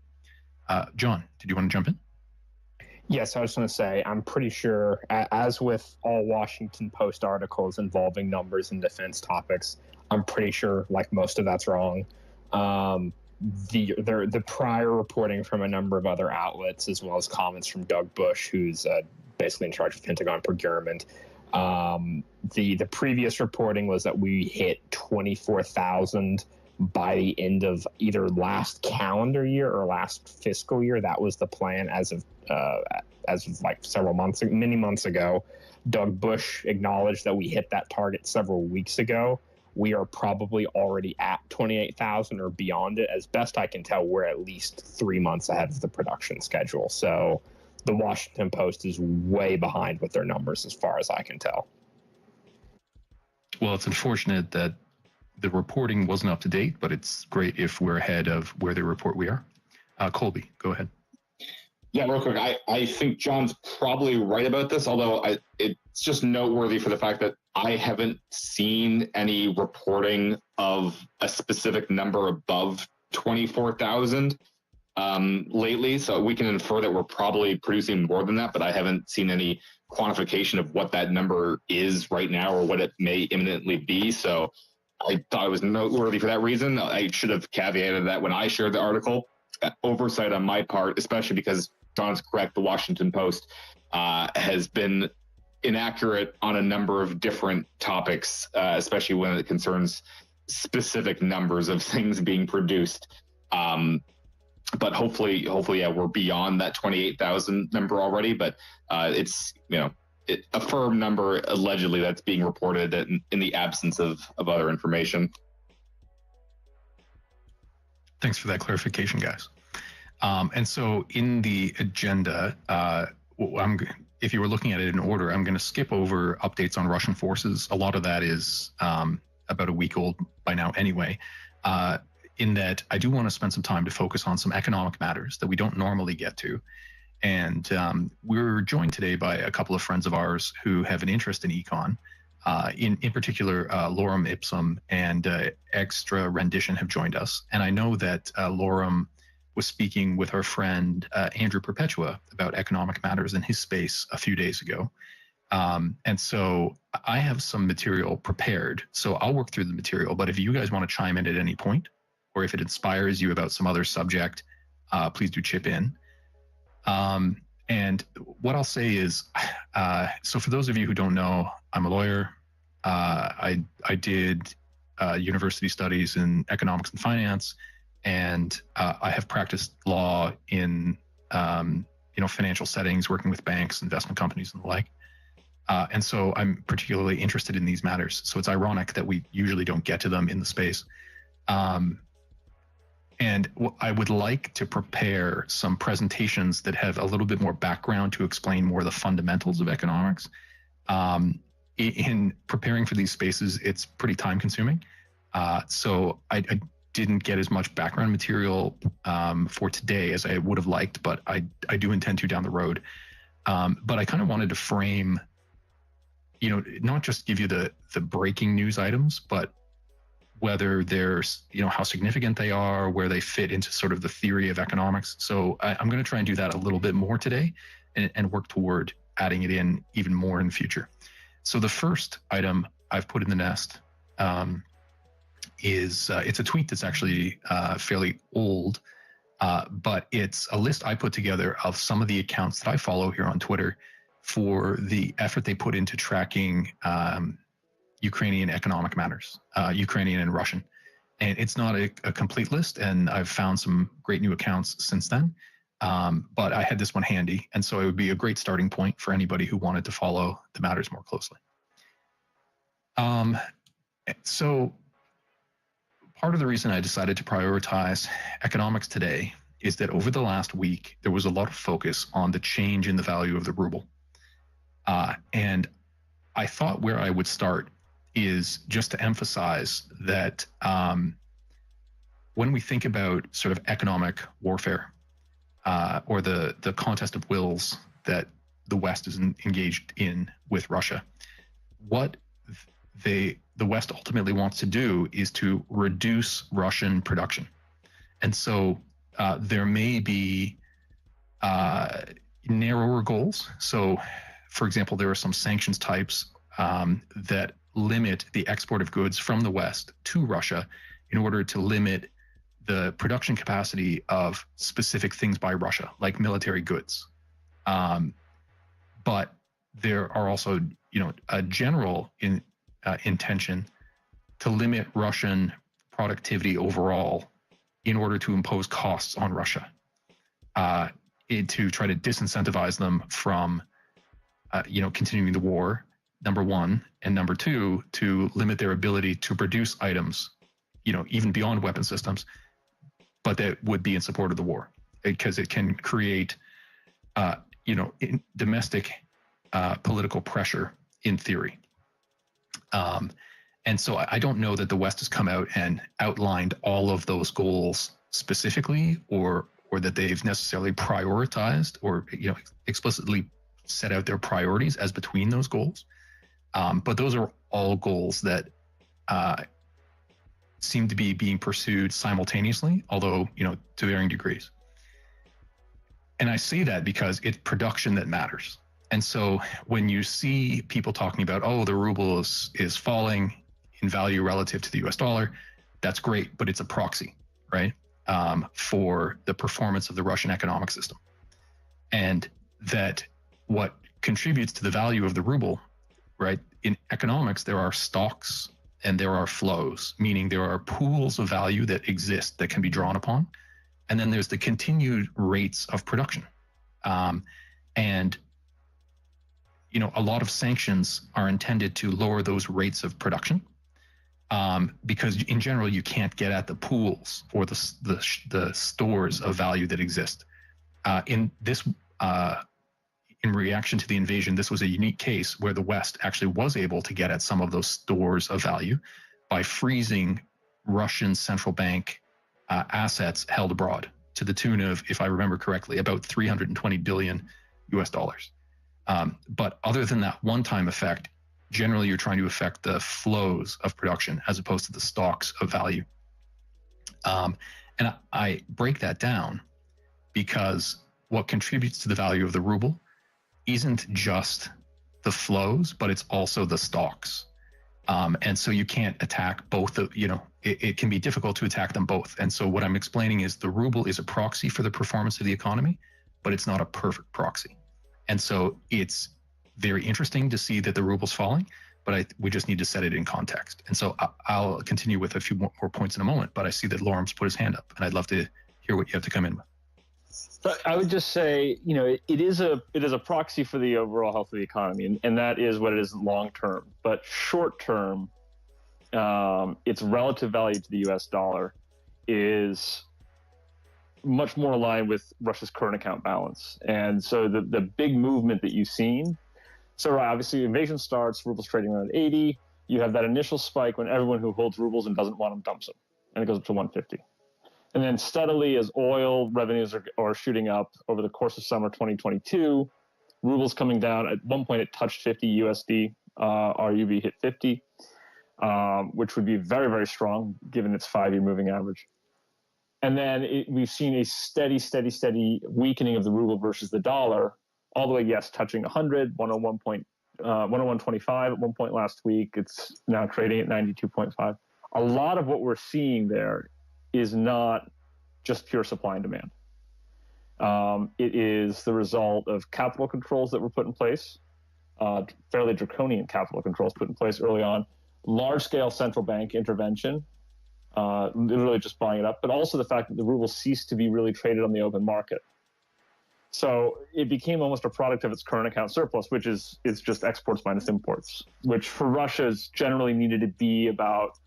John, did you want to jump in? Yes, I was going to say, I'm pretty sure, as with all Washington Post articles involving numbers and defense topics, I'm pretty sure, like, most of that's wrong. The prior reporting from a number of other outlets, as well as comments from Doug Bush, who's basically in charge of Pentagon procurement, the previous reporting was that we hit 24,000 by the end of either last calendar year or last fiscal year. That was the plan as of like many months ago. Doug Bush acknowledged that we hit that target several weeks ago. We are probably already at 28,000 or beyond it. As best I can tell, we're at least 3 months ahead of the production schedule. So the Washington Post is way behind with their numbers as far as I can tell. Well, it's unfortunate that the reporting wasn't up to date, but it's great if we're ahead of where they report we are. Colby, go ahead. Yeah, real quick. I think John's probably right about this, although it's just noteworthy for the fact that I haven't seen any reporting of a specific number above 24,000 lately. So we can infer that we're probably producing more than that, but I haven't seen any quantification of what that number is right now or what it may imminently be. So I thought it was noteworthy for that reason. I should have caveated that when I shared the article. Oversight on my part, especially because John's correct, the Washington Post has been inaccurate on a number of different topics, especially when it concerns specific numbers of things being produced. But hopefully, yeah, we're beyond that 28,000 number already. But it's a firm number allegedly that's being reported in the absence of other information. Thanks for that clarification, guys. And so in the agenda, if you were looking at it in order, I'm going to skip over updates on Russian forces. A lot of that is about a week old by now anyway, in that I do want to spend some time to focus on some economic matters that we don't normally get to. And we're joined today by a couple of friends of ours who have an interest in econ. In particular, Lorem Ipsum and Extra Rendition have joined us. And I know that Lorem was speaking with our friend Andrew Perpetua about economic matters in his space a few days ago. And so I have some material prepared. So I'll work through the material. But if you guys want to chime in at any point, or if it inspires you about some other subject, please do chip in. And what I'll say is, so for those of you who don't know, I'm a lawyer. I did university studies in economics and finance, and I have practiced law in financial settings, working with banks, investment companies, and the like. And so I'm particularly interested in these matters. So it's ironic that we usually don't get to them in the space. And I would like to prepare some presentations that have a little bit more background to explain more of the fundamentals of economics. In preparing for these spaces, it's pretty time consuming. So I didn't get as much background material for today as I would have liked, but I do intend to down the road. But I kind of wanted to frame, not just give you the breaking news items, but whether there's, how significant they are, where they fit into sort of the theory of economics. So I'm going to try and do that a little bit more today and work toward adding it in even more in the future. So the first item I've put in the nest is it's a tweet that's actually fairly old, but it's a list I put together of some of the accounts that I follow here on Twitter for the effort they put into tracking Ukrainian economic matters, Ukrainian and Russian. And it's not a complete list, and I've found some great new accounts since then. But I had this one handy, and so it would be a great starting point for anybody who wanted to follow the matters more closely. So part of the reason I decided to prioritize economics today is that over the last week, there was a lot of focus on the change in the value of the ruble. And I thought where I would start is just to emphasize that when we think about sort of economic warfare or the contest of wills that the West is engaged in with Russia, what the West ultimately wants to do is to reduce Russian production. And so there may be narrower goals. So, for example, there are some sanctions types that limit the export of goods from the West to Russia in order to limit the production capacity of specific things by Russia, like military goods. But there are also, a general intention to limit Russian productivity overall in order to impose costs on Russia, to try to disincentivize them from, continuing the war, number one, and number two, to limit their ability to produce items, even beyond weapon systems, but that would be in support of the war, because it can create, domestic political pressure in theory. And so I don't know that the West has come out and outlined all of those goals specifically, or that they've necessarily prioritized or explicitly set out their priorities as between those goals. But those are all goals that seem to be being pursued simultaneously, although to varying degrees. And I say that because it's production that matters. And so when you see people talking about, the ruble is falling in value relative to the US dollar, that's great, but it's a proxy, right, for the performance of the Russian economic system. And that what contributes to the value of the ruble, right, in economics, there are stocks and there are flows, meaning there are pools of value that exist that can be drawn upon. And then there's the continued rates of production. And a lot of sanctions are intended to lower those rates of production, because in general you can't get at the pools or the stores of value that exist. In reaction to the invasion, this was a unique case where the West actually was able to get at some of those stores of value by freezing Russian central bank assets held abroad to the tune of, if I remember correctly, about $320 billion US dollars. But other than that one-time effect, generally you're trying to affect the flows of production as opposed to the stocks of value. And I break that down because what contributes to the value of the ruble isn't just the flows, but it's also the stocks. And so you can't attack both of, it can be difficult to attack them both. And so what I'm explaining is the ruble is a proxy for the performance of the economy, but it's not a perfect proxy. And so it's very interesting to see that the ruble's falling, but we just need to set it in context. And so I'll continue with a few more points in a moment, but I see that Lorem's put his hand up, and I'd love to hear what you have to come in with. So I would just say, it is a proxy for the overall health of the economy, and that is what it is long term. But short term, its relative value to the U.S. dollar is much more aligned with Russia's current account balance. And so the big movement that you've seen, so obviously invasion starts, rubles trading around 80. You have that initial spike when everyone who holds rubles and doesn't want them dumps them, and it goes up to 150. And then steadily, as oil revenues are shooting up over the course of summer 2022, rubles coming down. At one point, it touched 50 USD. RUB hit 50. which would be very, very strong given its 5-year moving average. And then we've seen a steady weakening of the ruble versus the dollar, all the way, yes, touching 100, 101.25 at one point last week. It's now trading at 92.5. A lot of what we're seeing there is not just pure supply and demand. It is the result of capital controls that were put in place, fairly draconian capital controls put in place early on, large-scale central bank intervention, literally just buying it up, but also the fact that the ruble ceased to be really traded on the open market. So it became almost a product of its current account surplus, which is just exports minus imports, which for Russia is generally needed to be about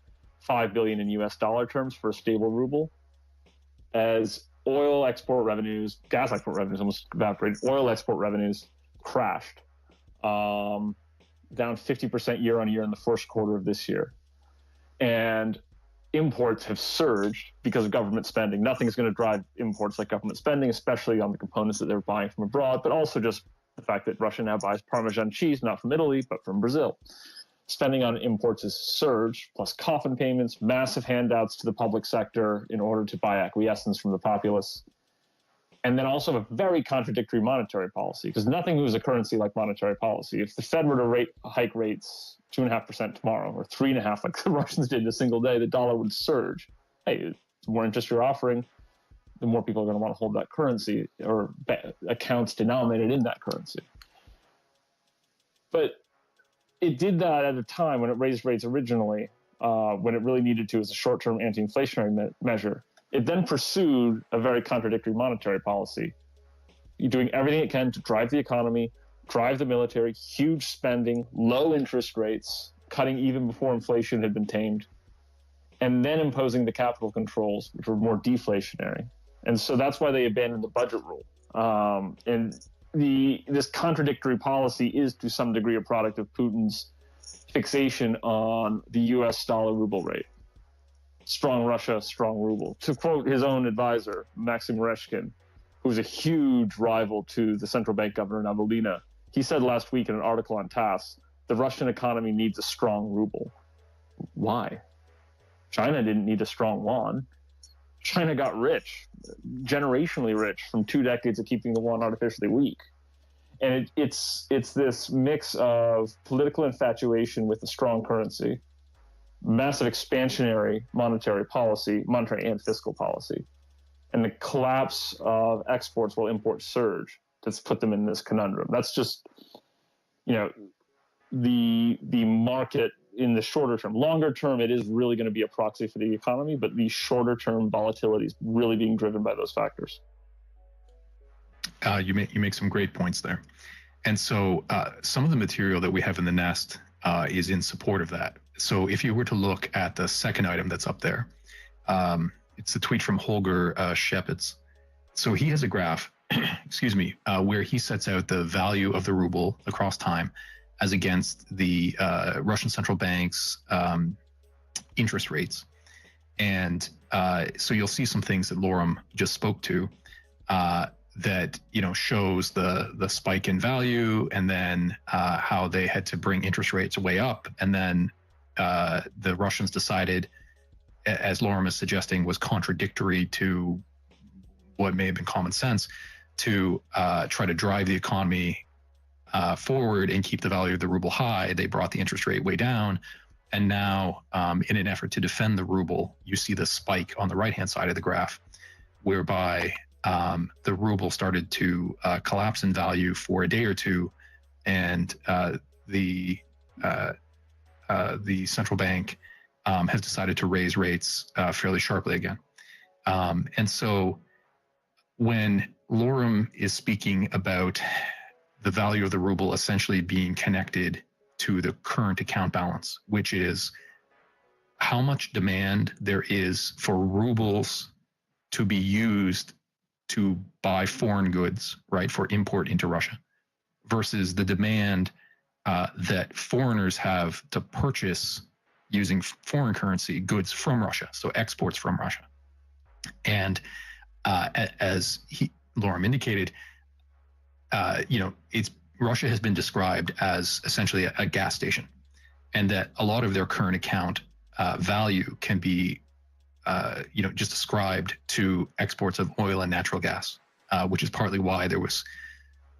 $5 billion in US dollar terms for a stable ruble. As oil export revenues, gas export revenues almost evaporated, oil export revenues crashed, down 50% year on year in the first quarter of this year. And imports have surged because of government spending. Nothing is going to drive imports like government spending, especially on the components that they're buying from abroad, but also just the fact that Russia now buys Parmesan cheese, not from Italy, but from Brazil. Spending on imports has surged, plus coffin payments, massive handouts to the public sector in order to buy acquiescence from the populace. And then also a very contradictory monetary policy, because nothing moves a currency like monetary policy. If the Fed were to hike rates 2.5% tomorrow, or 3.5% like the Russians did in a single day, the dollar would surge. Hey, the more interest you're offering, the more people are going to want to hold that currency or accounts denominated in that currency. But it did that at a time when it raised rates originally, when it really needed to as a short-term anti-inflationary measure. It then pursued a very contradictory monetary policy. You're doing everything it can to drive the economy, drive the military, huge spending, low interest rates, cutting even before inflation had been tamed, and then imposing the capital controls, which were more deflationary. And so that's why they abandoned the budget rule. And this contradictory policy is to some degree a product of Putin's fixation on the US dollar ruble rate. Strong Russia, strong ruble. To quote his own advisor, Maxim Oreshkin, who's a huge rival to the central bank governor Navalny, he said last week in an article on TASS, the Russian economy needs a strong ruble. Why? China didn't need a strong yuan. China got rich, generationally rich, from 2 decades of keeping the yuan artificially weak. And it's this mix of political infatuation with a strong currency, massive expansionary monetary and fiscal policy, and the collapse of exports while imports surge that's put them in this conundrum. That's just, the market in the shorter term. Longer term, it is really going to be a proxy for the economy, but the shorter term volatility is really being driven by those factors. You make some great points there. And so some of the material that we have in the nest is in support of that. So if you were to look at the second item that's up there, it's a tweet from Holger Shepitz. So he has a graph, where he sets out the value of the ruble across time as against the Russian central bank's interest rates. And so you'll see some things that Lorem just spoke to that shows the spike in value, and then how they had to bring interest rates way up, and then the Russians decided, as Lorem is suggesting, was contradictory to what may have been common sense, to try to drive the economy forward and keep the value of the ruble high. They brought the interest rate way down, and now in an effort to defend the ruble, you see the spike on the right-hand side of the graph, whereby the ruble started to collapse in value for a day or two, and the central bank has decided to raise rates fairly sharply again. And so when Lorem is speaking about the value of the ruble essentially being connected to the current account balance, which is how much demand there is for rubles to be used to buy foreign goods, right, for import into Russia, versus the demand that foreigners have to purchase using foreign currency goods from Russia, so exports from Russia. And as Lorem indicated, Russia has been described as essentially a gas station. and that a lot of their current account value can be, just ascribed to exports of oil and natural gas, which is partly why there was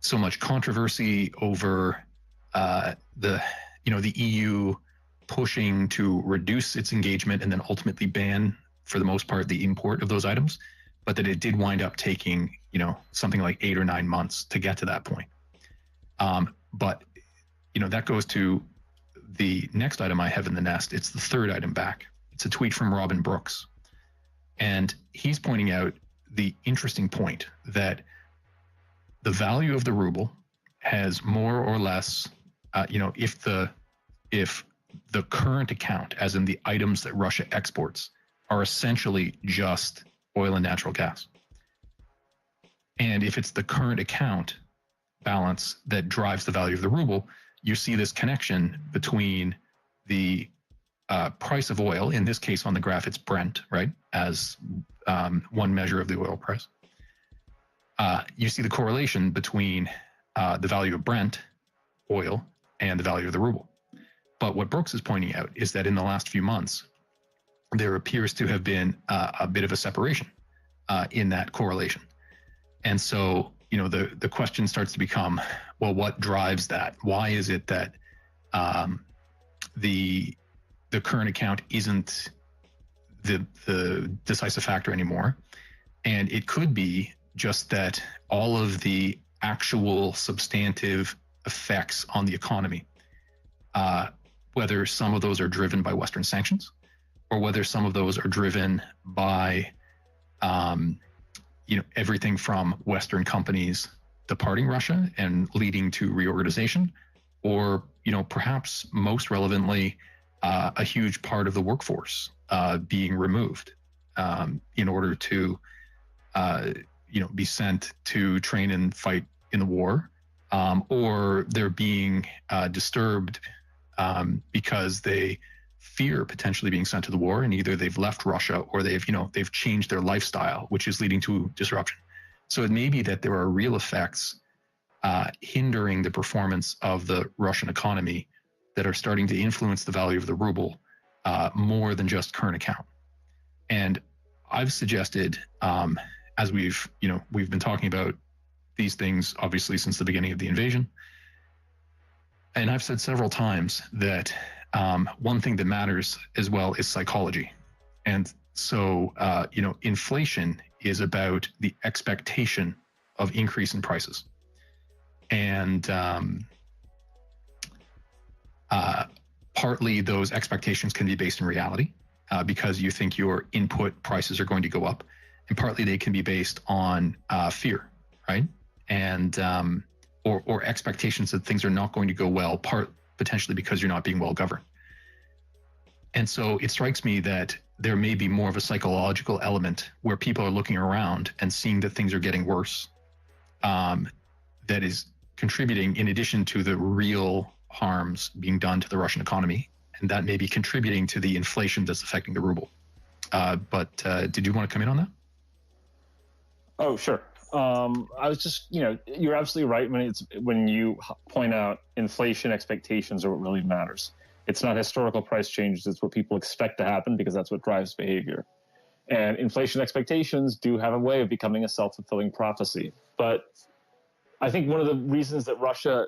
so much controversy over the EU pushing to reduce its engagement and then ultimately ban, for the most part, the import of those items, but that it did wind up taking, something like 8 or 9 months to get to that point. But that goes to the next item I have in the nest. It's the third item back. It's a tweet from Robin Brooks. And he's pointing out the interesting point that the value of the ruble has more or less, if the current account, as in the items that Russia exports, are essentially just oil and natural gas. And if it's the current account balance that drives the value of the ruble, you see this connection between the price of oil, in this case on the graph it's Brent, right, as one measure of the oil price. You see the correlation between the value of Brent oil and the value of the ruble. But what Brooks is pointing out is that in the last few months, there appears to have been a bit of a separation in that correlation. And so, the question starts to become, well, what drives that? Why is it that the current account isn't the decisive factor anymore? And it could be just that all of the actual substantive effects on the economy, whether some of those are driven by Western sanctions or whether some of those are driven by everything from Western companies departing Russia and leading to reorganization, or perhaps most relevantly, a huge part of the workforce being removed in order to be sent to train and fight in the war, or they're being disturbed because they fear potentially being sent to the war, and either they've left Russia or they've changed their lifestyle, which is leading to disruption. So it may be that there are real effects hindering the performance of the Russian economy that are starting to influence the value of the ruble more than just current account. And I've suggested, as we've been talking about these things obviously since the beginning of the invasion, and I've said several times that one thing that matters as well is psychology. And so, inflation is about the expectation of increase in prices. And partly those expectations can be based in reality because you think your input prices are going to go up. And partly they can be based on fear, right? And or expectations that things are not going to go well, potentially because you're not being well governed. And so it strikes me that there may be more of a psychological element where people are looking around and seeing that things are getting worse, that is contributing, in addition to the real harms being done to the Russian economy, and that may be contributing to the inflation that's affecting the ruble. But did you want to come in on that? Oh, sure. I was just, you're absolutely right when you point out inflation expectations are what really matters. It's not historical price changes. It's what people expect to happen because that's what drives behavior. And inflation expectations do have a way of becoming a self-fulfilling prophecy. But I think one of the reasons that Russia,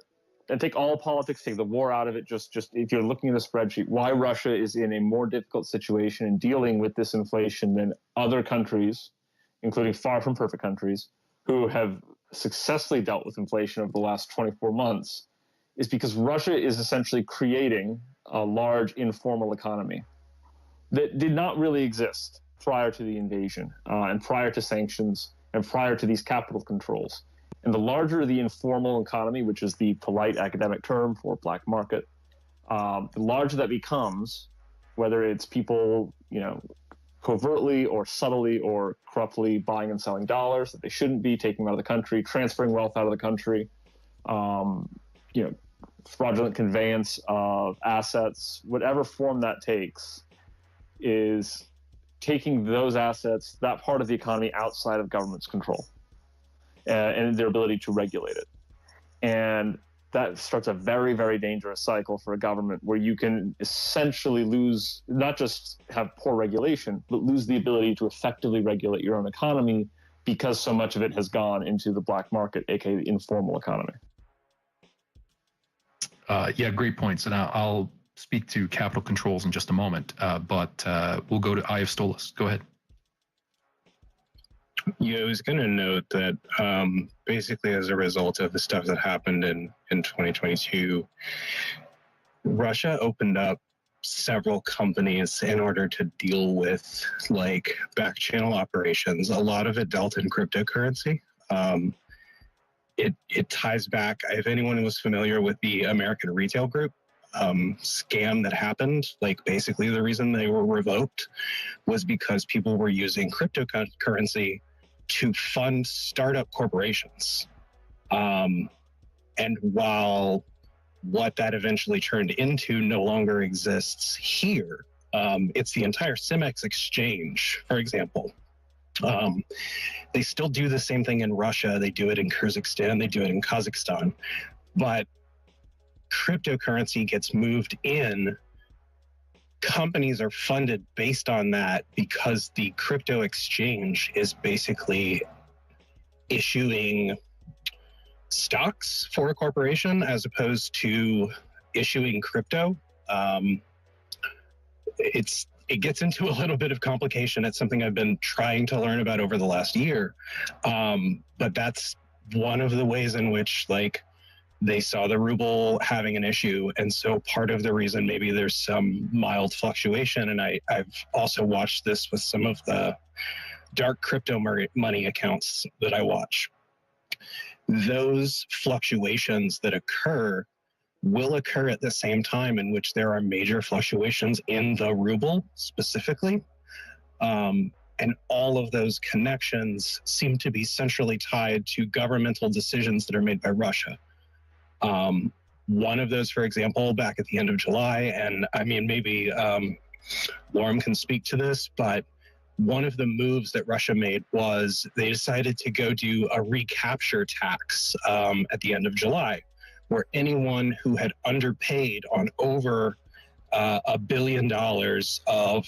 and take all politics, take the war out of it, just if you're looking at a spreadsheet, why Russia is in a more difficult situation in dealing with this inflation than other countries, including far from perfect countries, who have successfully dealt with inflation over the last 24 months, is because Russia is essentially creating a large informal economy that did not really exist prior to the invasion and prior to sanctions and prior to these capital controls. And the larger the informal economy, which is the polite academic term for black market, the larger that becomes, whether it's people, covertly or subtly or corruptly buying and selling dollars that they shouldn't be, taking them out of the country, transferring wealth out of the country, fraudulent conveyance of assets, whatever form that takes, is taking those assets, that part of the economy, outside of government's control and their ability to regulate it. And that starts a very, very dangerous cycle for a government where you can essentially lose, not just have poor regulation, but lose the ability to effectively regulate your own economy because so much of it has gone into the black market, aka the informal economy. Yeah, great points. And I'll speak to capital controls in just a moment, but we'll go to Eye of Stolas. Go ahead. Yeah, I was going to note that basically as a result of the stuff that happened in 2022, Russia opened up several companies in order to deal with like back channel operations. A lot of it dealt in cryptocurrency. It ties back, if anyone was familiar with the American Retail Group scam that happened, like basically the reason they were revoked was because people were using cryptocurrency to fund startup corporations. And while what that eventually turned into no longer exists here, it's the entire Cimex exchange, for example. They still do the same thing in Russia. They do it in Kyrgyzstan. They do it in Kazakhstan. But cryptocurrency gets moved in. Companies are funded based on that because the crypto exchange is basically issuing stocks for a corporation as opposed to issuing crypto. It gets into a little bit of complication. It's something I've been trying to learn about over the last year. But that's one of the ways in which like they saw the ruble having an issue. And so part of the reason maybe there's some mild fluctuation, and I've also watched this with some of the dark crypto money accounts that I watch. Those fluctuations that occur will occur at the same time in which there are major fluctuations in the ruble specifically. And all of those connections seem to be centrally tied to governmental decisions that are made by Russia. One of those, for example, back at the end of July, and I mean, maybe Lorem can speak to this, but one of the moves that Russia made was they decided to go do a recapture tax at the end of July, where anyone who had underpaid on over $1 billion of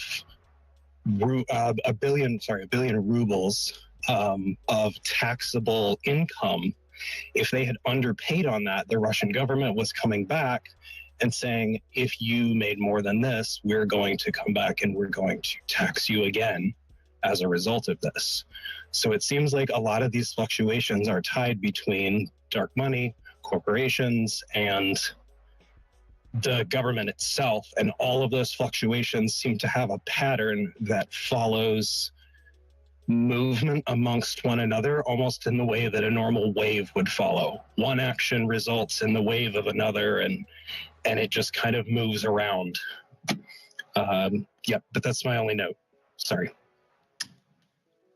a billion rubles of taxable income, if they had underpaid on that, the Russian government was coming back and saying, if you made more than this, we're going to come back and we're going to tax you again as a result of this. So it seems like a lot of these fluctuations are tied between dark money, corporations, and the government itself. And all of those fluctuations seem to have a pattern that follows movement amongst one another, almost in the way that a normal wave would follow. One action results in the wave of another, and it just kind of moves around. But that's my only note. Sorry.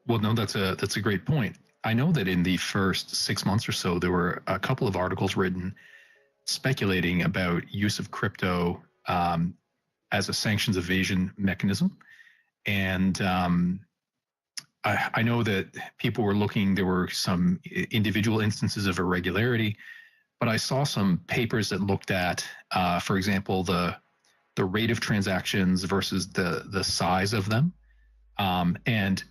Well, no, that's a great point. I know that in the first 6 months or so, there were a couple of articles written speculating about use of crypto as a sanctions evasion mechanism. And I know that people were looking, there were some individual instances of irregularity, but I saw some papers that looked at, for example, the rate of transactions versus the size of them. And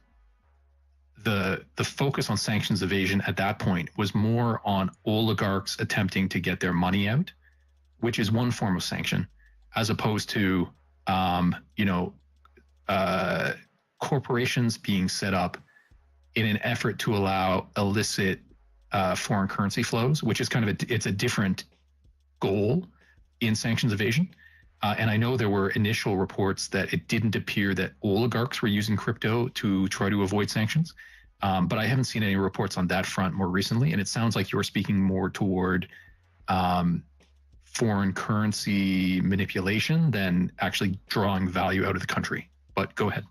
the focus on sanctions evasion at that point was more on oligarchs attempting to get their money out, which is one form of sanction, as opposed to, corporations being set up in an effort to allow illicit foreign currency flows, which is kind of it's a different goal in sanctions evasion. And I know there were initial reports that it didn't appear that oligarchs were using crypto to try to avoid sanctions. But I haven't seen any reports on that front more recently. And it sounds like you're speaking more toward foreign currency manipulation than actually drawing value out of the country. But go ahead.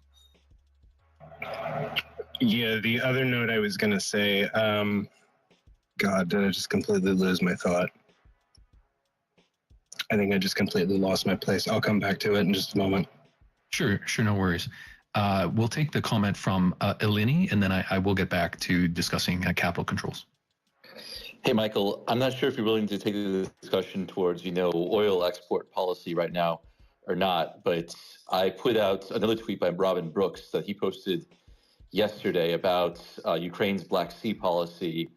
Yeah, the other note I was going to say, God, did I just completely lose my thought? I think I just completely lost my place. I'll come back to it in just a moment. Sure, no worries. We'll take the comment from Eleni, and then I will get back to discussing capital controls. Hey, Michael, I'm not sure if you're willing to take the discussion towards, oil export policy right now or not, but I put out another tweet by Robin Brooks that he posted yesterday about Ukraine's Black Sea policy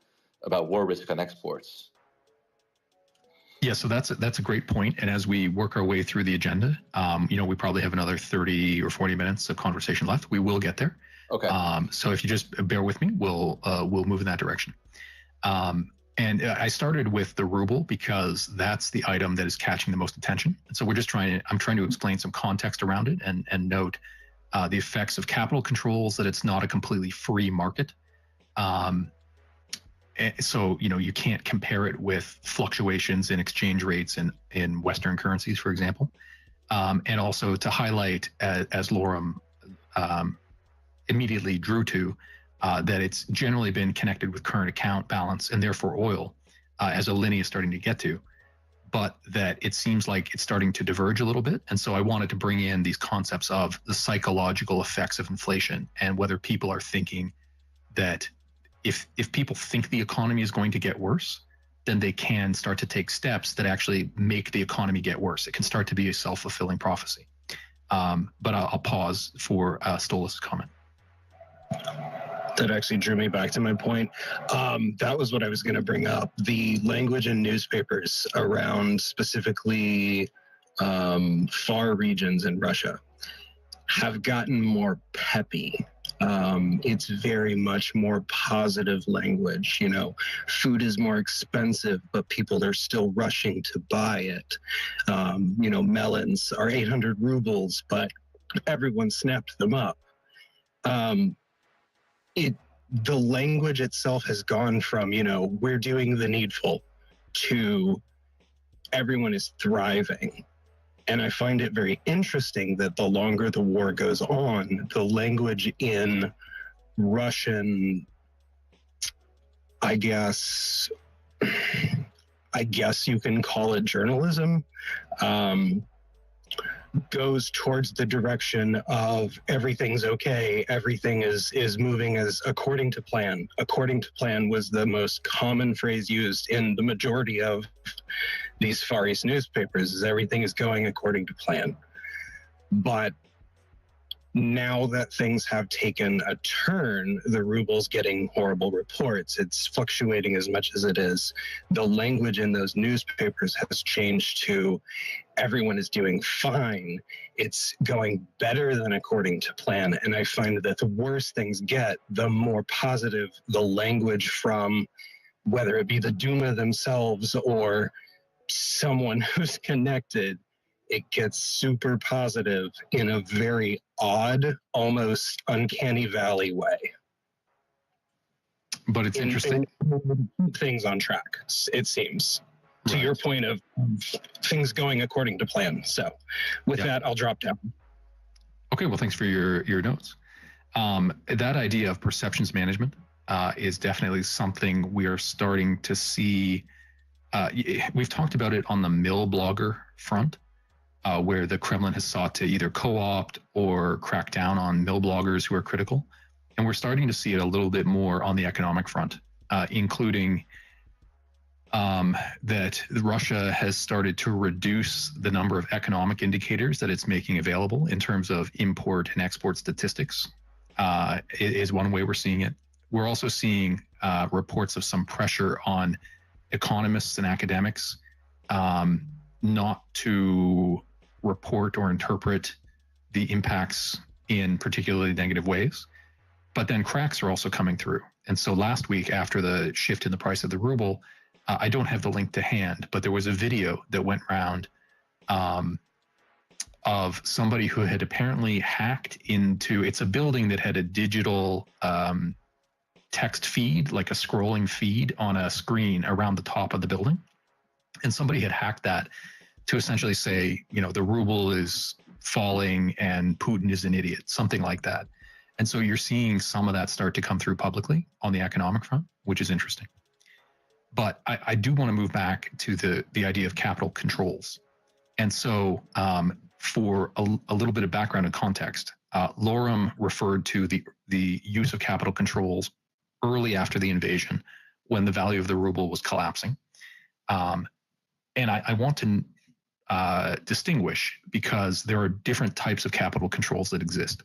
about war risk on exports. Yeah, so that's a great point. And as we work our way through the agenda, we probably have another 30 or 40 minutes of conversation left. We will get there. Okay. So if you just bear with me, we'll move in that direction. And I started with the ruble because that's the item that is catching the most attention. And so I'm trying to explain some context around it and note the effects of capital controls, that it's not a completely free market. So, you can't compare it with fluctuations in exchange rates in Western currencies, for example. And also to highlight, as Lorem immediately drew to, that it's generally been connected with current account balance and therefore oil, as Alinea is starting to get to, but that it seems like it's starting to diverge a little bit. And so I wanted to bring in these concepts of the psychological effects of inflation and whether people are thinking that if people think the economy is going to get worse, then they can start to take steps that actually make the economy get worse. It can start to be a self-fulfilling prophecy. But I'll pause for Stolas' comment. That actually drew me back to my point. That was what I was going to bring up. The language in newspapers around specifically far regions in Russia have gotten more peppy. It's very much more positive language. Food is more expensive, but people are still rushing to buy it. Melons are 800 rubles, but everyone snapped them up. The language itself has gone from, we're doing the needful to everyone is thriving. And I find it very interesting that the longer the war goes on, the language in Russian, I guess you can call it journalism, goes towards the direction of everything's okay, everything is moving as according to plan. According to plan was the most common phrase used in the majority of these Far East newspapers, is everything is going according to plan. But now that things have taken a turn, the ruble's getting horrible reports. It's fluctuating as much as it is. The language in those newspapers has changed to everyone is doing fine. It's going better than according to plan. And I find that the worse things get, the more positive the language from, whether it be the Duma themselves or someone who's connected, it gets super positive in a very odd, almost uncanny valley way. But it's interesting. Things on track, it seems. To your point of things going according to plan. So with that, I'll drop down. Okay, well, thanks for your notes. That idea of perceptions management is definitely something we are starting to see. We've talked about it on the mill blogger front, where the Kremlin has sought to either co-opt or crack down on mill bloggers who are critical. And we're starting to see it a little bit more on the economic front, including that Russia has started to reduce the number of economic indicators that it's making available in terms of import and export statistics, is one way we're seeing it. We're also seeing reports of some pressure on economists and academics not to report or interpret the impacts in particularly negative ways. But then cracks are also coming through. And so last week, after the shift in the price of the ruble, I don't have the link to hand, but there was a video that went around of somebody who had apparently hacked into, it's a building that had a digital text feed, like a scrolling feed on a screen around the top of the building. And somebody had hacked that to essentially say, the ruble is falling and Putin is an idiot, something like that. And so you're seeing some of that start to come through publicly on the economic front, which is interesting. But I do want to move back to the idea of capital controls. And so for a little bit of background and context, Lorem referred to the use of capital controls early after the invasion when the value of the ruble was collapsing. And I want to distinguish, because there are different types of capital controls that exist.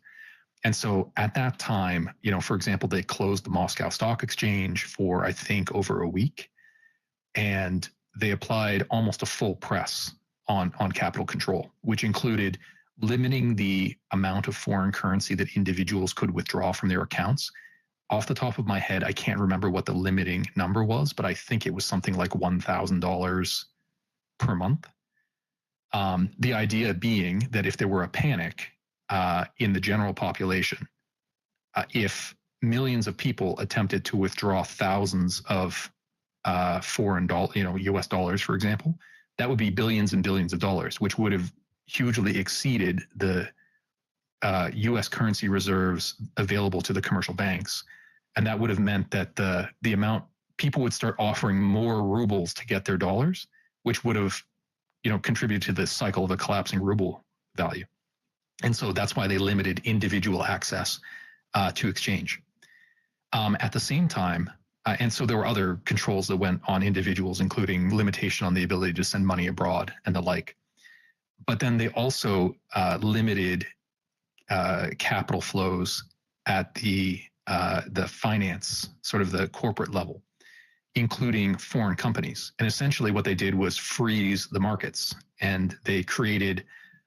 And so at that time, for example, they closed the Moscow Stock Exchange for, I think, over a week. And they applied almost a full press on capital control, which included limiting the amount of foreign currency that individuals could withdraw from their accounts. Off the top of my head, I can't remember what the limiting number was, but I think it was something like $1,000 per month. The idea being that if there were a panic in the general population, if millions of people attempted to withdraw thousands of foreign US dollars, for example, that would be billions and billions of dollars, which would have hugely exceeded the US currency reserves available to the commercial banks. And that would have meant that the amount people would start offering more rubles to get their dollars, which would have contributed to the cycle of a collapsing ruble value. And so that's why they limited individual access to exchange. At the same time, and so there were other controls that went on individuals, including limitation on the ability to send money abroad and the like. But then they also limited capital flows at the finance, sort of the corporate level, including foreign companies. And essentially what they did was freeze the markets, and they created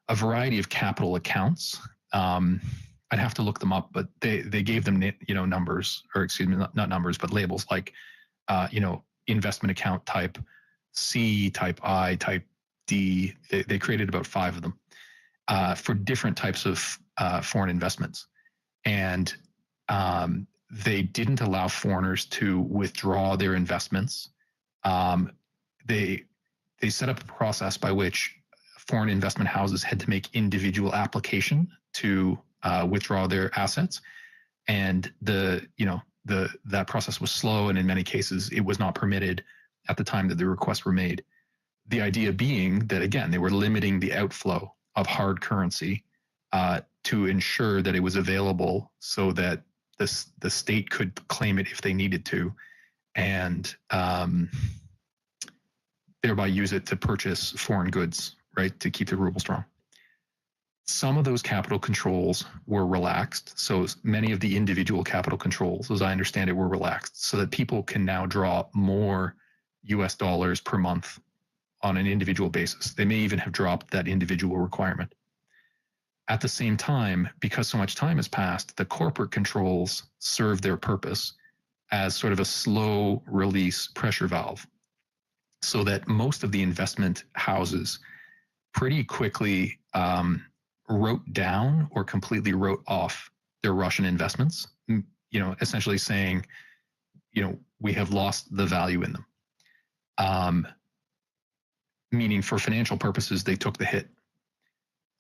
a variety of capital accounts. I'd have to look them up, but they gave them numbers, or excuse me, not numbers, but labels like investment account type C, type I, type D. They created about 5 of them for different types of foreign investments. And they didn't allow foreigners to withdraw their investments. They set up a process by which foreign investment houses had to make individual application to withdraw their assets, and that process was slow, and in many cases it was not permitted at the time that the requests were made. The idea being that, again, they were limiting the outflow of hard currency to ensure that it was available so that the state could claim it if they needed to, and thereby use it to purchase foreign goods, right, to keep the ruble strong. Some of those capital controls were relaxed. So many of the individual capital controls, as I understand it, were relaxed so that people can now draw more US dollars per month on an individual basis. They may even have dropped that individual requirement. At the same time, because so much time has passed, the corporate controls serve their purpose as sort of a slow release pressure valve, so that most of the investment houses pretty quickly wrote down or completely wrote off their Russian investments, essentially saying, we have lost the value in them. Meaning for financial purposes, they took the hit.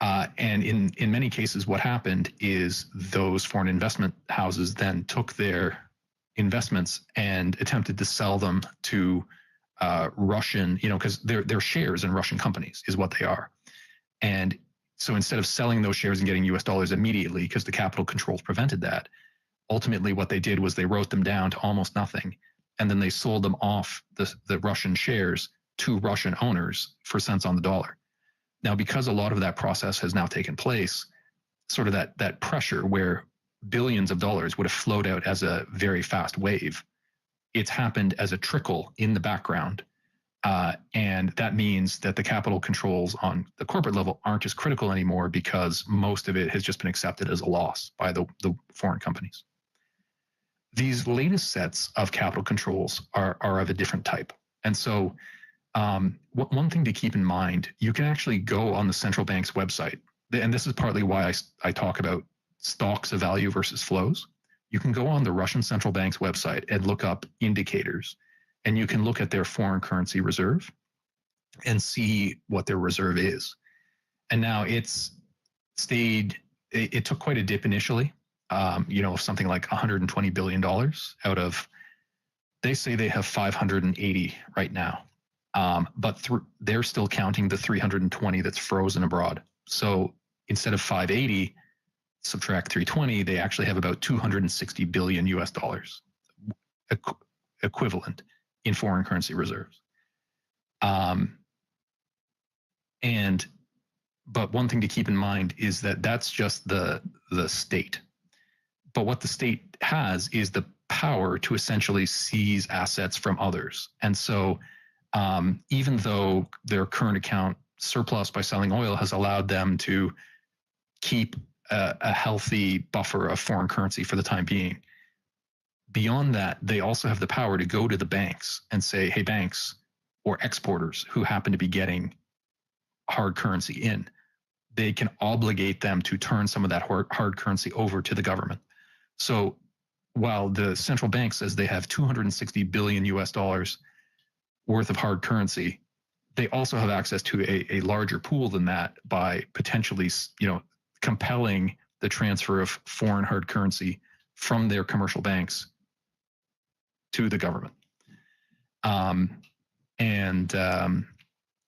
And in many cases, what happened is those foreign investment houses then took their investments and attempted to sell them to Russian, because they're shares in Russian companies is what they are. And so instead of selling those shares and getting US dollars immediately, because the capital controls prevented that, ultimately what they did was they wrote them down to almost nothing. And then they sold them off the Russian shares to Russian owners for cents on the dollar. Now, because a lot of that process has now taken place, sort of that pressure where billions of dollars would have flowed out as a very fast wave, it's happened as a trickle in the background. And that means that the capital controls on the corporate level aren't as critical anymore, because most of it has just been accepted as a loss by the foreign companies. These latest sets of capital controls are of a different type. And so one thing to keep in mind, you can actually go on the central bank's website, and this is partly why I talk about stocks of value versus flows. You can go on the Russian central bank's website and look up indicators, and you can look at their foreign currency reserve and see what their reserve is. And now it took quite a dip initially, something like $120 billion out of, they say they have 580 right now. But they're still counting the 320 that's frozen abroad. So instead of 580, subtract 320, they actually have about 260 billion US dollars, equivalent in foreign currency reserves. But one thing to keep in mind is that that's just the state. But what the state has is the power to essentially seize assets from others. And so even though their current account surplus by selling oil has allowed them to keep a healthy buffer of foreign currency for the time being, beyond that, they also have the power to go to the banks and say, hey, banks or exporters who happen to be getting hard currency in, they can obligate them to turn some of that hard currency over to the government. So while the central bank says they have 260 billion US dollars worth of hard currency, they also have access to a larger pool than that by potentially, compelling the transfer of foreign hard currency from their commercial banks to the government.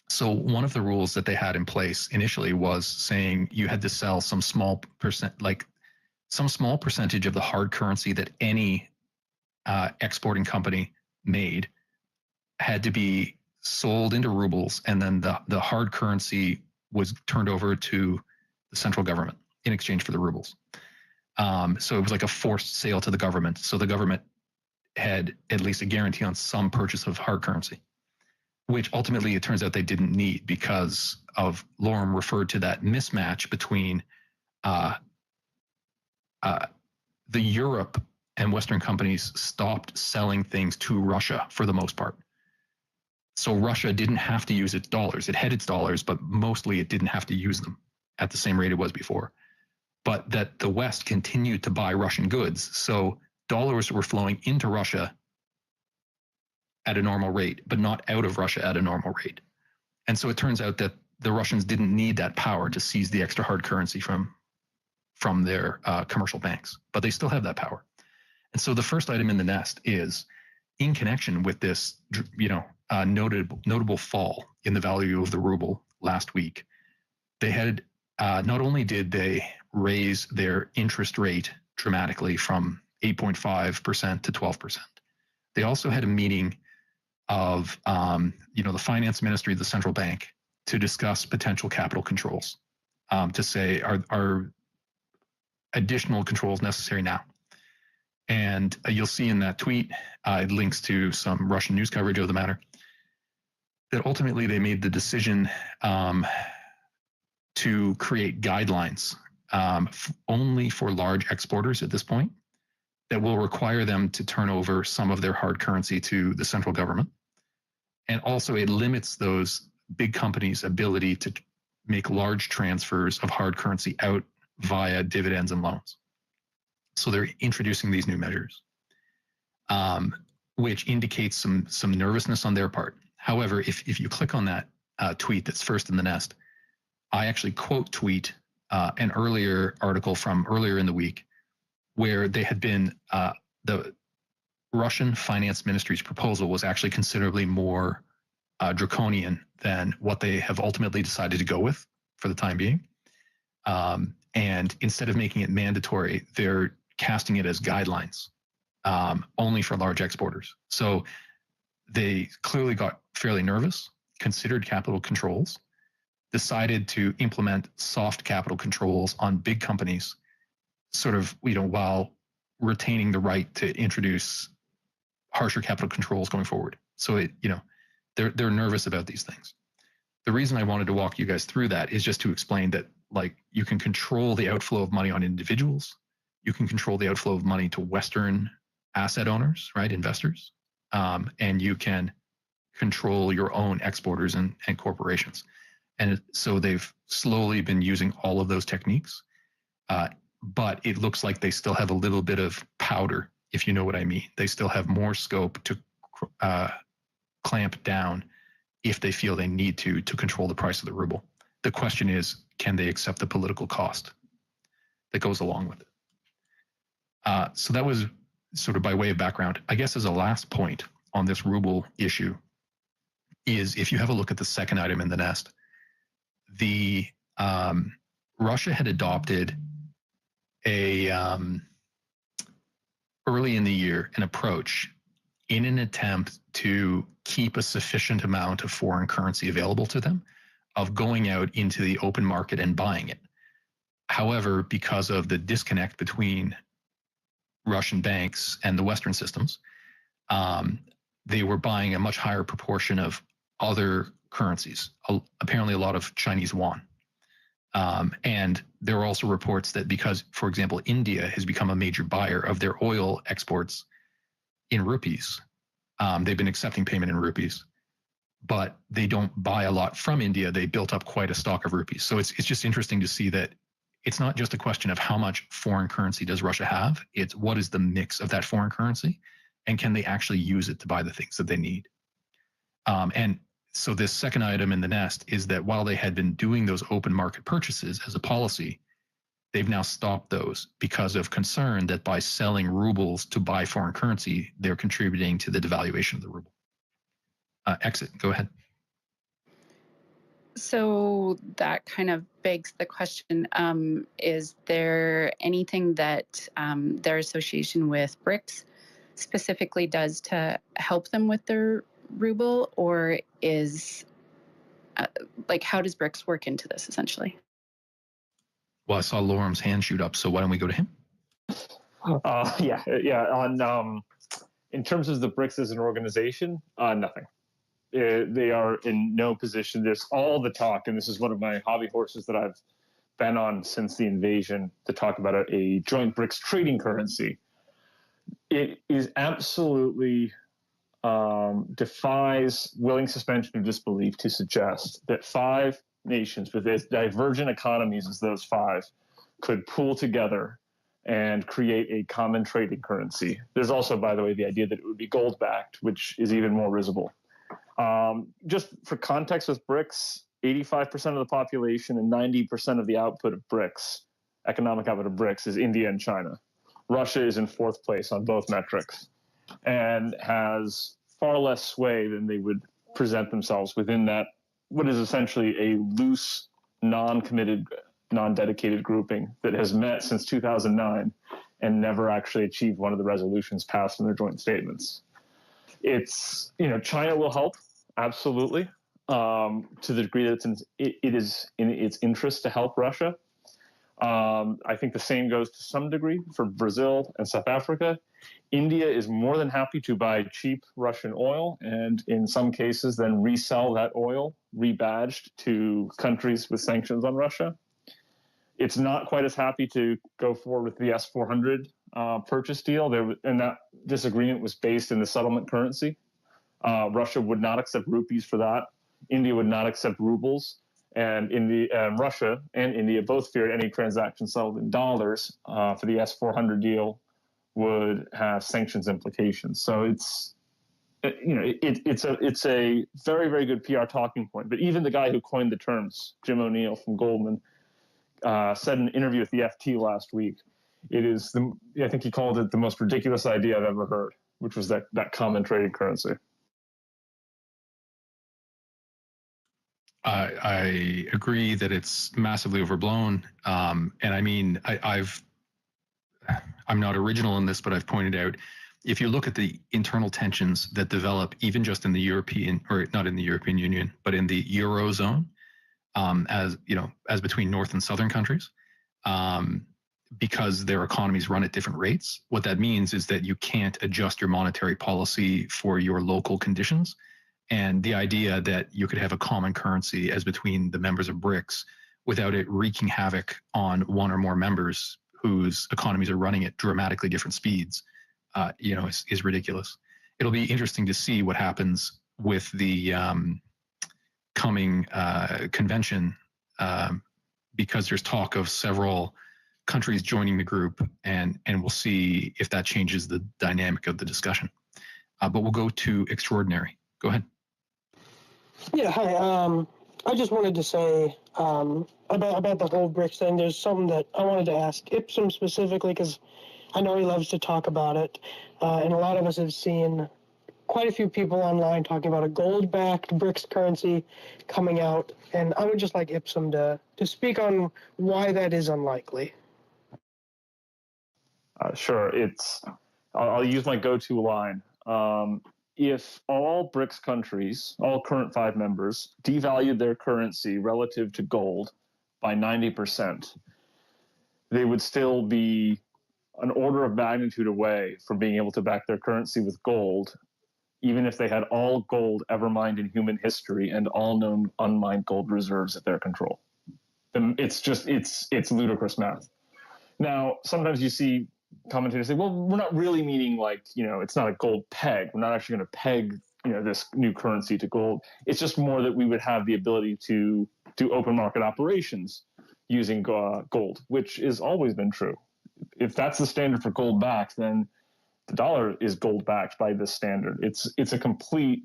So one of the rules that they had in place initially was saying you had to sell some small percentage of the hard currency that any exporting company made had to be sold into rubles, and then the hard currency was turned over to the central government in exchange for the rubles. So it was like a forced sale to the government. So the government had at least a guarantee on some purchase of hard currency, which ultimately it turns out they didn't need because of Lorem referred to that mismatch between the Europe and Western companies stopped selling things to Russia for the most part. So Russia didn't have to use its dollars. It had its dollars, but mostly it didn't have to use them at the same rate it was before. But that the West continued to buy Russian goods. So dollars were flowing into Russia at a normal rate, but not out of Russia at a normal rate. And so it turns out that the Russians didn't need that power to seize the extra hard currency from their commercial banks, but they still have that power. And so the first item in the nest is, in connection with this, notable fall in the value of the ruble last week, they had not only did they raise their interest rate dramatically from 8.5% to 12%, they also had a meeting of the finance ministry of the central bank to discuss potential capital controls, to say are additional controls necessary now. And you'll see in that tweet, it links to some Russian news coverage of the matter, that ultimately they made the decision to create guidelines only for large exporters at this point, that will require them to turn over some of their hard currency to the central government. And also it limits those big companies' ability to make large transfers of hard currency out via dividends and loans. So they're introducing these new measures, which indicates some nervousness on their part. However, if you click on that tweet that's first in the nest, I actually quote tweet an earlier article from earlier in the week where they had been, the Russian finance ministry's proposal was actually considerably more draconian than what they have ultimately decided to go with for the time being. And instead of making it mandatory, they're casting it as guidelines only for large exporters. So they clearly got fairly nervous, considered capital controls, decided to implement soft capital controls on big companies, sort of, while retaining the right to introduce harsher capital controls going forward. So they're nervous about these things. The reason I wanted to walk you guys through that is just to explain that, you can control the outflow of money on individuals. You can control the outflow of money to Western asset owners, right, investors, and you can control your own exporters and corporations. And so they've slowly been using all of those techniques, but it looks like they still have a little bit of powder, if you know what I mean. They still have more scope to clamp down if they feel they need to control the price of the ruble. The question is, can they accept the political cost that goes along with it? So that was sort of by way of background. I guess as a last point on this ruble issue is, if you have a look at the second item in the nest, Russia had adopted early in the year an approach in an attempt to keep a sufficient amount of foreign currency available to them, of going out into the open market and buying it. However, because of the disconnect between Russian banks and the Western systems, they were buying a much higher proportion of other currencies, apparently a lot of Chinese yuan. And there are also reports that because, for example, India has become a major buyer of their oil exports in rupees, they've been accepting payment in rupees, but they don't buy a lot from India. They built up quite a stock of rupees. So it's just interesting to see that it's not just a question of how much foreign currency does Russia have, it's what is the mix of that foreign currency, and can they actually use it to buy the things that they need. And so this second item in the nest is that while they had been doing those open market purchases as a policy, they've now stopped those because of concern that by selling rubles to buy foreign currency, they're contributing to the devaluation of the ruble. Exit, go ahead. So that kind of begs the question, is there anything that their association with BRICS specifically does to help them with their ruble, or is, how does BRICS work into this, essentially? Well, I saw Lorem's hand shoot up, so why don't we go to him? In terms of the BRICS as an organization, nothing. They are in no position. There's all the talk, and this is one of my hobby horses that I've been on since the invasion, to talk about a joint BRICS trading currency. It is absolutely defies willing suspension of disbelief to suggest that 5 nations with as divergent economies as those 5 could pool together and create a common trading currency. There's also, by the way, the idea that it would be gold-backed, which is even more risible. Just for context with BRICS, 85% of the population and 90% of the output of BRICS, economic output of BRICS, is India and China. Russia is in 4th place on both metrics and has far less sway than they would present themselves within that, what is essentially a loose, non-committed, non-dedicated grouping that has met since 2009 and never actually achieved one of the resolutions passed in their joint statements. It's, China will help, absolutely, to the degree that it is in its interest to help Russia. I think the same goes to some degree for Brazil and South Africa. India is more than happy to buy cheap Russian oil and in some cases then resell that oil rebadged to countries with sanctions on Russia. It's not quite as happy to go forward with the S-400 purchase deal. And that disagreement was based in the settlement currency. Russia would not accept rupees for that. India would not accept rubles. And Russia and India both feared any transaction settled in dollars for the S-400 deal would have sanctions implications. So it's a very, very good PR talking point. But even the guy who coined the terms, Jim O'Neill from Goldman, said in an interview with the FT last week, I think he called it the most ridiculous idea I've ever heard, which was that common trading currency. I agree that it's massively overblown. And I mean, I'm not original in this, but I've pointed out, if you look at the internal tensions that develop even just in the European, or not in the European Union, but in the Eurozone, as between North and Southern countries, because their economies run at different rates, what that means is that you can't adjust your monetary policy for your local conditions. And the idea that you could have a common currency as between the members of BRICS without it wreaking havoc on one or more members whose economies are running at dramatically different speeds, is ridiculous. It'll be interesting to see what happens with the coming convention, because there's talk of several countries joining the group, and we'll see if that changes the dynamic of the discussion. But we'll go to Extraordinary. Go ahead. Yeah, hi. I just wanted to say about the whole BRICS thing, there's something that I wanted to ask Ipsum specifically, because I know he loves to talk about it, and a lot of us have seen quite a few people online talking about a gold-backed BRICS currency coming out, and I would just like Ipsum to speak on why that is unlikely. Sure. I'll use my go-to line. If all BRICS countries, all current 5 members, devalued their currency relative to gold by 90%, they would still be an order of magnitude away from being able to back their currency with gold, even if they had all gold ever mined in human history and all known unmined gold reserves at their control. It's ludicrous math. Now, sometimes you see commentators say, well, we're not really meaning it's not a gold peg. We're not actually going to peg, this new currency to gold. It's just more that we would have the ability to do open market operations using gold, which has always been true. If that's the standard for gold backed, then the dollar is gold backed by this standard. It's a complete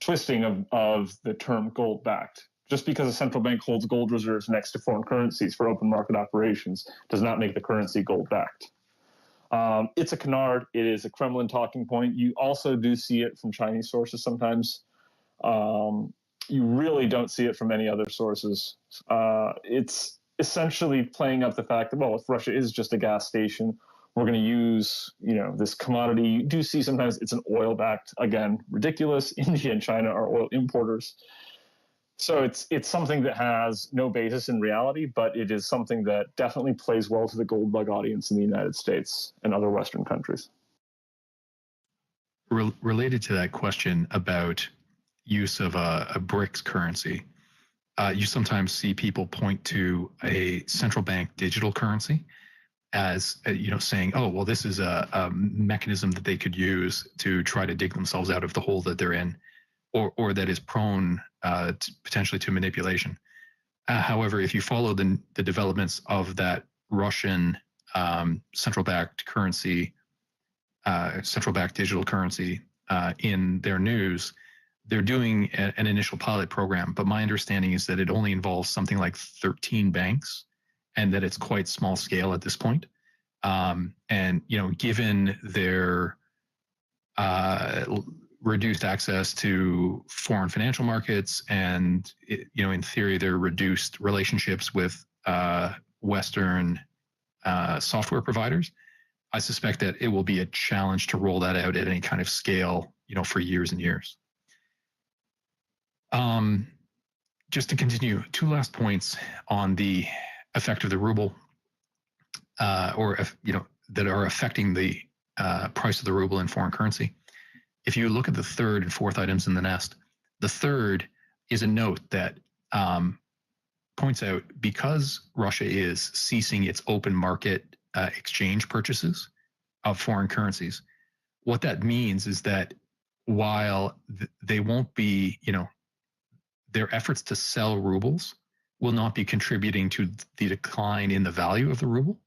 twisting of the term gold backed. Just because a central bank holds gold reserves next to foreign currencies for open market operations does not make the currency gold-backed. It's a canard. It is a Kremlin talking point. You also do see it from Chinese sources sometimes. You really don't see it from any other sources. It's essentially playing up the fact that, well, if Russia is just a gas station, we're going to use, this commodity. You do see sometimes it's an oil-backed, again, ridiculous. India and China are oil importers. So it's something that has no basis in reality, but it is something that definitely plays well to the gold bug audience in the United States and other Western countries. Related to that question about use of a BRICS currency, you sometimes see people point to a central bank digital currency as, saying, oh, well, this is a mechanism that they could use to try to dig themselves out of the hole that they're in, or that is prone potentially to manipulation. However, if you follow the developments of that Russian central-backed currency, central-backed digital currency in their news, they're doing an initial pilot program. But my understanding is that it only involves something like 13 banks, and that it's quite small scale at this point. And given their reduced access to foreign financial markets and, in theory, their reduced relationships with Western software providers, I suspect that it will be a challenge to roll that out at any kind of scale, for years and years. Just to continue, 2 last points on the effect of the ruble, that are affecting the price of the ruble in foreign currency. If you look at the 3rd and 4th items in the nest, the 3rd is a note that points out, because Russia is ceasing its open market exchange purchases of foreign currencies, what that means is that while they won't be, their efforts to sell rubles will not be contributing to the decline in the value of the ruble,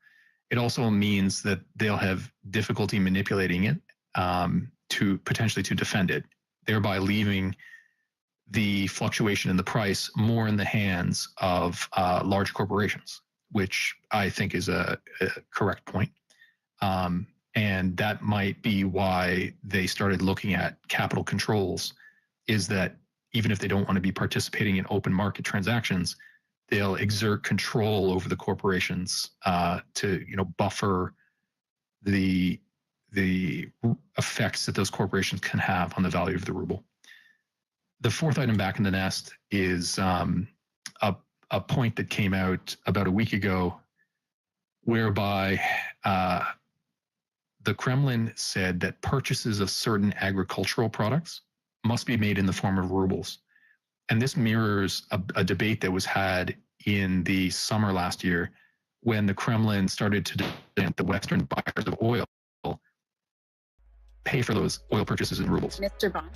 it also means that they'll have difficulty manipulating it to potentially to defend it, thereby leaving the fluctuation in the price more in the hands of large corporations, which I think is a correct point. And that might be why they started looking at capital controls, is that even if they don't want to be participating in open market transactions, they'll exert control over the corporations to buffer the effects that those corporations can have on the value of the ruble. The 4th item back in the nest is a point that came out about a week ago, whereby the Kremlin said that purchases of certain agricultural products must be made in the form of rubles. And this mirrors a debate that was had in the summer last year, when the Kremlin started to demand the Western buyers of oil pay for those oil purchases in rubles. Mr. Bond,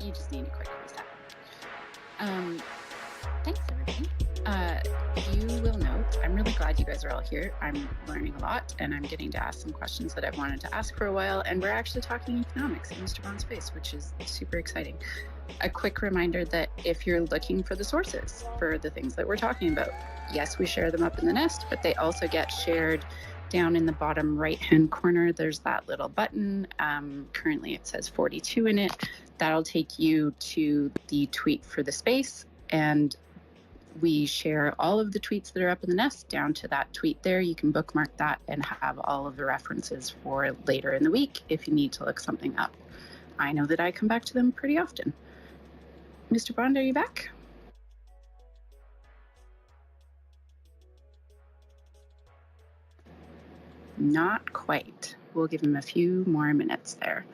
you just need a quick reset. Thanks, everybody. You will note, I'm really glad you guys are all here. I'm learning a lot, and I'm getting to ask some questions that I've wanted to ask for a while, and we're actually talking economics in Mr. Bond's space, which is super exciting. A quick reminder that if you're looking for the sources for the things that we're talking about, yes, we share them up in the nest, but they also get shared down in the bottom right-hand corner. There's that little button. Currently it says 42 in it. That'll take you to the tweet for the space. And we share all of the tweets that are up in the nest down to that tweet there. You can bookmark that and have all of the references for later in the week if you need to look something up. I know that I come back to them pretty often. Mr. Bond, are you back? Not quite. We'll give him a few more minutes there.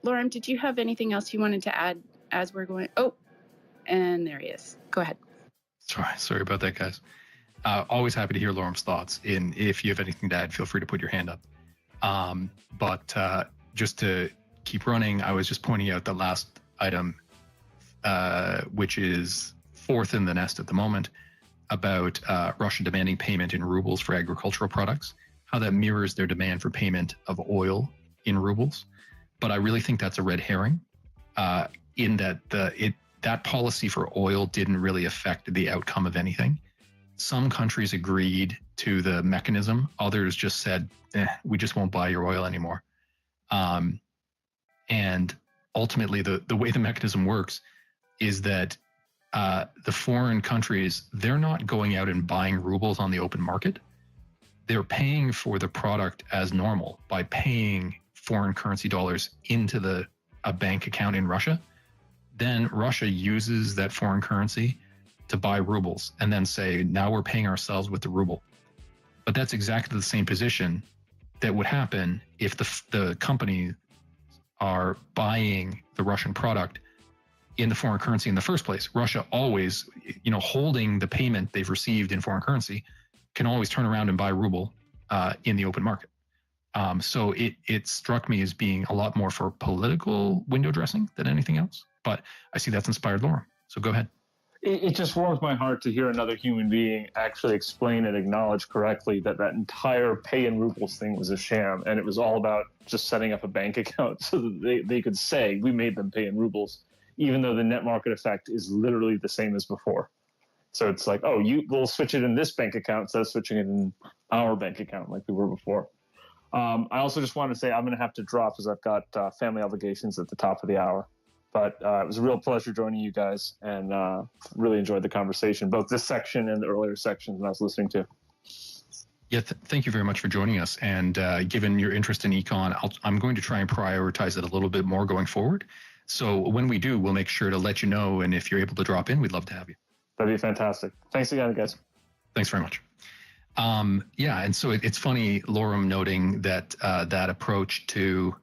Lauren, did you have anything else you wanted to add as we're going? Oh, and there he is. Go ahead. Sorry about that, guys. Always happy to hear Lauren's thoughts. If you have anything to add, feel free to put your hand up. But just to keep running, I was just pointing out the last item, which is fourth in the nest at the moment, about Russia demanding payment in rubles for agricultural products, how that mirrors their demand for payment of oil in rubles. But I really think that's a red herring, in that that policy for oil didn't really affect the outcome of anything. Some countries agreed to the mechanism. Others just said, we just won't buy your oil anymore. And ultimately, the way the mechanism works is that the foreign countries, they're not going out and buying rubles on the open market. They're paying for the product as normal by paying foreign currency dollars into a bank account in Russia. Then Russia uses that foreign currency to buy rubles and then say, now we're paying ourselves with the ruble. But that's exactly the same position that would happen if the companies are buying the Russian product in the foreign currency in the first place. Russia always, holding the payment they've received in foreign currency, can always turn around and buy ruble in the open market. So it struck me as being a lot more for political window dressing than anything else. But I see that's inspired Laura. So go ahead. It just warms my heart to hear another human being actually explain and acknowledge correctly that entire pay in rubles thing was a sham, and it was all about just setting up a bank account so that they could say we made them pay in rubles, even though the net market effect is literally the same as before. So it's like, we'll switch it in this bank account instead of switching it in our bank account like we were before. I also just wanted to say I'm going to have to drop because I've got family obligations at the top of the hour. But it was a real pleasure joining you guys, and really enjoyed the conversation, both this section and the earlier sections that I was listening to. Yeah, thank you very much for joining us. And given your interest in econ, I'm going to try and prioritize it a little bit more going forward. So when we do, we'll make sure to let you know. And if you're able to drop in, we'd love to have you. That'd be fantastic. Thanks again, guys. Thanks very much. Yeah, and so it's funny, Lorem noting that that approach to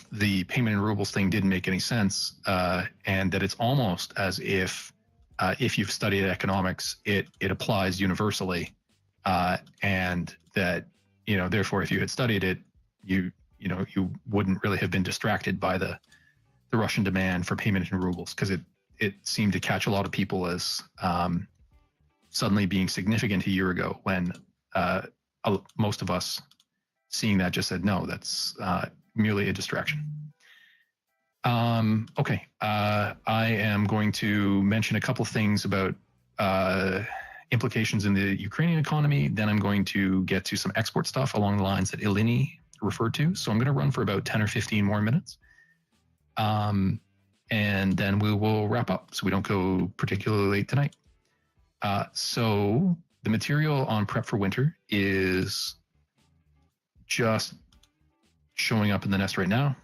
the payment in rubles thing didn't make any sense, and that it's almost as if you've studied economics, it applies universally, and that therefore if you had studied it, you wouldn't really have been distracted by the Russian demand for payment in rubles, because it seemed to catch a lot of people as suddenly being significant a year ago, when most of us seeing that just said no, that's merely a distraction. Okay, I am going to mention a couple things about implications in the Ukrainian economy. Then I'm going to get to some export stuff along the lines that Eleni referred to. So I'm going to run for about 10 or 15 more minutes. And then we will wrap up so we don't go particularly late tonight. So the material on Prep for Winter is just showing up in the nest right now.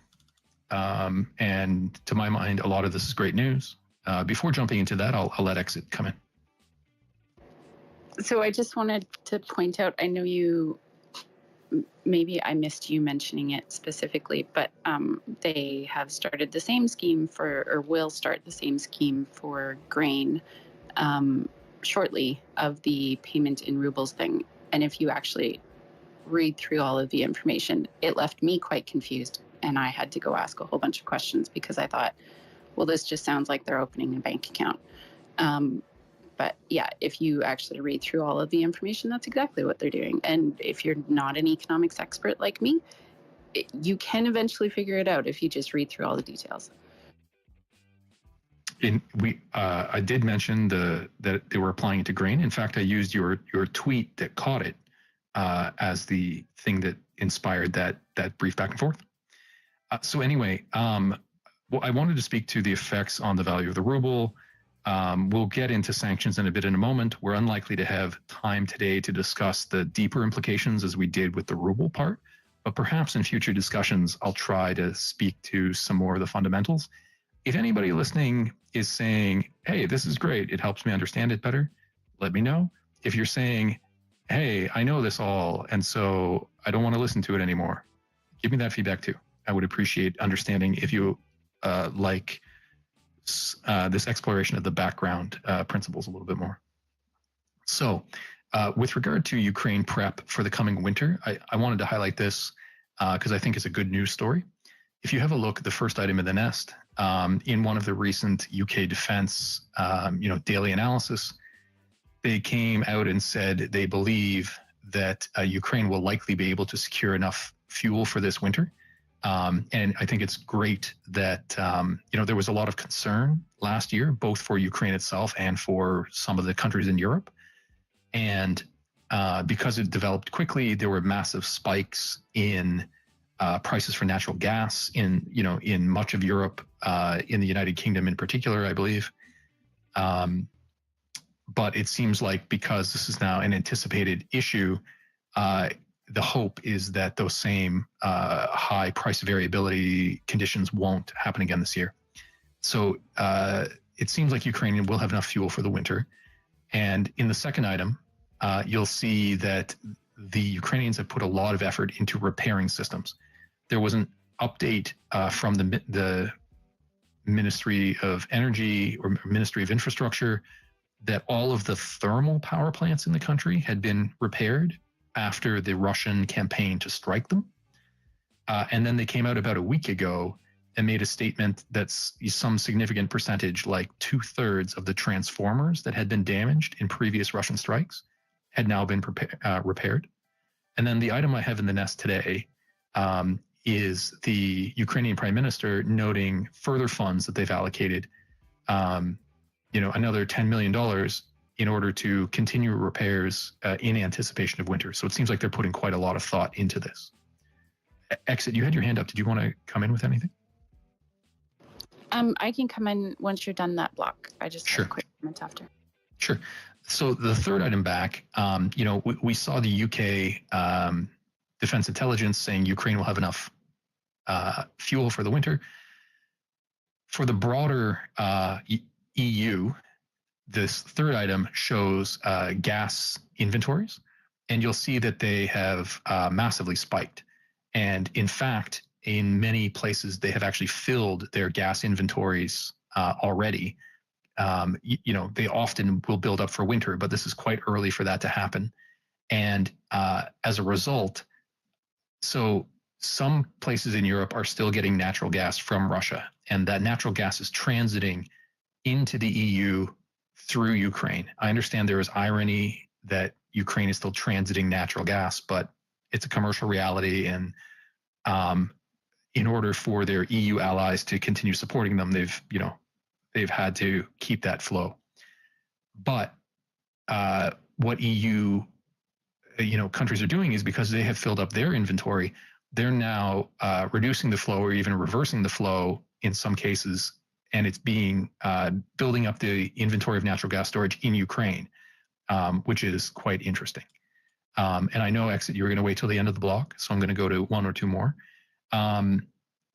And to my mind, a lot of this is great news. Before jumping into that, I'll let Exit come in. So I just wanted to point out, I know maybe I missed you mentioning it specifically, but they have started the same scheme or will start the same scheme for grain shortly, of the payment in rubles thing. And if you actually read through all of the information, it left me quite confused, and I had to go ask a whole bunch of questions because I thought, well, this just sounds like they're opening a bank account. But yeah, if you actually read through all of the information, that's exactly what they're doing. And if you're not an economics expert like me, you can eventually figure it out if you just read through all the details. I did mention that they were applying it to grain. In fact, I used your tweet that caught it as the thing that inspired that brief back and forth. So anyway, well, I wanted to speak to the effects on the value of the ruble, We'll get into sanctions in a moment. We're unlikely to have time today to discuss the deeper implications as we did with the ruble part, but perhaps in future discussions, I'll try to speak to some more of the fundamentals. If anybody listening is saying, hey, this is great, it helps me understand it better, let me know. If you're saying, hey, I know this all, and so I don't want to listen to it anymore, give me that feedback too. I would appreciate understanding if you like this exploration of the background principles a little bit more. So with regard to Ukraine prep for the coming winter, I wanted to highlight this because I think it's a good news story. If you have a look at the first item in the nest, in one of the recent UK defense daily analysis, they came out and said they believe that Ukraine will likely be able to secure enough fuel for this winter. And I think it's great that, there was a lot of concern last year, both for Ukraine itself and for some of the countries in Europe. And because it developed quickly, there were massive spikes in prices for natural gas in much of Europe, in the United Kingdom in particular, I believe. But it seems like because this is now an anticipated issue, the hope is that those same high price variability conditions won't happen again this year. So it seems like Ukraine will have enough fuel for the winter. And in the second item, you'll see that the Ukrainians have put a lot of effort into repairing systems. There was an update from the Ministry of Energy or Ministry of Infrastructure that all of the thermal power plants in the country had been repaired after the Russian campaign to strike them. And then they came out about a week ago and made a statement that's some significant percentage, like 2/3 of the transformers that had been damaged in previous Russian strikes had now been repaired. And then the item I have in the nest today is the Ukrainian Prime Minister noting further funds that they've allocated, another $10 million in order to continue repairs in anticipation of winter. So it seems like they're putting quite a lot of thought into this. Exit, you had your hand up. Did you want to come in with anything? I can come in once you're done that block. I just have a quick comment after. Sure. So the third item back, we saw the UK Defense Intelligence saying Ukraine will have enough fuel for the winter. For the broader EU, this third item shows gas inventories, and you'll see that they have massively spiked. And in fact, in many places, they have actually filled their gas inventories already. They often will build up for winter, but this is quite early for that to happen. And as a result, so some places in Europe are still getting natural gas from Russia, and that natural gas is transiting into the EU through Ukraine. I understand there is irony that Ukraine is still transiting natural gas, but it's a commercial reality. And in order for their EU allies to continue supporting them, they've had to keep that flow. But what EU countries are doing is because they have filled up their inventory, they're now reducing the flow or even reversing the flow in some cases, and it's being building up the inventory of natural gas storage in Ukraine, which is quite interesting. And I know, Exit, you were going to wait till the end of the block, so I'm going to go to one or two more.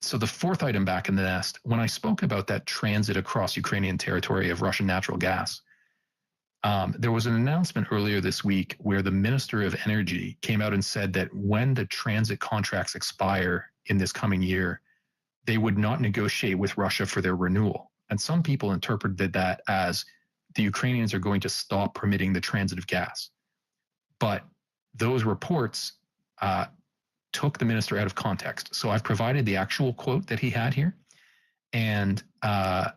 So the fourth item back in the nest, when I spoke about that transit across Ukrainian territory of Russian natural gas, there was an announcement earlier this week where the Minister of Energy came out and said that when the transit contracts expire in this coming year, they would not negotiate with Russia for their renewal. And some people interpreted that as the Ukrainians are going to stop permitting the transit of gas. But those reports took the minister out of context. So I've provided the actual quote that he had here. And what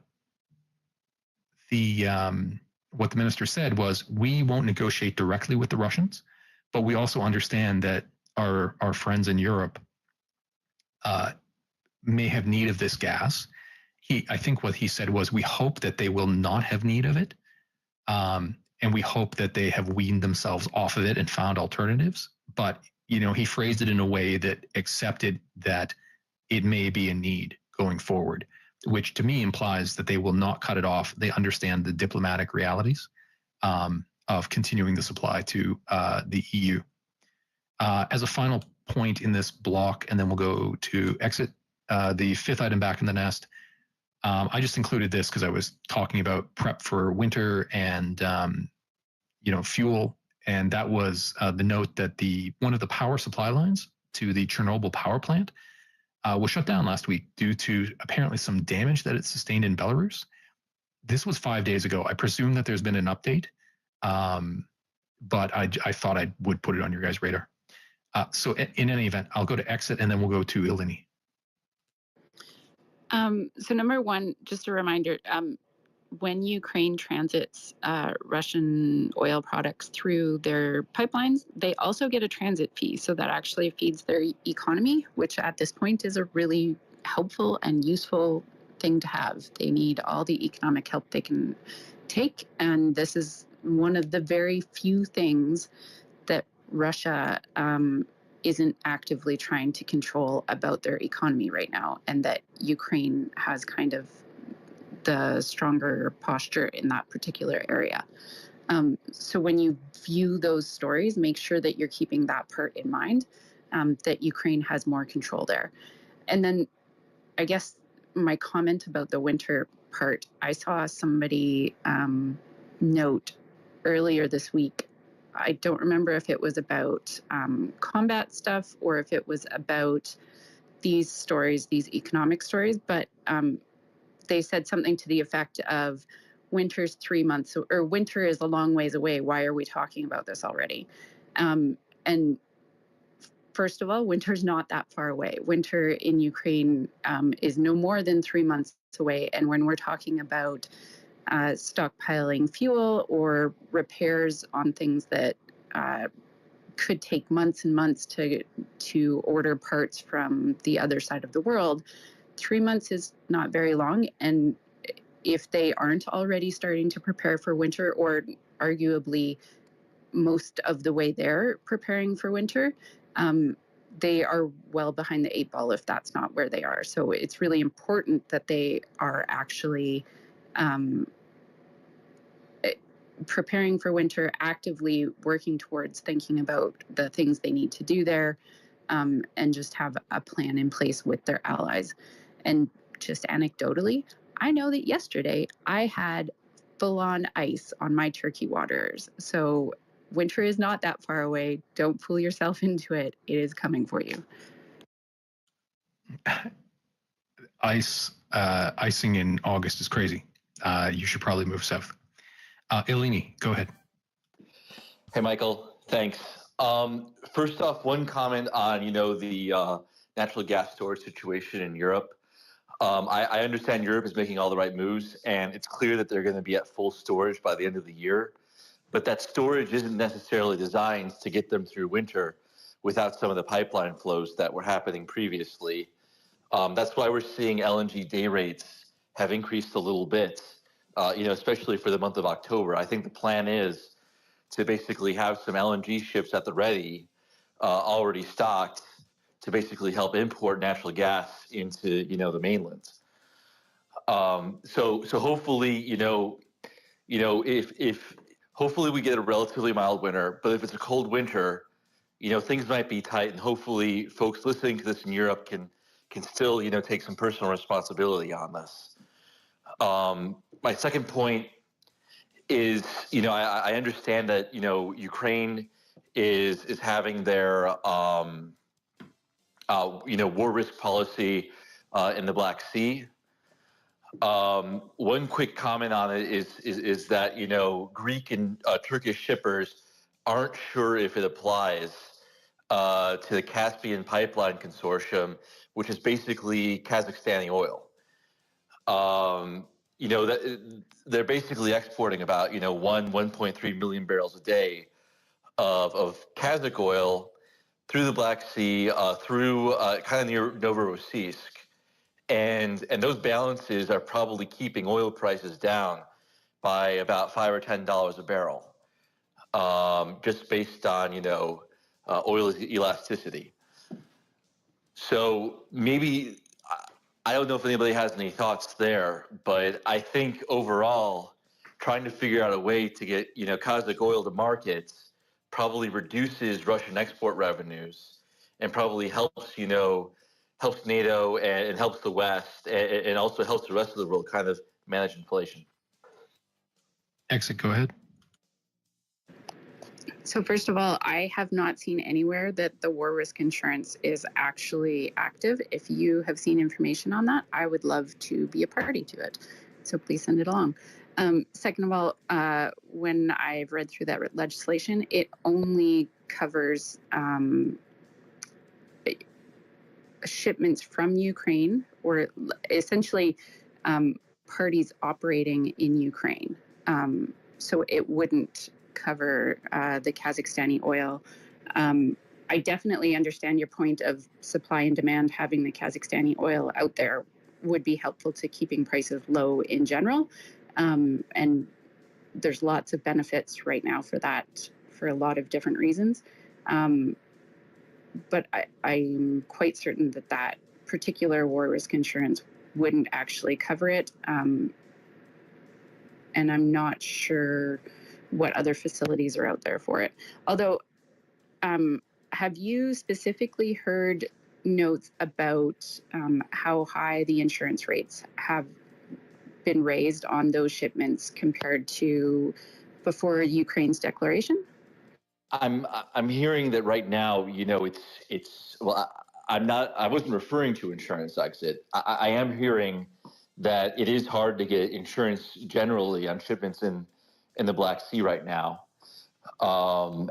the minister said was, we won't negotiate directly with the Russians, but we also understand that our friends in Europe may have need of this gas. I think what he said was, we hope that they will not have need of it. And we hope that they have weaned themselves off of it and found alternatives. But, he phrased it in a way that accepted that it may be a need going forward. which to me implies that they will not cut it off. They understand the diplomatic realities of continuing the supply to the EU. As a final point in this block, and then we'll go to exit, the fifth item back in the nest. I just included this because I was talking about prep for winter and fuel, and that was the note that one of the power supply lines to the Chernobyl power plant was shut down last week due to apparently some damage that it sustained in Belarus. This was 5 days ago. I presume that there's been an update, but I thought I would put it on your guys' radar. So in any event, I'll go to exit and then we'll go to Eleni. So number one, just a reminder, when Ukraine transits Russian oil products through their pipelines, they also get a transit fee. So that actually feeds their economy, which at this point is a really helpful and useful thing to have. They need all the economic help they can take. And this is one of the very few things that Russia isn't actively trying to control about their economy right now, and that Ukraine has kind of the stronger posture in that particular area. So when you view those stories, make sure that you're keeping that part in mind, that Ukraine has more control there. And then I guess my comment about the winter part, I saw somebody note earlier this week, I don't remember if it was about combat stuff or if it was about these stories, these economic stories, but they said something to the effect of winter's 3 months, or winter is a long ways away. Why are we talking about this already? And first of all, winter's not that far away. Winter in Ukraine is no more than 3 months away. And when we're talking about stockpiling fuel or repairs on things that could take months and months to order parts from the other side of the world, 3 months is not very long. And if they aren't already starting to prepare for winter, or arguably most of the way there preparing for winter, they are well behind the 8 ball if that's not where they are. So it's really important that they are actually preparing for winter, actively working towards thinking about the things they need to do there, and just have a plan in place with their allies. And just anecdotally, I know that yesterday I had full-on ice on my turkey waters. So winter is not that far away. Don't fool yourself into it. It is coming for you. Icing in August is crazy. You should probably move south. Eleni, go ahead. Hey, Michael. Thanks. First off, one comment on the natural gas storage situation in Europe. I understand Europe is making all the right moves, and it's clear that they're going to be at full storage by the end of the year. But that storage isn't necessarily designed to get them through winter without some of the pipeline flows that were happening previously. That's why we're seeing LNG day rates have increased a little bit, especially for the month of October. I think the plan is to basically have some LNG ships at the ready, already stocked, to basically help import natural gas into the mainland. So hopefully if hopefully we get a relatively mild winter, but if it's a cold winter, things might be tight, and hopefully folks listening to this in Europe can still take some personal responsibility on this. My second point is I understand that Ukraine is having their war risk policy in the Black Sea. One quick comment on it is that Greek and Turkish shippers aren't sure if it applies to the Caspian Pipeline Consortium, which is basically Kazakhstani oil. That they're basically exporting about 1.3 million barrels a day of Kazakh oil through the Black Sea, through kind of near Novorossiysk. And those balances are probably keeping oil prices down by about $5 or $10 a barrel, just based on, oil elasticity. So maybe I don't know if anybody has any thoughts there, but I think overall, trying to figure out a way to get Kazakh oil to markets probably reduces Russian export revenues and probably helps helps NATO and helps the West and also helps the rest of the world kind of manage inflation. Exit, go ahead. So first of all, I have not seen anywhere that the war risk insurance is actually active. If you have seen information on that, I would love to be a party to it. So please send it along. Second of all, when I've read through that legislation, it only covers shipments from Ukraine, or essentially parties operating in Ukraine. So it wouldn't cover the Kazakhstani oil. I definitely understand your point of supply and demand. Having the Kazakhstani oil out there would be helpful to keeping prices low in general. And there's lots of benefits right now for that for a lot of different reasons. But I'm quite certain that that particular war risk insurance wouldn't actually cover it. And I'm not sure what other facilities are out there for it. Although, have you specifically heard notes about how high the insurance rates have been raised on those shipments compared to before Ukraine's declaration? I'm hearing that right now, it's well, I wasn't referring to insurance exit. I am hearing that it is hard to get insurance generally on shipments in the Black Sea right now, and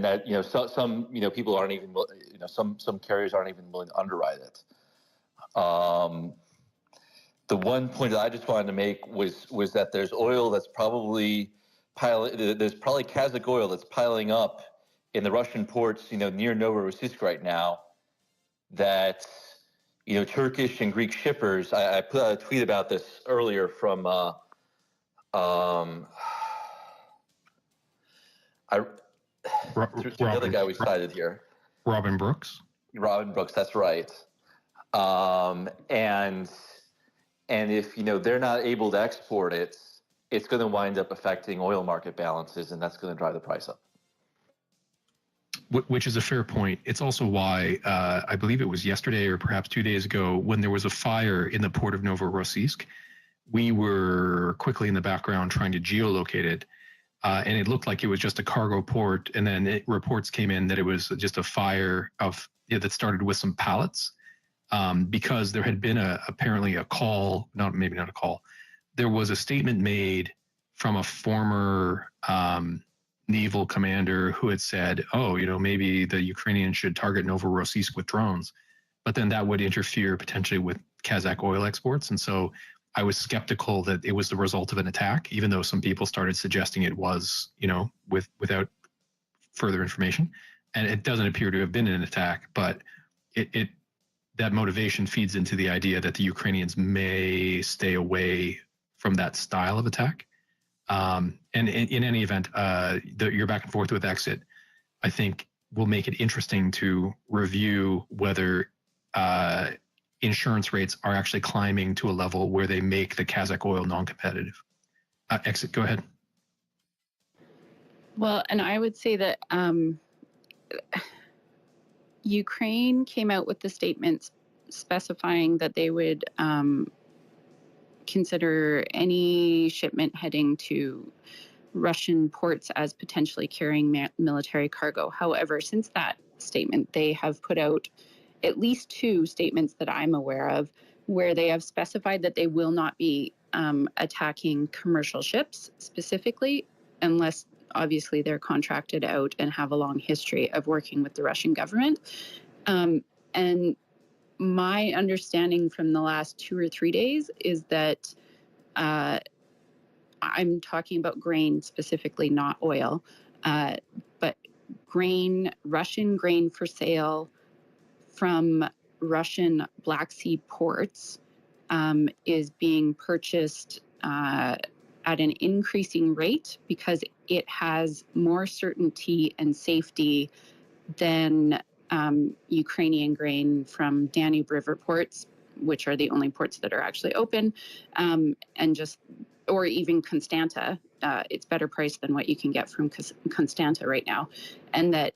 that some people aren't even some carriers aren't even willing to underwrite it. The one point that I just wanted to make was that there's oil that's probably there's probably Kazakh oil that's piling up in the Russian ports, near Novorossiysk right now, that Turkish and Greek shippers. I put out a tweet about this earlier from the other guy we cited here, Robin Brooks. Robin Brooks, that's right. And if they're not able to export it, it's going to wind up affecting oil market balances, and that's going to drive the price up. Which is a fair point. It's also why I believe it was yesterday or perhaps 2 days ago when there was a fire in the port of Novorossiysk, we were quickly in the background trying to geolocate it, and it looked like it was just a cargo port. And then reports came in that it was just a fire that started with some pallets, because there had been apparently a call, maybe not a call. There was a statement made from a former naval commander who had said, maybe the Ukrainians should target Novorossiysk with drones, but then that would interfere potentially with Kazakh oil exports. And so I was skeptical that it was the result of an attack, even though some people started suggesting it was, without further information. And it doesn't appear to have been an attack, but that motivation feeds into the idea that the Ukrainians may stay away from that style of attack. And in any event, your back and forth with Exit, I think, will make it interesting to review whether insurance rates are actually climbing to a level where they make the Kazakh oil non-competitive. Exit, go ahead. Well, and I would say that Ukraine came out with the statements specifying that they would consider any shipment heading to Russian ports as potentially carrying military cargo. However, since that statement, they have put out at least 2 statements that I'm aware of where they have specified that they will not be attacking commercial ships specifically, unless obviously they're contracted out and have a long history of working with the Russian government. And my understanding from the last 2 or 3 days is that I'm talking about grain specifically, not oil, but grain, Russian grain for sale from Russian Black Sea ports is being purchased at an increasing rate because it has more certainty and safety than Ukrainian grain from Danube River ports, which are the only ports that are actually open, or even Constanta. It's better priced than what you can get from Constanta right now, and that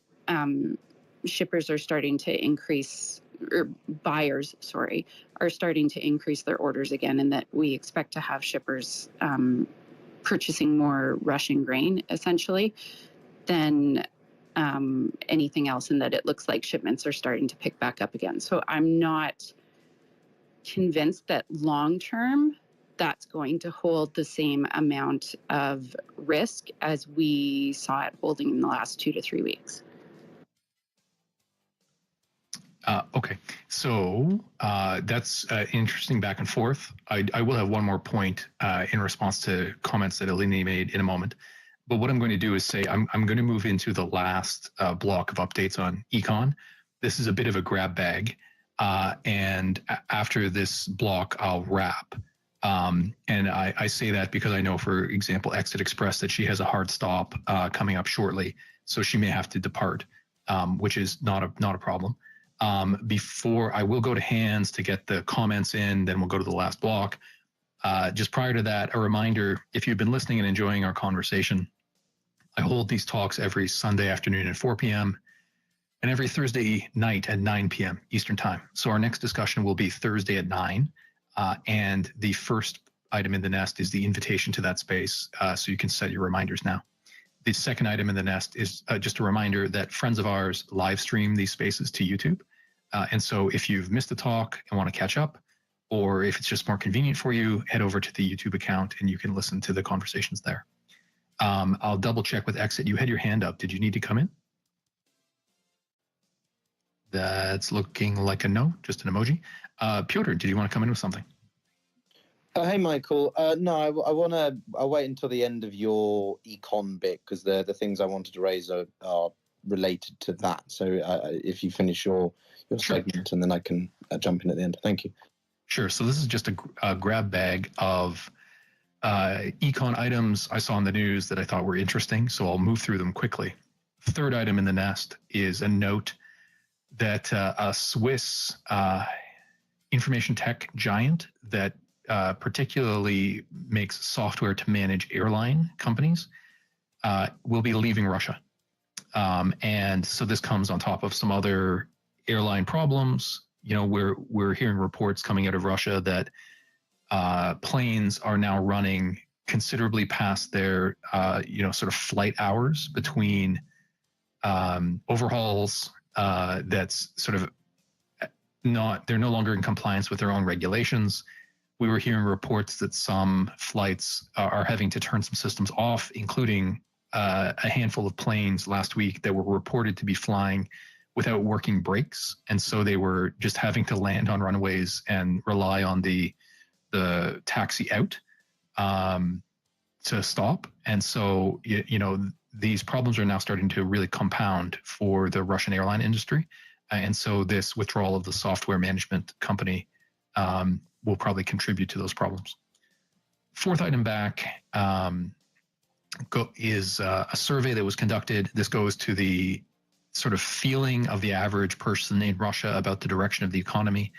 shippers are starting to increase, or buyers, sorry, are starting to increase their orders again, and that we expect to have shippers purchasing more Russian grain, essentially, than anything else, and that it looks like shipments are starting to pick back up again. So I'm not convinced that long-term that's going to hold the same amount of risk as we saw it holding in the last 2 to 3 weeks. Okay, so that's interesting back and forth. I will have one more point in response to comments that Eleni made in a moment. But what I'm going to do is say I'm going to move into the last block of updates on econ. This is a bit of a grab bag. And after this block, I'll wrap. And I say that because I know, for example, Exit Express, that she has a hard stop coming up shortly. So she may have to depart, which is not a problem. Before I will go to hands to get the comments in, then we'll go to the last block. Just prior to that, a reminder, if you've been listening and enjoying our conversation, I hold these talks every Sunday afternoon at 4 p.m. and every Thursday night at 9 p.m. Eastern Time. So our next discussion will be Thursday at 9. And the first item in the nest is the invitation to that space, so you can set your reminders now. The second item in the nest is just a reminder that friends of ours live stream these spaces to YouTube. And so if you've missed the talk and want to catch up, or if it's just more convenient for you, head over to the YouTube account and you can listen to the conversations there. I'll double check with Exit. You had your hand up. Did you need to come in? That's looking like a no, just an emoji. Piotr, did you want to come in with something? Hey, Michael. No, I'll wait until the end of your econ bit, because the things I wanted to raise are related to that. So if you finish your segment, and then I can jump in at the end. Thank you. Sure. So this is just a grab bag of econ items I saw in the news that I thought were interesting, so I'll move through them quickly. Third item in the nest is a note that a Swiss information tech giant that particularly makes software to manage airline companies will be leaving Russia. And so this comes on top of some other airline problems. You know, we're hearing reports coming out of Russia that planes are now running considerably past their, sort of flight hours between overhauls. That's sort of they're no longer in compliance with their own regulations. We were hearing reports that some flights are having to turn some systems off, including a handful of planes last week that were reported to be flying without working brakes. And so they were just having to land on runways and rely on the taxi out to stop. And so, these problems are now starting to really compound for the Russian airline industry. And so this withdrawal of the software management company will probably contribute to those problems. Fourth item back is a survey that was conducted. This goes to the sort of feeling of the average person in Russia about the direction of the economy.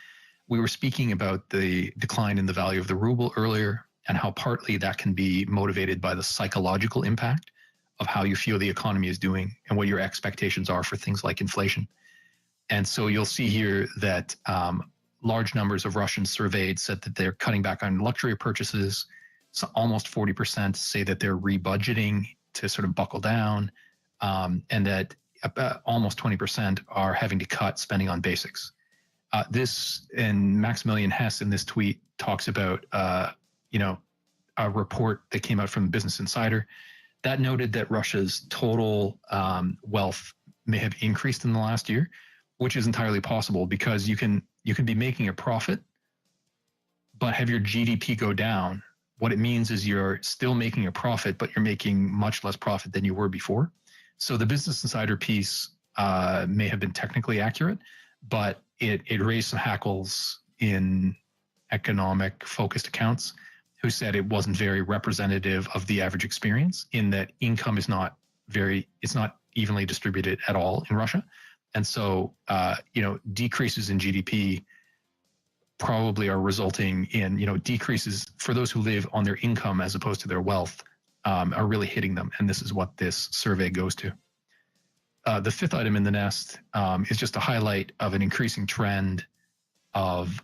We were speaking about the decline in the value of the ruble earlier, and how partly that can be motivated by the psychological impact of how you feel the economy is doing and what your expectations are for things like inflation. And so you'll see here that large numbers of Russians surveyed said that they're cutting back on luxury purchases. So almost 40% say that they're rebudgeting to sort of buckle down, and that almost 20% are having to cut spending on basics. This, and Maximilian Hess in this tweet talks about, a report that came out from Business Insider that noted that Russia's total wealth may have increased in the last year, which is entirely possible because you can be making a profit, but have your GDP go down. What it means is you're still making a profit, but you're making much less profit than you were before. So the Business Insider piece may have been technically accurate, but it raised some hackles in economic focused accounts who said it wasn't very representative of the average experience, in that income is not evenly distributed at all in Russia. And so, decreases in GDP probably are resulting in, decreases for those who live on their income as opposed to their wealth, are really hitting them. And this is what this survey goes to. The fifth item in the nest is just a highlight of an increasing trend of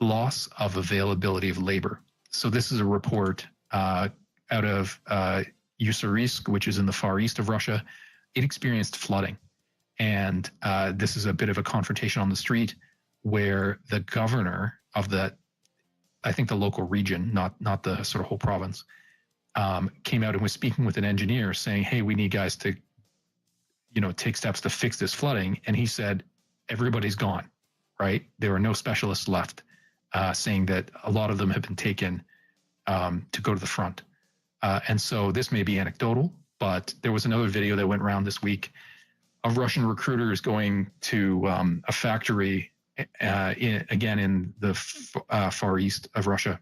loss of availability of labor. So this is a report out of Ussurisk, which is in the far east of Russia. It experienced flooding. And this is a bit of a confrontation on the street where the governor of I think the local region, not the sort of whole province, came out and was speaking with an engineer saying, hey, we need guys to, take steps to fix this flooding. And he said, everybody's gone, right? There are no specialists left, saying that a lot of them have been taken to go to the front. And so this may be anecdotal, but there was another video that went around this week of Russian recruiters going to a factory, again in the far east of Russia,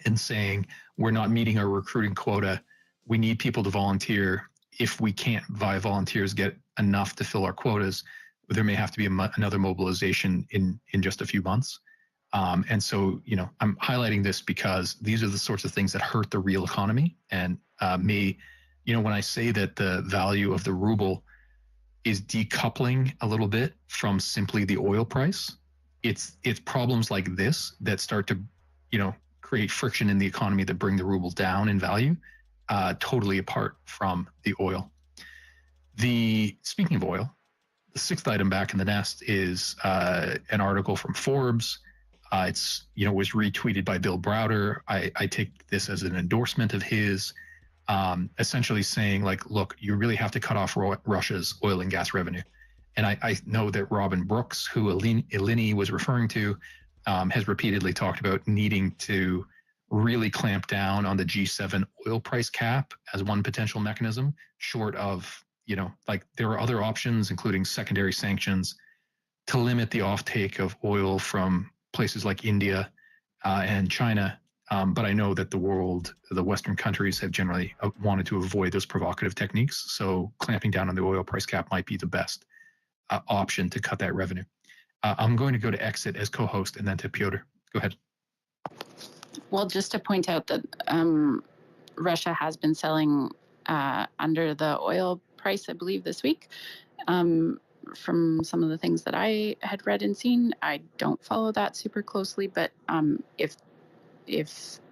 and saying, we're not meeting our recruiting quota. We need people to volunteer. If we can't, via volunteers, get enough to fill our quotas, there may have to be another mobilization in just a few months. And so, I'm highlighting this because these are the sorts of things that hurt the real economy. And when I say that the value of the ruble is decoupling a little bit from simply the oil price, it's problems like this that start to, create friction in the economy that bring the ruble down in value, totally apart from the oil. Speaking of oil, the sixth item back in the nest is an article from Forbes. It's was retweeted by Bill Browder. I take this as an endorsement of his, essentially saying, like, look, you really have to cut off Russia's oil and gas revenue. And I know that Robin Brooks, who Eleni was referring to, has repeatedly talked about needing to really clamp down on the G7 oil price cap as one potential mechanism, short of, there are other options, including secondary sanctions, to limit the offtake of oil from places like India and China. But I know that the Western countries have generally wanted to avoid those provocative techniques. So clamping down on the oil price cap might be the best option to cut that revenue. I'm going to go to Exit as co-host and then to Piotr. Go ahead. Well, just to point out that Russia has been selling under the oil price, I believe, this week. From some of the things that I had read and seen, I don't follow that super closely, but if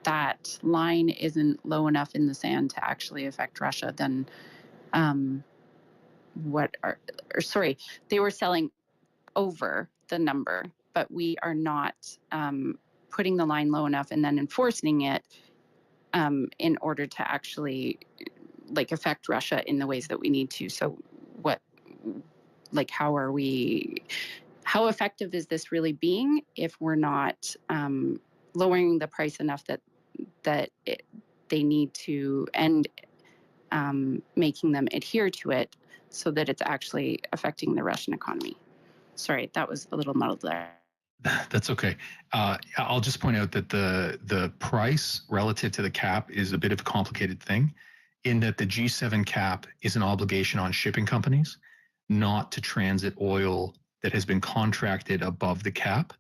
that line isn't low enough in the sand to actually affect Russia, then they were selling over the number, but we are not putting the line low enough and then enforcing it in order to actually affect Russia in the ways that we need to. So how effective is this really being if we're not lowering the price enough that they need to, and making them adhere to it so that it's actually affecting the Russian economy. Sorry, that was a little muddled there. That's okay. I'll just point out that the price relative to the cap is a bit of a complicated thing, in that the G7 cap is an obligation on shipping companies not to transit oil that has been contracted above the cap.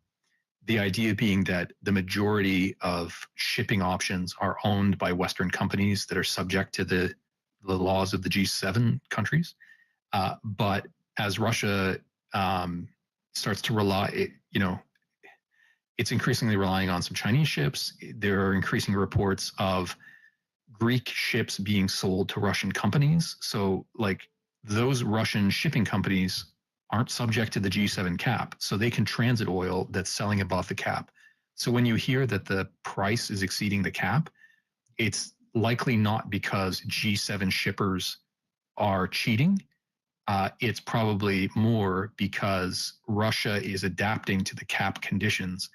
The idea being that the majority of shipping options are owned by Western companies that are subject to the laws of the G7 countries. But as Russia starts to rely, it's increasingly relying on some Chinese ships. There are increasing reports of Greek ships being sold to Russian companies. So those Russian shipping companies aren't subject to the G7 cap, so they can transit oil that's selling above the cap. So when you hear that the price is exceeding the cap, it's likely not because G7 shippers are cheating. It's probably more because Russia is adapting to the cap conditions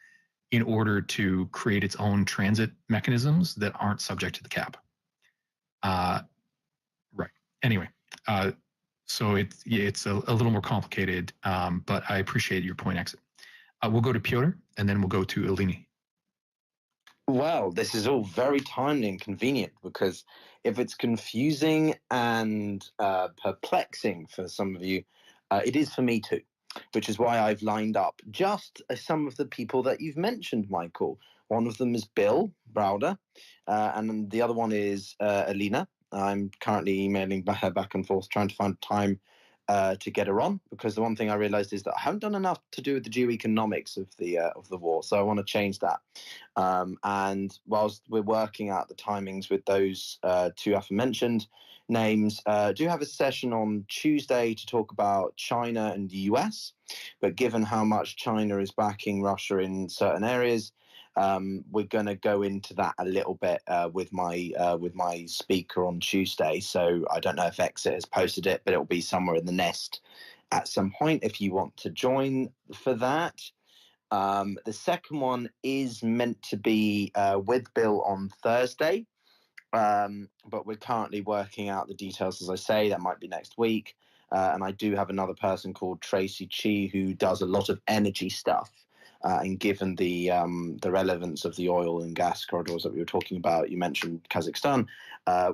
in order to create its own transit mechanisms that aren't subject to the cap. Right. Anyway, so it's a little more complicated, but I appreciate your point, Exit. We'll go to Piotr, and then we'll go to Eleni. Well, this is all very timely and convenient, because if it's confusing and perplexing for some of you, it is for me too. which is why I've lined up just some of the people that you've mentioned, Michael. One of them is Bill Browder, and the other one is Alina. I'm currently emailing her back and forth, trying to find time to get her on, because the one thing I realized is that I haven't done enough to do with the geoeconomics of the war, so I want to change that. And whilst we're working out the timings with those two aforementioned names, do have a session on Tuesday to talk about China and the US. But given how much China is backing Russia in certain areas, we're going to go into that a little bit with my speaker on Tuesday. So I don't know if Exit has posted it, but it will be somewhere in the nest at some point if you want to join for that. The second one is meant to be with Bill on Thursday, but we're currently working out the details. As I say, that might be next week. And I do have another person called Tracy Chi who does a lot of energy stuff. And given the relevance of the oil and gas corridors that we were talking about, you mentioned Kazakhstan, I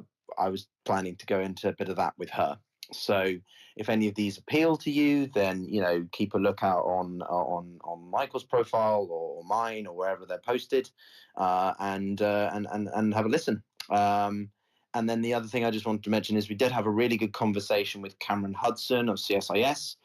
was planning to go into a bit of that with her. So if any of these appeal to you, then keep a lookout on Michael's profile or mine or wherever they're posted, and have a listen. And then the other thing I just wanted to mention is we did have a really good conversation with Cameron Hudson of CSIS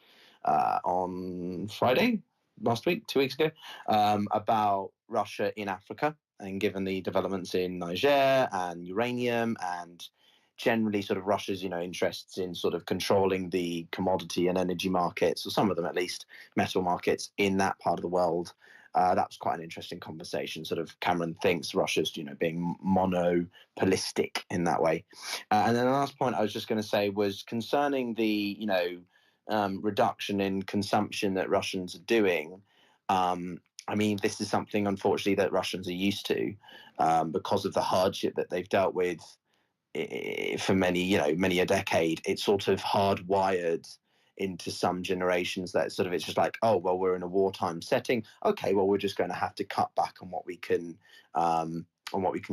on Friday. Last week, 2 weeks ago, about Russia in Africa, and given the developments in Niger and uranium and generally sort of Russia's interests in sort of controlling the commodity and energy markets, or some of them at least, metal markets in that part of the world. That was quite an interesting conversation. Sort of Cameron thinks Russia's being monopolistic in that way. And then the last point I was just going to say was concerning the reduction in consumption that Russians are doing. I mean, this is something, unfortunately, that Russians are used to because of the hardship that they've dealt with for many a decade. It's sort of hardwired into some generations that sort of it's just like, oh, well, we're in a wartime setting. Okay, well, we're just going to have to cut back on what we can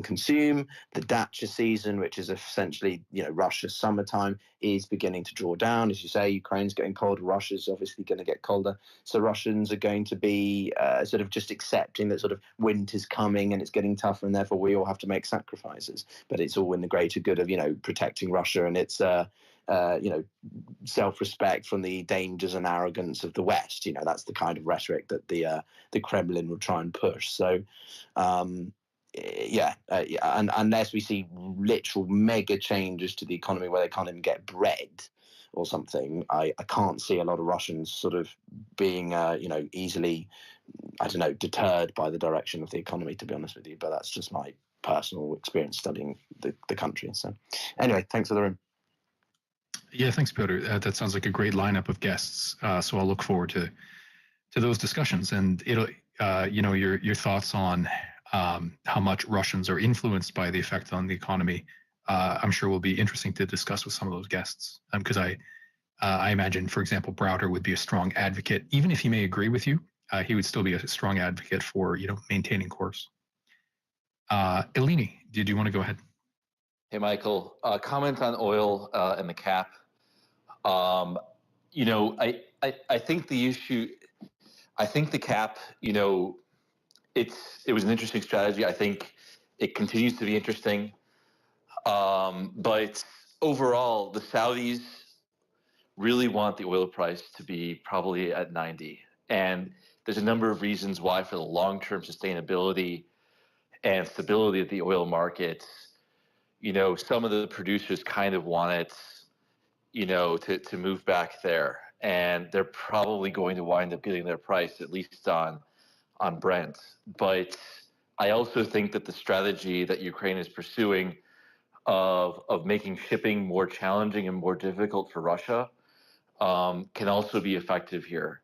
consume. The Dacha season, which is essentially Russia's summertime, is beginning to draw down. As you say, Ukraine's getting colder, Russia's obviously going to get colder, so Russians are going to be sort of just accepting that sort of winter's coming and it's getting tougher, and therefore we all have to make sacrifices, but it's all in the greater good of protecting Russia and its self-respect from the dangers and arrogance of the West. That's the kind of rhetoric that the Kremlin will try and push. So and unless we see literal mega changes to the economy where they can't even get bread or something, I can't see a lot of Russians sort of being easily, deterred by the direction of the economy, to be honest with you. But that's just my personal experience studying the country. So anyway, thanks for the room. Yeah, thanks, Piotr. That sounds like a great lineup of guests. So I'll look forward to those discussions, and it'll your thoughts on how much Russians are influenced by the effect on the economy. I'm sure will be interesting to discuss with some of those guests, because I imagine, for example, Browder would be a strong advocate, even if he may agree with you. He would still be a strong advocate for maintaining course. Eleni, did you want to go ahead? Hey, Michael. Comment on oil and the cap. I think the issue. I think the cap. It was an interesting strategy. I think it continues to be interesting. But overall, the Saudis really want the oil price to be probably at 90. And there's a number of reasons why, for the long-term sustainability and stability of the oil markets, some of the producers kind of want it, to move back there. And they're probably going to wind up getting their price, at least on Brent. But I also think that the strategy that Ukraine is pursuing of making shipping more challenging and more difficult for Russia can also be effective here.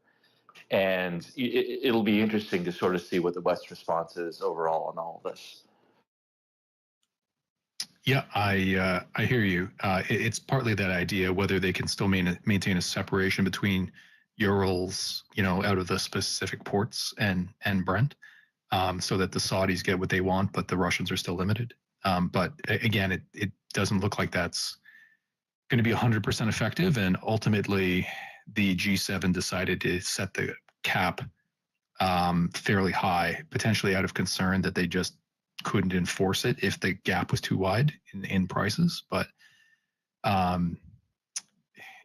And it'll be interesting to sort of see what the West's response is overall on all of this. Yeah, I hear you. It's partly that idea whether they can still maintain a separation between Urals, out of the specific ports and Brent, so that the Saudis get what they want, but the Russians are still limited. But again, it doesn't look like that's going to be 100% effective, and ultimately the G7 decided to set the cap fairly high, potentially out of concern that they just couldn't enforce it if the gap was too wide in prices. But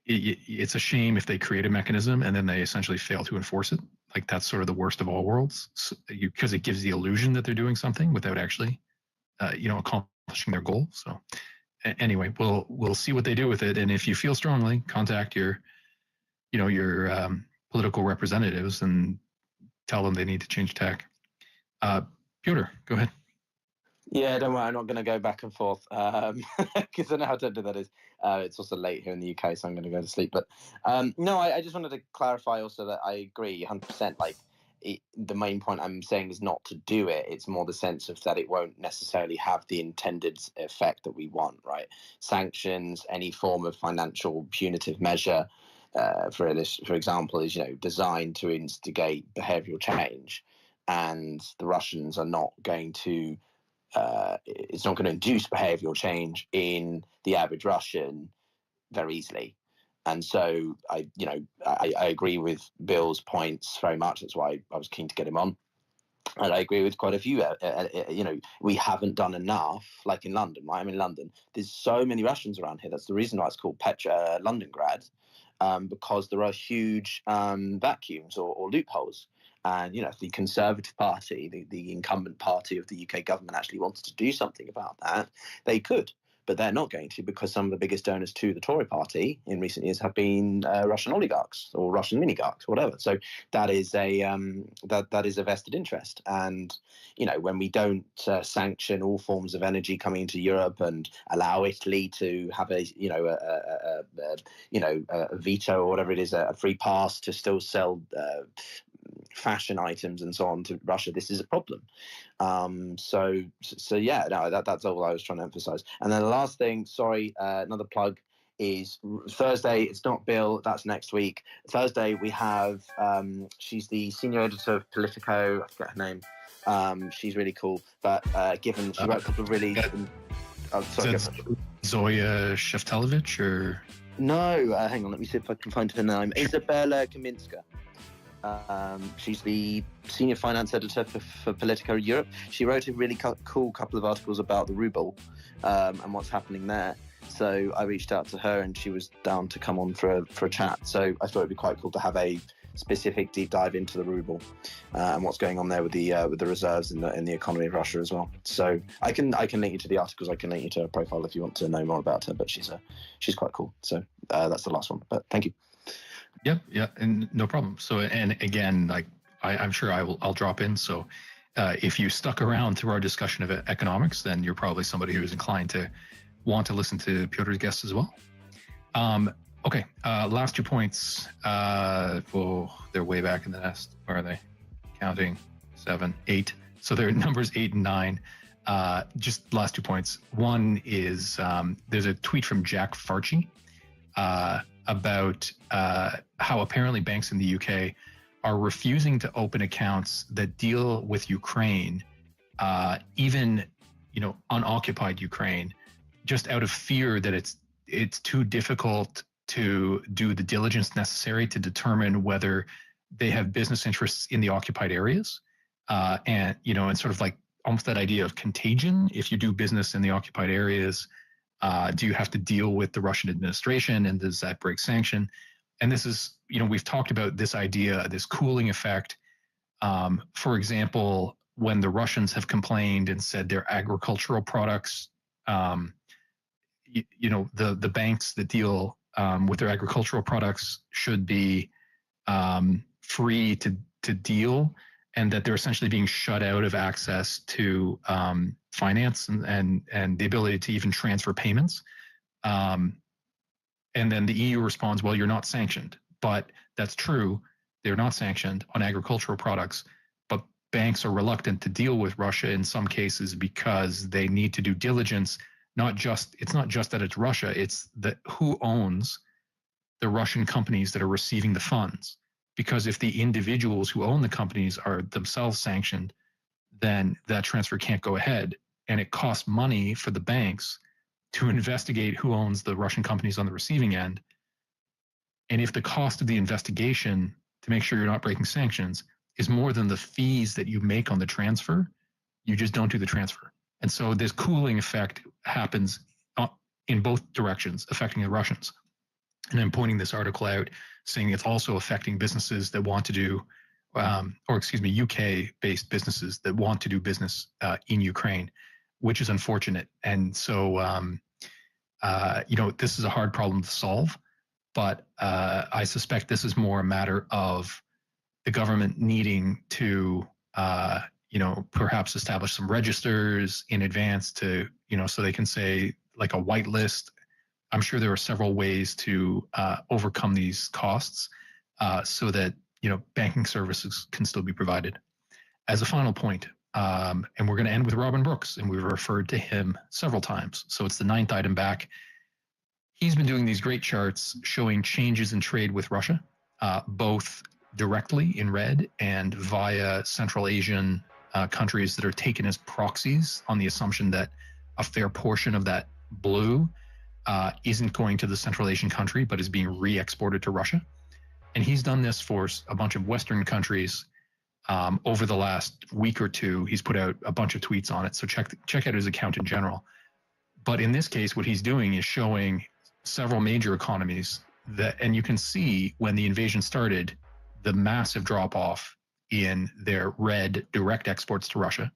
it's a shame if they create a mechanism and then they essentially fail to enforce it. Like, that's sort of the worst of all worlds, because it gives the illusion that they're doing something without actually, accomplishing their goal. So anyway, we'll see what they do with it. And if you feel strongly, contact your political representatives and tell them they need to change tack. Piotr, go ahead. Yeah, don't worry, I'm not going to go back and forth because I know how tempting that is. It's also late here in the UK, so I'm going to go to sleep. But no, I just wanted to clarify also that I agree 100%. Like, the main point I'm saying is not to do it. It's more the sense of that it won't necessarily have the intended effect that we want, right? Sanctions, any form of financial punitive measure, for example, is designed to instigate behavioural change, and the Russians are not going to. It's not going to induce behavioural change in the average Russian very easily. And so I agree with Bill's points very much. That's why I was keen to get him on. And I agree with quite a few. We haven't done enough, like in London, right? I'm in London. There's so many Russians around here. That's the reason why it's called Londongrad, because there are huge vacuums or loopholes. And, if the Conservative Party, the incumbent party of the UK government, actually wanted to do something about that, they could. But they're not going to, because some of the biggest donors to the Tory party in recent years have been Russian oligarchs or Russian minigarchs, whatever. So that is that is a vested interest. And when we don't sanction all forms of energy coming into Europe and allow Italy to have a veto or whatever it is, a free pass to still sell fashion items and so on to Russia, this is a problem. So yeah, no, that's all I was trying to emphasize. And then the last thing, sorry, another plug, is Thursday. It's not Bill, that's next week. Thursday we have she's the senior editor of Politico, I forget her name. She's really cool, but given she wrote a couple of really Zoya Sheftelovich, or no, hang on, let me see if I can find her name. Isabella Kaminska. She's the senior finance editor for Politico Europe. She wrote a really cool couple of articles about the ruble and what's happening there. So I reached out to her and she was down to come on for a chat. So I thought it'd be quite cool to have a specific deep dive into the ruble and what's going on there with the reserves in the economy of Russia as well. So I can link you to the articles. I can link you to her profile if you want to know more about her. But she's quite cool. So that's the last one. But thank you. Yeah, and no problem. So, and again, like I'm sure I'll drop in. So, if you stuck around through our discussion of economics, then you're probably somebody who's inclined to want to listen to Piotr's guests as well. Okay, last 2 points. They're way back in the nest. Where are they? Counting 7, 8. So they're numbers 8 and 9. Just last 2 points. One is there's a tweet from Jack Farchi about how apparently banks in the UK are refusing to open accounts that deal with Ukraine, even unoccupied Ukraine, just out of fear that it's too difficult to do the diligence necessary to determine whether they have business interests in the occupied areas, and sort of like almost that idea of contagion. If you do business in the occupied areas, do you have to deal with the Russian administration, and does that break sanction? And this is, we've talked about this idea, this cooling effect. For example, when the Russians have complained and said their agricultural products, the banks that deal with their agricultural products should be free to deal, and that they're essentially being shut out of access to finance and the ability to even transfer payments. And then the EU responds, well, you're not sanctioned. But that's true. They're not sanctioned on agricultural products, but banks are reluctant to deal with Russia in some cases because they need to do diligence. It's not just that it's Russia, it's that who owns the Russian companies that are receiving the funds. Because if the individuals who own the companies are themselves sanctioned, then that transfer can't go ahead. And it costs money for the banks to investigate who owns the Russian companies on the receiving end. And if the cost of the investigation to make sure you're not breaking sanctions is more than the fees that you make on the transfer, you just don't do the transfer. And so this cooling effect happens in both directions, affecting the Russians. And I'm pointing this article out, saying it's also affecting businesses that want to do, UK-based businesses that want to do business in Ukraine, which is unfortunate. And so, this is a hard problem to solve, but I suspect this is more a matter of the government needing to, perhaps establish some registers in advance to, so they can say like a whitelist. I'm sure there are several ways to overcome these costs so that, banking services can still be provided. As a final point, and we're going to end with Robin Brooks, and we've referred to him several times. So it's the 9th item back. He's been doing these great charts showing changes in trade with Russia, both directly in red and via Central Asian countries that are taken as proxies on the assumption that a fair portion of that blue isn't going to the Central Asian country, but is being re-exported to Russia. And he's done this for a bunch of Western countries over the last week or two. He's put out a bunch of tweets on it, so check out his account in general. But in this case, what he's doing is showing several major economies and you can see when the invasion started, the massive drop-off in their red direct exports to Russia.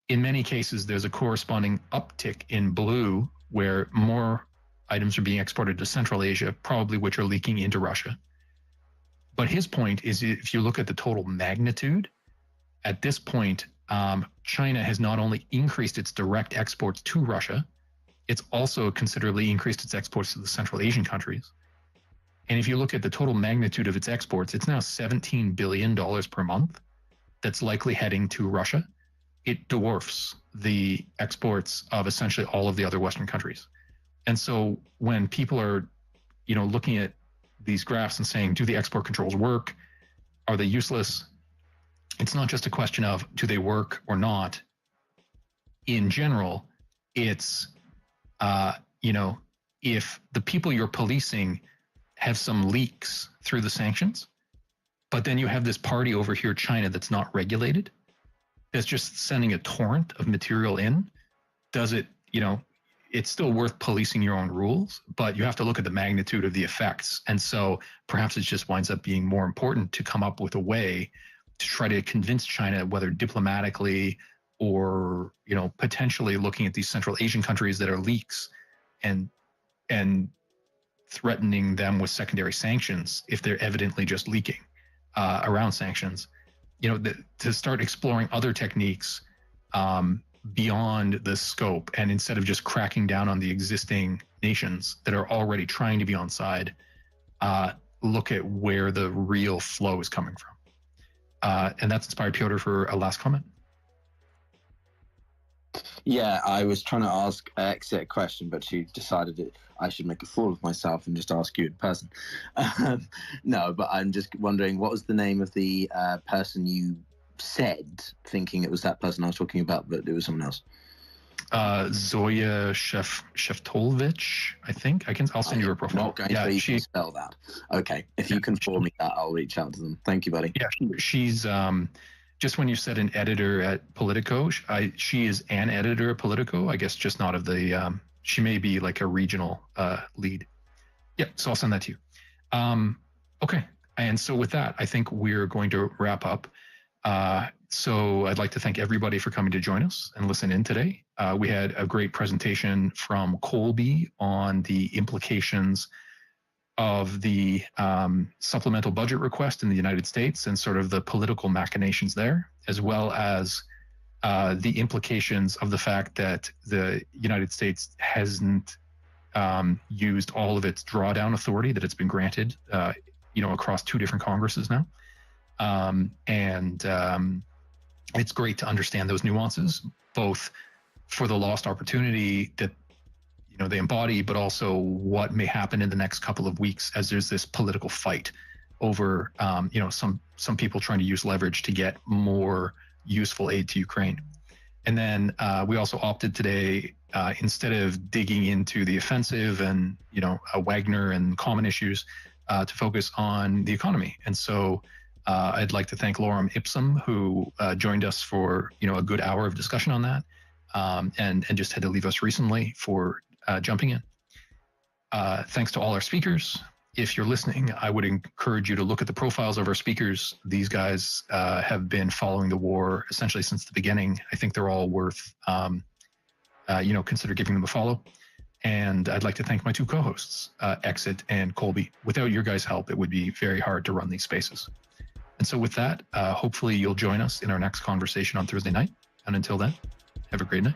In many cases, there's a corresponding uptick in blue where more items are being exported to Central Asia, probably which are leaking into Russia. But his point is, if you look at the total magnitude, at this point, China has not only increased its direct exports to Russia, it's also considerably increased its exports to the Central Asian countries. And if you look at the total magnitude of its exports, it's now $17 billion per month that's likely heading to Russia. It dwarfs the exports of essentially all of the other Western countries. And so when people are, looking at these graphs and saying, do the export controls work? Are they useless? It's not just a question of, do they work or not? In general, it's, if the people you're policing have some leaks through the sanctions, but then you have this party over here, China, that's not regulated, that's just sending a torrent of material in, does it, it's still worth policing your own rules, but you have to look at the magnitude of the effects. And so perhaps it just winds up being more important to come up with a way to try to convince China, whether diplomatically or, potentially looking at these Central Asian countries that are leaks and threatening them with secondary sanctions if they're evidently just leaking around sanctions, to start exploring other techniques beyond the scope, and instead of just cracking down on the existing nations that are already trying to be on side, look at where the real flow is coming from. And that's inspired Piotr for a last comment. Yeah, I was trying to ask Exit a question, but she decided that I should make a fool of myself and just ask you in person. No, but I'm just wondering, what was the name of the person you said, thinking it was that person I was talking about, but it was someone else? Zoya Sheftolovich, I think. I'll send you her profile. Not going to even spell that. Okay, if you can forward me that, I'll reach out to them. Thank you, buddy. Yeah, she's just when you said an editor at Politico, she is an editor at Politico. I guess just not of the. She may be like a regional lead. Yeah, so I'll send that to you. Okay, and so with that, I think we're going to wrap up. So I'd like to thank everybody for coming to join us and listen in today. We had a great presentation from Colby on the implications of the supplemental budget request in the United States and sort of the political machinations there, as well as the implications of the fact that the United States hasn't used all of its drawdown authority that it's been granted, across two different Congresses now. It's great to understand those nuances, both for the lost opportunity that they embody, but also what may happen in the next couple of weeks as there's this political fight over some people trying to use leverage to get more useful aid to Ukraine. And then we also opted today, instead of digging into the offensive and Wagner and common issues, to focus on the economy. And so I'd like to thank Lorem Ipsum, who joined us for a good hour of discussion on that, and just had to leave us recently for jumping in. Thanks to all our speakers. If you're listening, I would encourage you to look at the profiles of our speakers. These guys have been following the war essentially since the beginning. I think they're all worth, consider giving them a follow. And I'd like to thank my two co-hosts, Exit and Colby. Without your guys' help, it would be very hard to run these spaces. And so with that, hopefully you'll join us in our next conversation on Thursday night. And until then, have a great night.